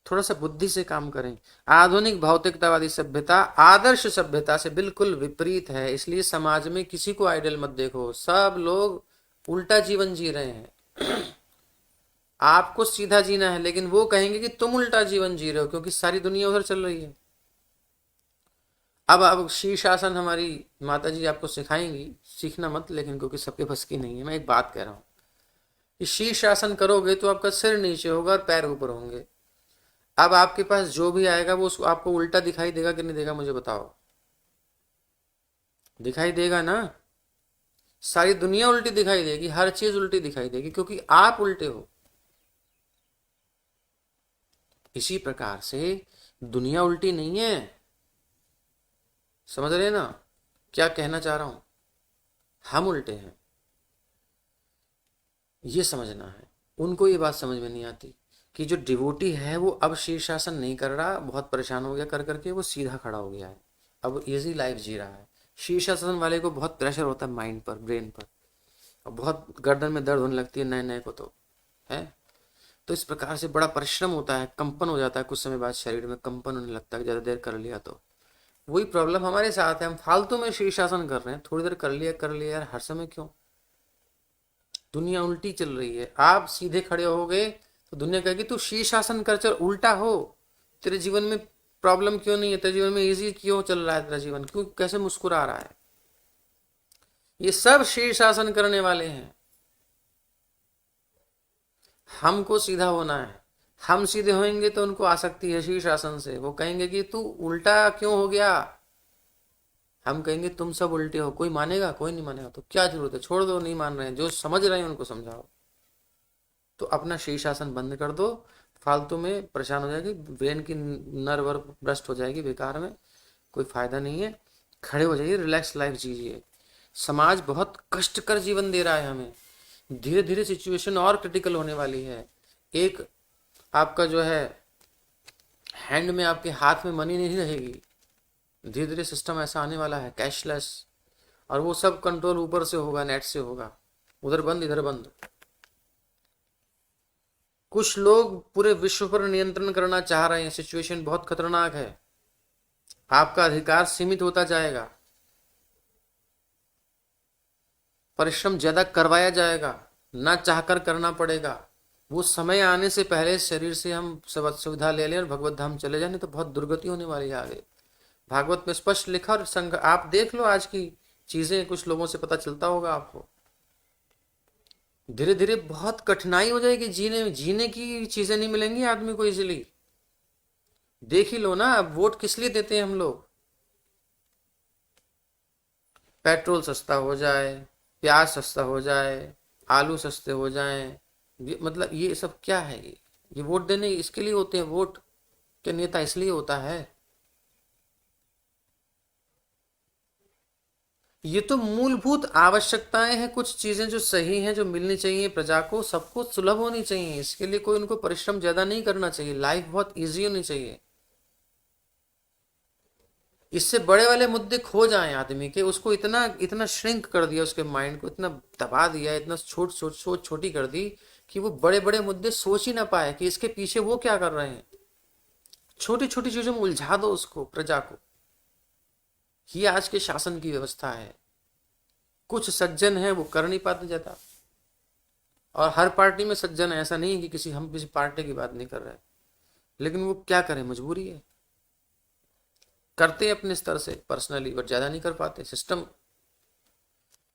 थोड़ा सा बुद्धि से काम करें। आधुनिक भौतिकतावादी सभ्यता आदर्श सभ्यता से बिल्कुल विपरीत है, इसलिए समाज में किसी को आइडल मत देखो, सब लोग उल्टा जीवन जी रहे हैं। आपको सीधा जीना है, लेकिन वो कहेंगे कि तुम उल्टा जीवन जी रहे हो, क्योंकि सारी दुनिया उधर चल रही है। अब शीर्षासन हमारी माता जी आपको सिखाएंगी, सीखना मत लेकिन, क्योंकि सबके बस की नहीं है। मैं एक बात कह रहा हूं कि शीर्षासन करोगे तो आपका सिर नीचे होगा और पैर ऊपर होंगे। अब आपके पास जो भी आएगा वो आपको उल्टा दिखाई देगा कि नहीं देगा, मुझे बताओ? दिखाई देगा ना? सारी दुनिया उल्टी दिखाई देगी, हर चीज उल्टी दिखाई देगी, क्योंकि आप उल्टे हो। इसी प्रकार से दुनिया उल्टी नहीं है, समझ रहे ना क्या कहना चाह रहा हूं? हम उल्टे हैं, ये समझना है। उनको ये बात समझ में नहीं आती कि जो डिवोटी है वो अब शीर्षासन नहीं कर रहा, बहुत परेशान हो गया कर करके, वो सीधा खड़ा हो गया है, अब इजी लाइफ जी रहा है। शीर्षासन वाले को बहुत प्रेशर होता है माइंड पर, ब्रेन पर, और बहुत गर्दन में दर्द होने लगती है नए नए को, तो है। तो इस प्रकार से बड़ा परिश्रम होता है, कंपन हो जाता है, कुछ समय बाद शरीर में कंपन होने लगता है ज़्यादा देर कर लिया तो। वही प्रॉब्लम हमारे साथ है, हम फालतू में शीर्षासन कर रहे हैं, थोड़ी देर कर लिया यार, हर समय क्यों? दुनिया उल्टी चल रही है, आप सीधे खड़े हो गए तो दुनिया कहेगी तू शीर्षासन कर, चल उल्टा हो, तेरे जीवन में प्रॉब्लम क्यों नहीं है, तेरे जीवन में इजी क्यों चल रहा है, तेरा जीवन क्यों कैसे मुस्कुरा रहा है? ये सब शीर्षासन करने वाले हैं। हमको सीधा होना है, हम सीधे होंगे तो उनको आसक्ति है शीर्षासन से, वो कहेंगे कि तू उल्टा क्यों हो गया, हम कहेंगे तुम सब उल्टे हो। कोई मानेगा? कोई नहीं मानेगा, तो क्या जरूरत है, छोड़ दो, नहीं मान रहे हैं, जो समझ रहे हैं उनको समझाओ। तो अपना शीर्षासन बंद कर दो, फालतू में परेशान हो जाएगी, ब्रेन की नर्व वर्व ब्रस्ट हो जाएगी बेकार में, कोई फायदा नहीं है। खड़े हो जाइए, रिलैक्स लाइफ जीजिए। समाज बहुत कष्टकर जीवन दे रहा है हमें, धीरे धीरे सिचुएशन और क्रिटिकल होने वाली है। एक आपका जो है हैंड में, आपके हाथ में मनी नहीं रहेगी, धीरे धीरे सिस्टम ऐसा आने वाला है कैशलेस, और वो सब कंट्रोल ऊपर से होगा, नेट से होगा, उधर बंद इधर बंद। कुछ लोग पूरे विश्व पर नियंत्रण करना चाह रहे हैं, सिचुएशन बहुत खतरनाक है, आपका अधिकार सीमित होता जाएगा, परिश्रम ज्यादा करवाया जाएगा, ना चाहकर करना पड़ेगा। वो समय आने से पहले शरीर से हम सब सुविधा ले लें और भगवत धाम चले जाए, नहीं तो बहुत दुर्गति होने वाली है आगे। भागवत में स्पष्ट लिखा, और संघ आप देख लो आज की चीजें, कुछ लोगों से पता चलता होगा आपको। धीरे धीरे बहुत कठिनाई हो जाएगी, जीने की चीजें नहीं मिलेंगी आदमी को इजीली। देख ही लो ना, अब वोट किस लिए देते हैं हम लोग? पेट्रोल सस्ता हो जाए, प्याज सस्ता हो जाए, आलू सस्ते हो जाए, मतलब ये सब क्या है? ये वोट देने इसके लिए होते हैं, वोट के नेता इसलिए होता है। ये तो मूलभूत आवश्यकताएं हैं, कुछ चीजें जो सही हैं, जो मिलनी चाहिए प्रजा को, सबको सुलभ होनी चाहिए, इसके लिए कोई उनको परिश्रम ज्यादा नहीं करना चाहिए, लाइफ बहुत इजी होनी चाहिए। इससे बड़े वाले मुद्दे खो जाएं आदमी के, उसको इतना इतना श्रिंक कर दिया, उसके माइंड को इतना दबा दिया, इतना सोच छोटी कर दी कि वो बड़े बड़े मुद्दे सोच ही ना पाए कि इसके पीछे वो क्या कर रहे हैं। छोटी छोटी चीजों में उलझा दो उसको, प्रजा को। ये आज के शासन की व्यवस्था है। कुछ सज्जन है वो कर नहीं पाते ज्यादा, और हर पार्टी में सज्जन है, ऐसा नहीं है कि हम किसी पार्टी की बात नहीं कर रहे, लेकिन वो क्या करें, मजबूरी है। करते हैं अपने स्तर से पर्सनली, बट ज्यादा नहीं कर पाते। सिस्टम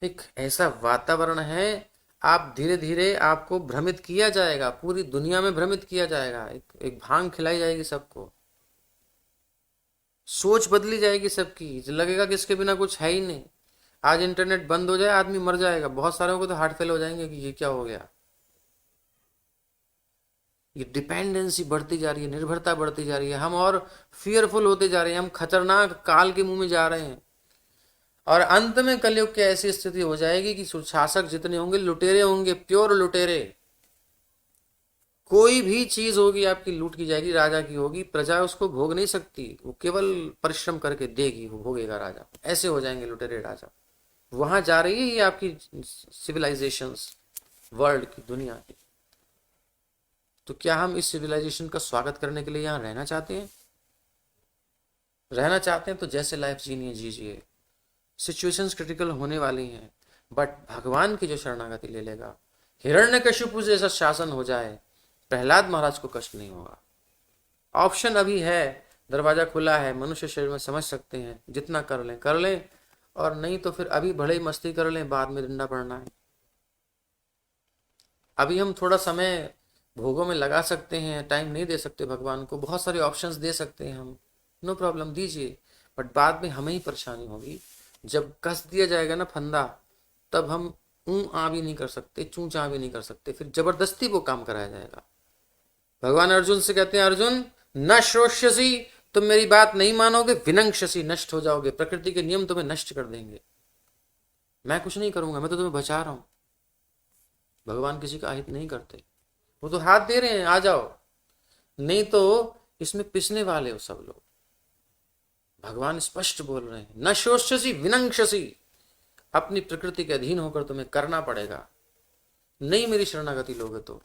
एक ऐसा वातावरण है, आप धीरे धीरे आपको भ्रमित किया जाएगा, पूरी दुनिया में भ्रमित किया जाएगा, एक भांग खिलाई जाएगी सबको, सोच बदली जाएगी सबकी, लगेगा कि इसके बिना कुछ है ही नहीं। आज इंटरनेट बंद हो जाए आदमी मर जाएगा, बहुत सारे को तो हार्ट फेल हो जाएंगे कि ये क्या हो गया। ये डिपेंडेंसी बढ़ती जा रही है, निर्भरता बढ़ती जा रही है, हम और फियरफुल होते जा रहे हैं, हम खतरनाक काल के मुंह में जा रहे हैं। और अंत में कलयुग की ऐसी स्थिति हो जाएगी कि शासक जितने होंगे लुटेरे होंगे, प्योर लुटेरे। कोई भी चीज होगी आपकी लूट की जाएगी, राजा की होगी, प्रजा उसको भोग नहीं सकती, वो केवल परिश्रम करके देगी, वो भोगेगा राजा। ऐसे हो जाएंगे लुटेरे राजा। वहां जा रही है ये आपकी सिविलाइजेशंस, वर्ल्ड की, दुनिया की। तो क्या हम इस सिविलाइजेशन का स्वागत करने के लिए यहाँ रहना चाहते हैं? रहना चाहते हैं तो जैसे लाइफ जीनी है जीजिए। सिचुएशंस क्रिटिकल होने वाली हैं, बट भगवान की जो शरणागति ले लेगा, हिरण्यकशिपु जैसा शासन हो जाए, प्रहलाद महाराज को कष्ट नहीं होगा। ऑप्शन अभी है, दरवाजा खुला है, मनुष्य शरीर में समझ सकते हैं, जितना कर लें, और नहीं तो फिर अभी भले ही मस्ती कर लें, बाद में डंडा पड़ना है। अभी हम थोड़ा समय भोगों में लगा सकते हैं, टाइम नहीं दे सकते भगवान को, बहुत सारे ऑप्शंस दे सकते हैं हम, नो प्रॉब्लम, दीजिए, बट बाद में हमें ही परेशानी होगी। जब कस दिया जाएगा ना फंदा, तब हम ऊं आ भी नहीं कर सकते, चूं चा भी नहीं कर सकते, फिर जबरदस्ती वो काम कराया जाएगा। भगवान अर्जुन से कहते हैं, अर्जुन न श्रोष्यसी, तुम मेरी बात नहीं मानोगे, विनंक्षसी, नष्ट हो जाओगे, प्रकृति के नियम तुम्हें नष्ट कर देंगे। मैं कुछ नहीं करूंगा, मैं तो तुम्हें बचा रहा हूं। भगवान किसी का अहित नहीं करते, वो तो हाथ दे रहे हैं, आ जाओ, नहीं तो इसमें पिसने वाले हो सब लोग। भगवान स्पष्ट बोल रहे हैं, न शोष्यसी विनंक्षसी, अपनी प्रकृति के अधीन होकर तुम्हें करना पड़ेगा। नहीं मेरी शरणागति लोगे तो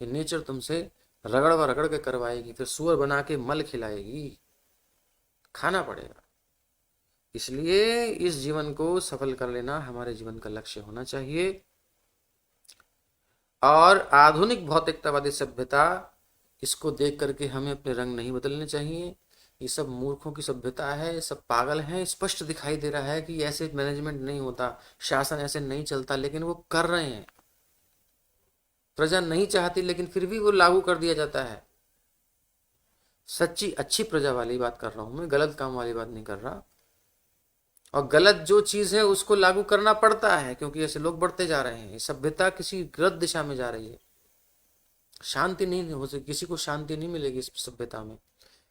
ये नेचर तुमसे रगड़ के करवाएगी, फिर सुअर बना के मल खिलाएगी, खाना पड़ेगा। इसलिए इस जीवन को सफल कर लेना हमारे जीवन का लक्ष्य होना चाहिए। और आधुनिक भौतिकतावादी सभ्यता, इसको देख करके हमें अपने रंग नहीं बदलने चाहिए। ये सब मूर्खों की सभ्यता है, ये सब पागल हैं। स्पष्ट दिखाई दे रहा है कि ऐसे मैनेजमेंट नहीं होता, शासन ऐसे नहीं चलता, लेकिन वो कर रहे हैं। प्रजा नहीं चाहती लेकिन फिर भी वो लागू कर दिया जाता है। सच्ची अच्छी प्रजा वाली बात कर रहा हूं मैं, गलत काम वाली बात नहीं कर रहा। और गलत जो चीज है उसको लागू करना पड़ता है, क्योंकि ऐसे लोग बढ़ते जा रहे हैं, सभ्यता किसी गलत दिशा में जा रही है, शांति नहीं हो सकती, किसी को शांति नहीं मिलेगी इस सभ्यता में।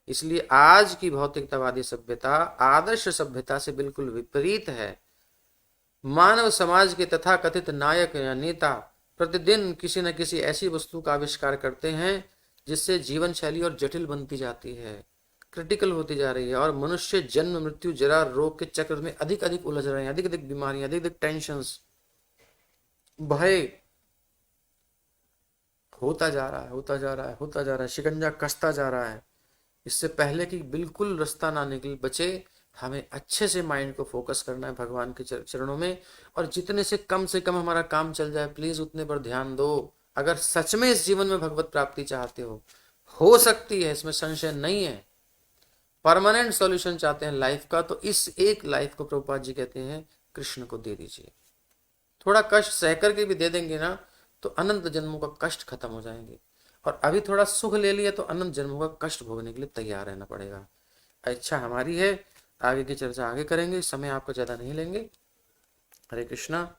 इसलिए आज की भौतिकतावादी सभ्यता आदर्श सभ्यता से बिल्कुल विपरीत है। मानव समाज के तथाकथित नायक या नेता प्रतिदिन किसी न किसी ऐसी वस्तु का आविष्कार करते हैं जिससे जीवन शैली और जटिल बनती जाती है, क्रिटिकल होती जा रही है, और मनुष्य जन्म मृत्यु जरा रोग के चक्र में अधिक अधिक उलझ रहे हैं, अधिक अधिक बीमारियां, अधिक अधिक टेंशंस, भय होता जा रहा है, होता जा रहा है, होता जा रहा है, शिकंजा कसता जा रहा है। इससे पहले कि बिल्कुल रास्ता ना निकल बचे, हमें अच्छे से माइंड को फोकस करना है भगवान के चरणों में, और जितने से कम हमारा काम चल जाए प्लीज उतने पर ध्यान दो। अगर सच में इस जीवन में भगवत प्राप्ति चाहते हो सकती है, इसमें संशय नहीं है, परमानेंट सॉल्यूशन चाहते हैं लाइफ का, तो इस एक लाइफ को प्रभुपाद जी कहते हैं कृष्ण को दे दीजिए। थोड़ा कष्ट सहकर के भी दे देंगे ना तो अनंत जन्मों का कष्ट खत्म हो जाएंगे, और अभी थोड़ा सुख ले लिया तो अनंत जन्मों का कष्ट भोगने के लिए तैयार रहना पड़ेगा। इच्छा हमारी है, आगे की चर्चा आगे करेंगे, समय आपको ज्यादा नहीं लेंगे। हरे कृष्णा।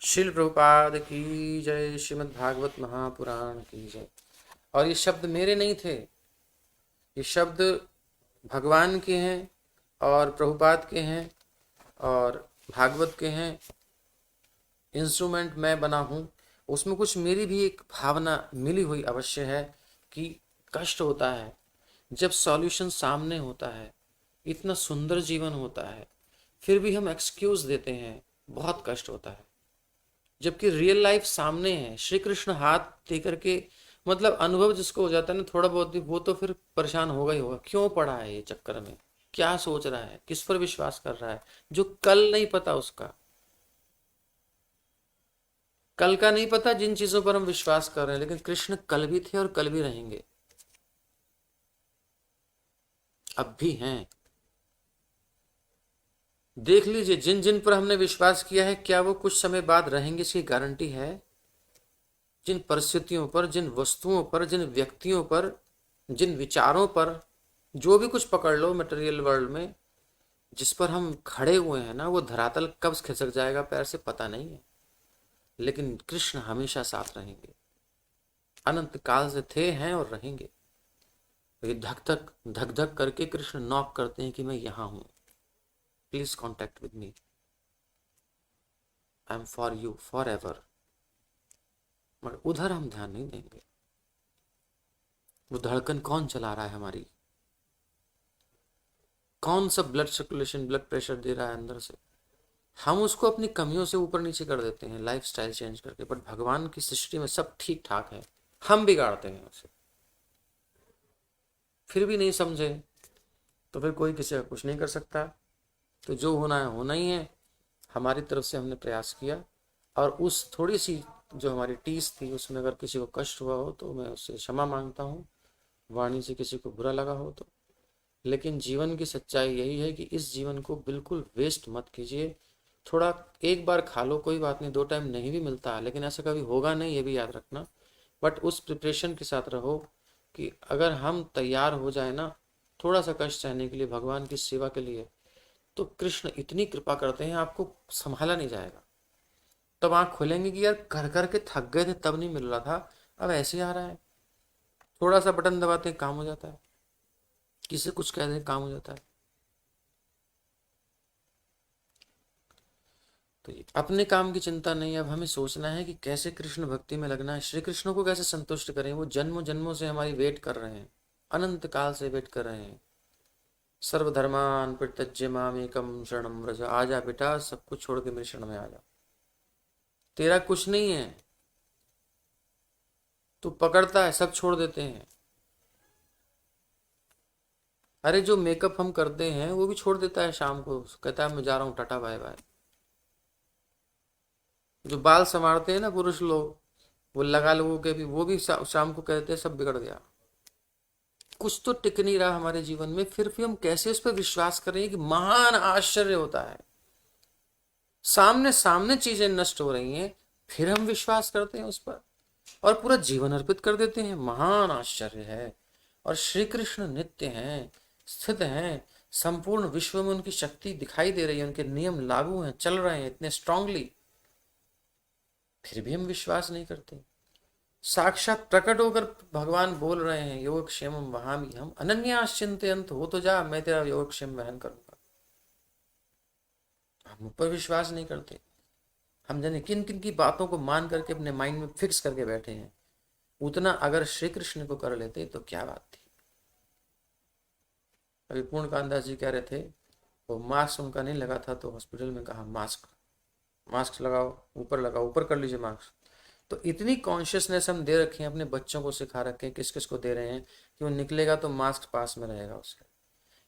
श्रील प्रभुपाद की जय, श्रीमद् भागवत महापुराण की जय। और ये शब्द मेरे नहीं थे, ये शब्द भगवान के हैं और प्रभुपाद के हैं और भागवत के हैं। इंस्ट्रूमेंट मैं बना हूं, उसमें कुछ मेरी भी एक भावना मिली हुई अवश्य है कि कष्ट होता है जब सॉल्यूशन सामने होता है, इतना सुंदर जीवन होता है, फिर भी हम एक्सक्यूज देते हैं, बहुत कष्ट होता है। जबकि रियल लाइफ सामने है, श्री कृष्ण हाथ दे करके, मतलब अनुभव जिसको हो जाता है ना थोड़ा बहुत भी, वो तो फिर परेशान होगा ही होगा, क्यों पड़ा है ये चक्कर में, क्या सोच रहा है, किस पर विश्वास कर रहा है, जो कल नहीं पता उसका, कल का नहीं पता जिन चीजों पर हम विश्वास कर रहे हैं, लेकिन कृष्ण कल भी थे और कल भी रहेंगे, अब भी हैं। देख लीजिए, जिन जिन पर हमने विश्वास किया है, क्या वो कुछ समय बाद रहेंगे, इसकी गारंटी है? जिन परिस्थितियों पर, जिन वस्तुओं पर, जिन व्यक्तियों पर, जिन विचारों पर, जो भी कुछ पकड़ लो मटेरियल वर्ल्ड में, जिस पर हम खड़े हुए हैं ना, वो धरातल कब खिसक जाएगा पैर से पता नहीं है। लेकिन कृष्ण हमेशा साथ रहेंगे, अनंत काल से थे, हैं और रहेंगे। ये धक धक धक धक करके कृष्ण नॉक करते हैं कि मैं यहां हूं, please contact with me, I am for you for ever. मगर उधर हम ध्यान नहीं देंगे। वो धड़कन कौन चला रहा है हमारी, कौन सा ब्लड सर्कुलेशन, ब्लड प्रेशर दे रहा है अंदर से, हम उसको अपनी कमियों से ऊपर नीचे कर देते हैं लाइफ स्टाइल चेंज करके। बट भगवान की सृष्टि में सब ठीक ठाक है, हम बिगाड़ते हैं उसे। फिर भी नहीं समझे तो फिर कोई किसी का कुछ नहीं कर सकता। तो जो होना है होना ही है। हमारी तरफ से हमने प्रयास किया, और उस थोड़ी सी जो हमारी टीस थी उसमें अगर किसी को कष्ट हुआ हो तो मैं उससे क्षमा मांगता हूँ, वाणी से किसी को बुरा लगा हो तो। लेकिन जीवन की सच्चाई यही है कि इस जीवन को बिल्कुल वेस्ट मत कीजिए। थोड़ा एक बार खा लो, कोई बात नहीं, 2 टाइम नहीं भी मिलता है, लेकिन ऐसा कभी होगा नहीं, ये भी याद रखना। बट उस प्रिपरेशन के साथ रहो कि अगर हम तैयार हो जाए ना थोड़ा सा कष्ट सहने के लिए, भगवान की सेवा के लिए, तो कृष्ण इतनी कृपा करते हैं आपको संभाला नहीं जाएगा। तब आँख खोलेंगे कि यार कर कर के थक गए थे तब नहीं मिल रहा था, अब ऐसे ही आ रहा है। थोड़ा सा बटन दबाते हैं काम हो जाता है, किसी कुछ कह दें काम हो जाता है। तो ये अपने काम की चिंता नहीं, अब हमें सोचना है कि कैसे कृष्ण भक्ति में लगना है, श्री कृष्ण को कैसे संतुष्ट करें। वो जन्मों जन्मों से हमारी वेट कर रहे हैं, अनंत काल से वेट कर रहे हैं। सर्वधर्मान परित्यज्य मामेकम शरणम व्रज, आजा बेटा सब कुछ छोड़ के मेरे शरण में आ जा, तेरा कुछ नहीं है। तू पकड़ता है, सब छोड़ देते हैं। अरे जो मेकअप हम करते हैं वो भी छोड़ देता है शाम को, कहता है मैं जा रहा हूँ टाटा बाय बाय। जो बाल संवारते हैं ना पुरुष लोग, वो लगा लोगों के भी, वो भी शाम को कहते हैं सब बिगड़ गया। कुछ तो टिक नहीं रहा हमारे जीवन में, फिर भी हम कैसे उस पर विश्वास करें कि महान आश्चर्य होता है। सामने सामने चीजें नष्ट हो रही हैं, फिर हम विश्वास करते हैं उस पर और पूरा जीवन अर्पित कर देते हैं। महान आश्चर्य है। और श्री कृष्ण नित्य हैं, स्थित हैं, संपूर्ण विश्व में उनकी शक्ति दिखाई दे रही है, उनके नियम लागू हैं, चल रहे हैं इतने स्ट्रांगली, फिर भी हम विश्वास नहीं करते। साक्षात प्रकट होकर भगवान बोल रहे हैं योगक्षेम वहामी हम अनन्याश्चिंतयन्त, हो तो जा मैं तेरा योगक्षेम वहन करूंगा। हम ऊपर विश्वास नहीं करते। हम जाने किन किन की बातों को मान करके अपने माइंड में फिक्स करके बैठे हैं। उतना अगर श्री कृष्ण को कर लेते तो क्या बात थी। अभी पूर्ण कांदास जी कह रहे थे वो मास्क उनका नहीं लगा था, तो हॉस्पिटल में कहा मास्क मास्क लगाओ, ऊपर कर लीजिए मास्क। तो इतनी कॉन्शियसनेस हम दे रखे हैं, अपने बच्चों को सिखा रखे हैं, किस किस को दे रहे हैं कि वो निकलेगा तो मास्क पास में रहेगा उसके।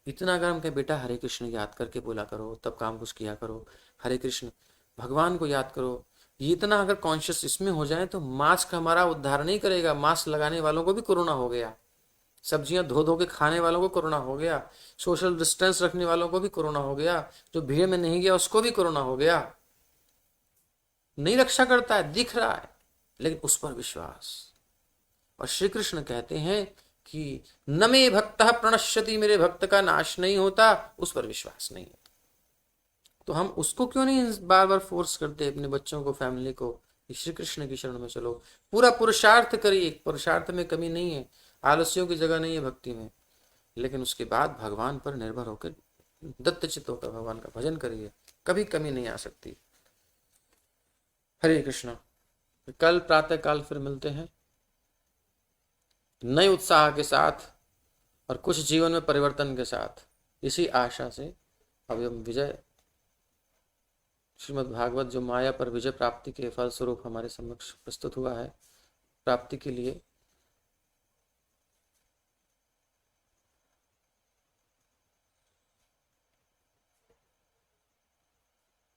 इतना अगर हम कहें बेटा हरे कृष्ण याद करके बोला करो, तब काम कुछ किया करो, हरे कृष्ण भगवान को याद करो, ये इतना अगर कॉन्शियस इसमें हो जाए तो मास्क हमारा उद्धार नहीं करेगा। मास्क लगाने वालों को भी कोरोना हो गया, सब्जियां धो धो के खाने वालों को कोरोना हो गया, सोशल डिस्टेंस रखने वालों को भी कोरोना हो गया, जो भीड़ में नहीं गया उसको भी कोरोना हो गया। नहीं रक्षा करता है, दिख रहा है, लेकिन उस पर विश्वास। और श्री कृष्ण कहते हैं कि न मे भक्त प्रणश्यति, मेरे भक्त का नाश नहीं होता, उस पर विश्वास नहीं होता। तो हम उसको क्यों नहीं बार बार फोर्स करते अपने बच्चों को, फैमिली को, श्री कृष्ण की शरण में चलो, पूरा पुरुषार्थ करिए। पुरुषार्थ में कमी नहीं है, आलस्यों की जगह नहीं है भक्ति में, लेकिन उसके बाद भगवान पर निर्भर होकर दत्तचित्त होकर भगवान का भजन करिए, कभी कमी नहीं आ सकती। हरे कृष्ण। कल प्रातः काल फिर मिलते हैं नए उत्साह के साथ और कुछ जीवन में परिवर्तन के साथ, इसी आशा से अभी हम विजय श्रीमद् भागवत जो माया पर विजय प्राप्ति के फलस्वरूप हमारे समक्ष प्रस्तुत हुआ है, प्राप्ति के लिए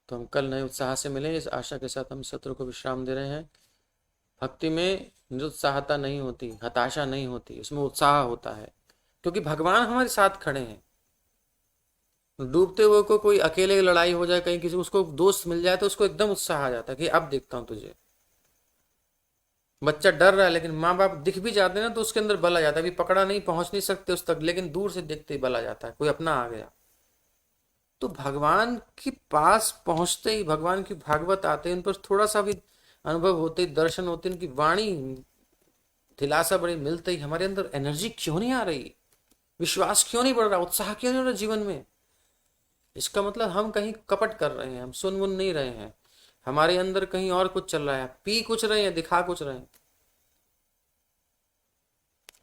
तो हम कल नए उत्साह से मिलें, इस आशा के साथ हम सत्र को विश्राम दे रहे हैं। भक्ति में निरुत्साहता नहीं होती, हताशा नहीं होती, उसमें उत्साह होता है, क्योंकि भगवान हमारे साथ खड़े हैं। डूबते हुए को कोई अकेले लड़ाई हो जाए, कहीं किसी उसको दोस्त मिल जाए तो उसको एकदम उत्साह आ जाता है कि अब देखता हूं तुझे। बच्चा डर रहा है लेकिन माँ बाप दिख भी जाते हैं ना तो उसके अंदर बल आ जाता है, अभी पकड़ा नहीं, पहुंच नहीं सकते उस तक, लेकिन दूर से देखते ही बल आ जाता है, कोई अपना आ गया। तो भगवान के पास पहुंचते ही, भगवान की भागवत आते हैं, उन पर थोड़ा सा भी अनुभव होते ही, दर्शन होते हैं, उनकी वाणी, दिलासा बड़ी मिलते ही हमारे अंदर एनर्जी क्यों नहीं आ रही, विश्वास क्यों नहीं बढ़ रहा, उत्साह क्यों नहीं हो रहा जीवन में। इसका मतलब हम कहीं कपट कर रहे हैं, हम सुन वुन नहीं रहे हैं, हमारे अंदर कहीं और कुछ चल रहा है, पी कुछ रहे हैं, दिखा कुछ रहे हैं।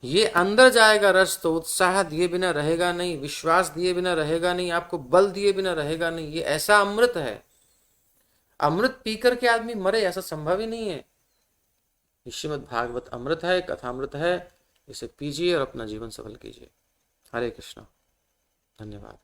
ये अंदर जाएगा रस तो उत्साह दिए बिना रहेगा नहीं, विश्वास दिए बिना रहेगा नहीं, आपको बल दिए बिना रहेगा नहीं। ये ऐसा अमृत है, अमृत पीकर के आदमी मरे ऐसा संभव ही नहीं है। श्रीमद् भागवत अमृत है, कथामृत है, इसे पीजिए और अपना जीवन सफल कीजिए। हरे कृष्णा। धन्यवाद।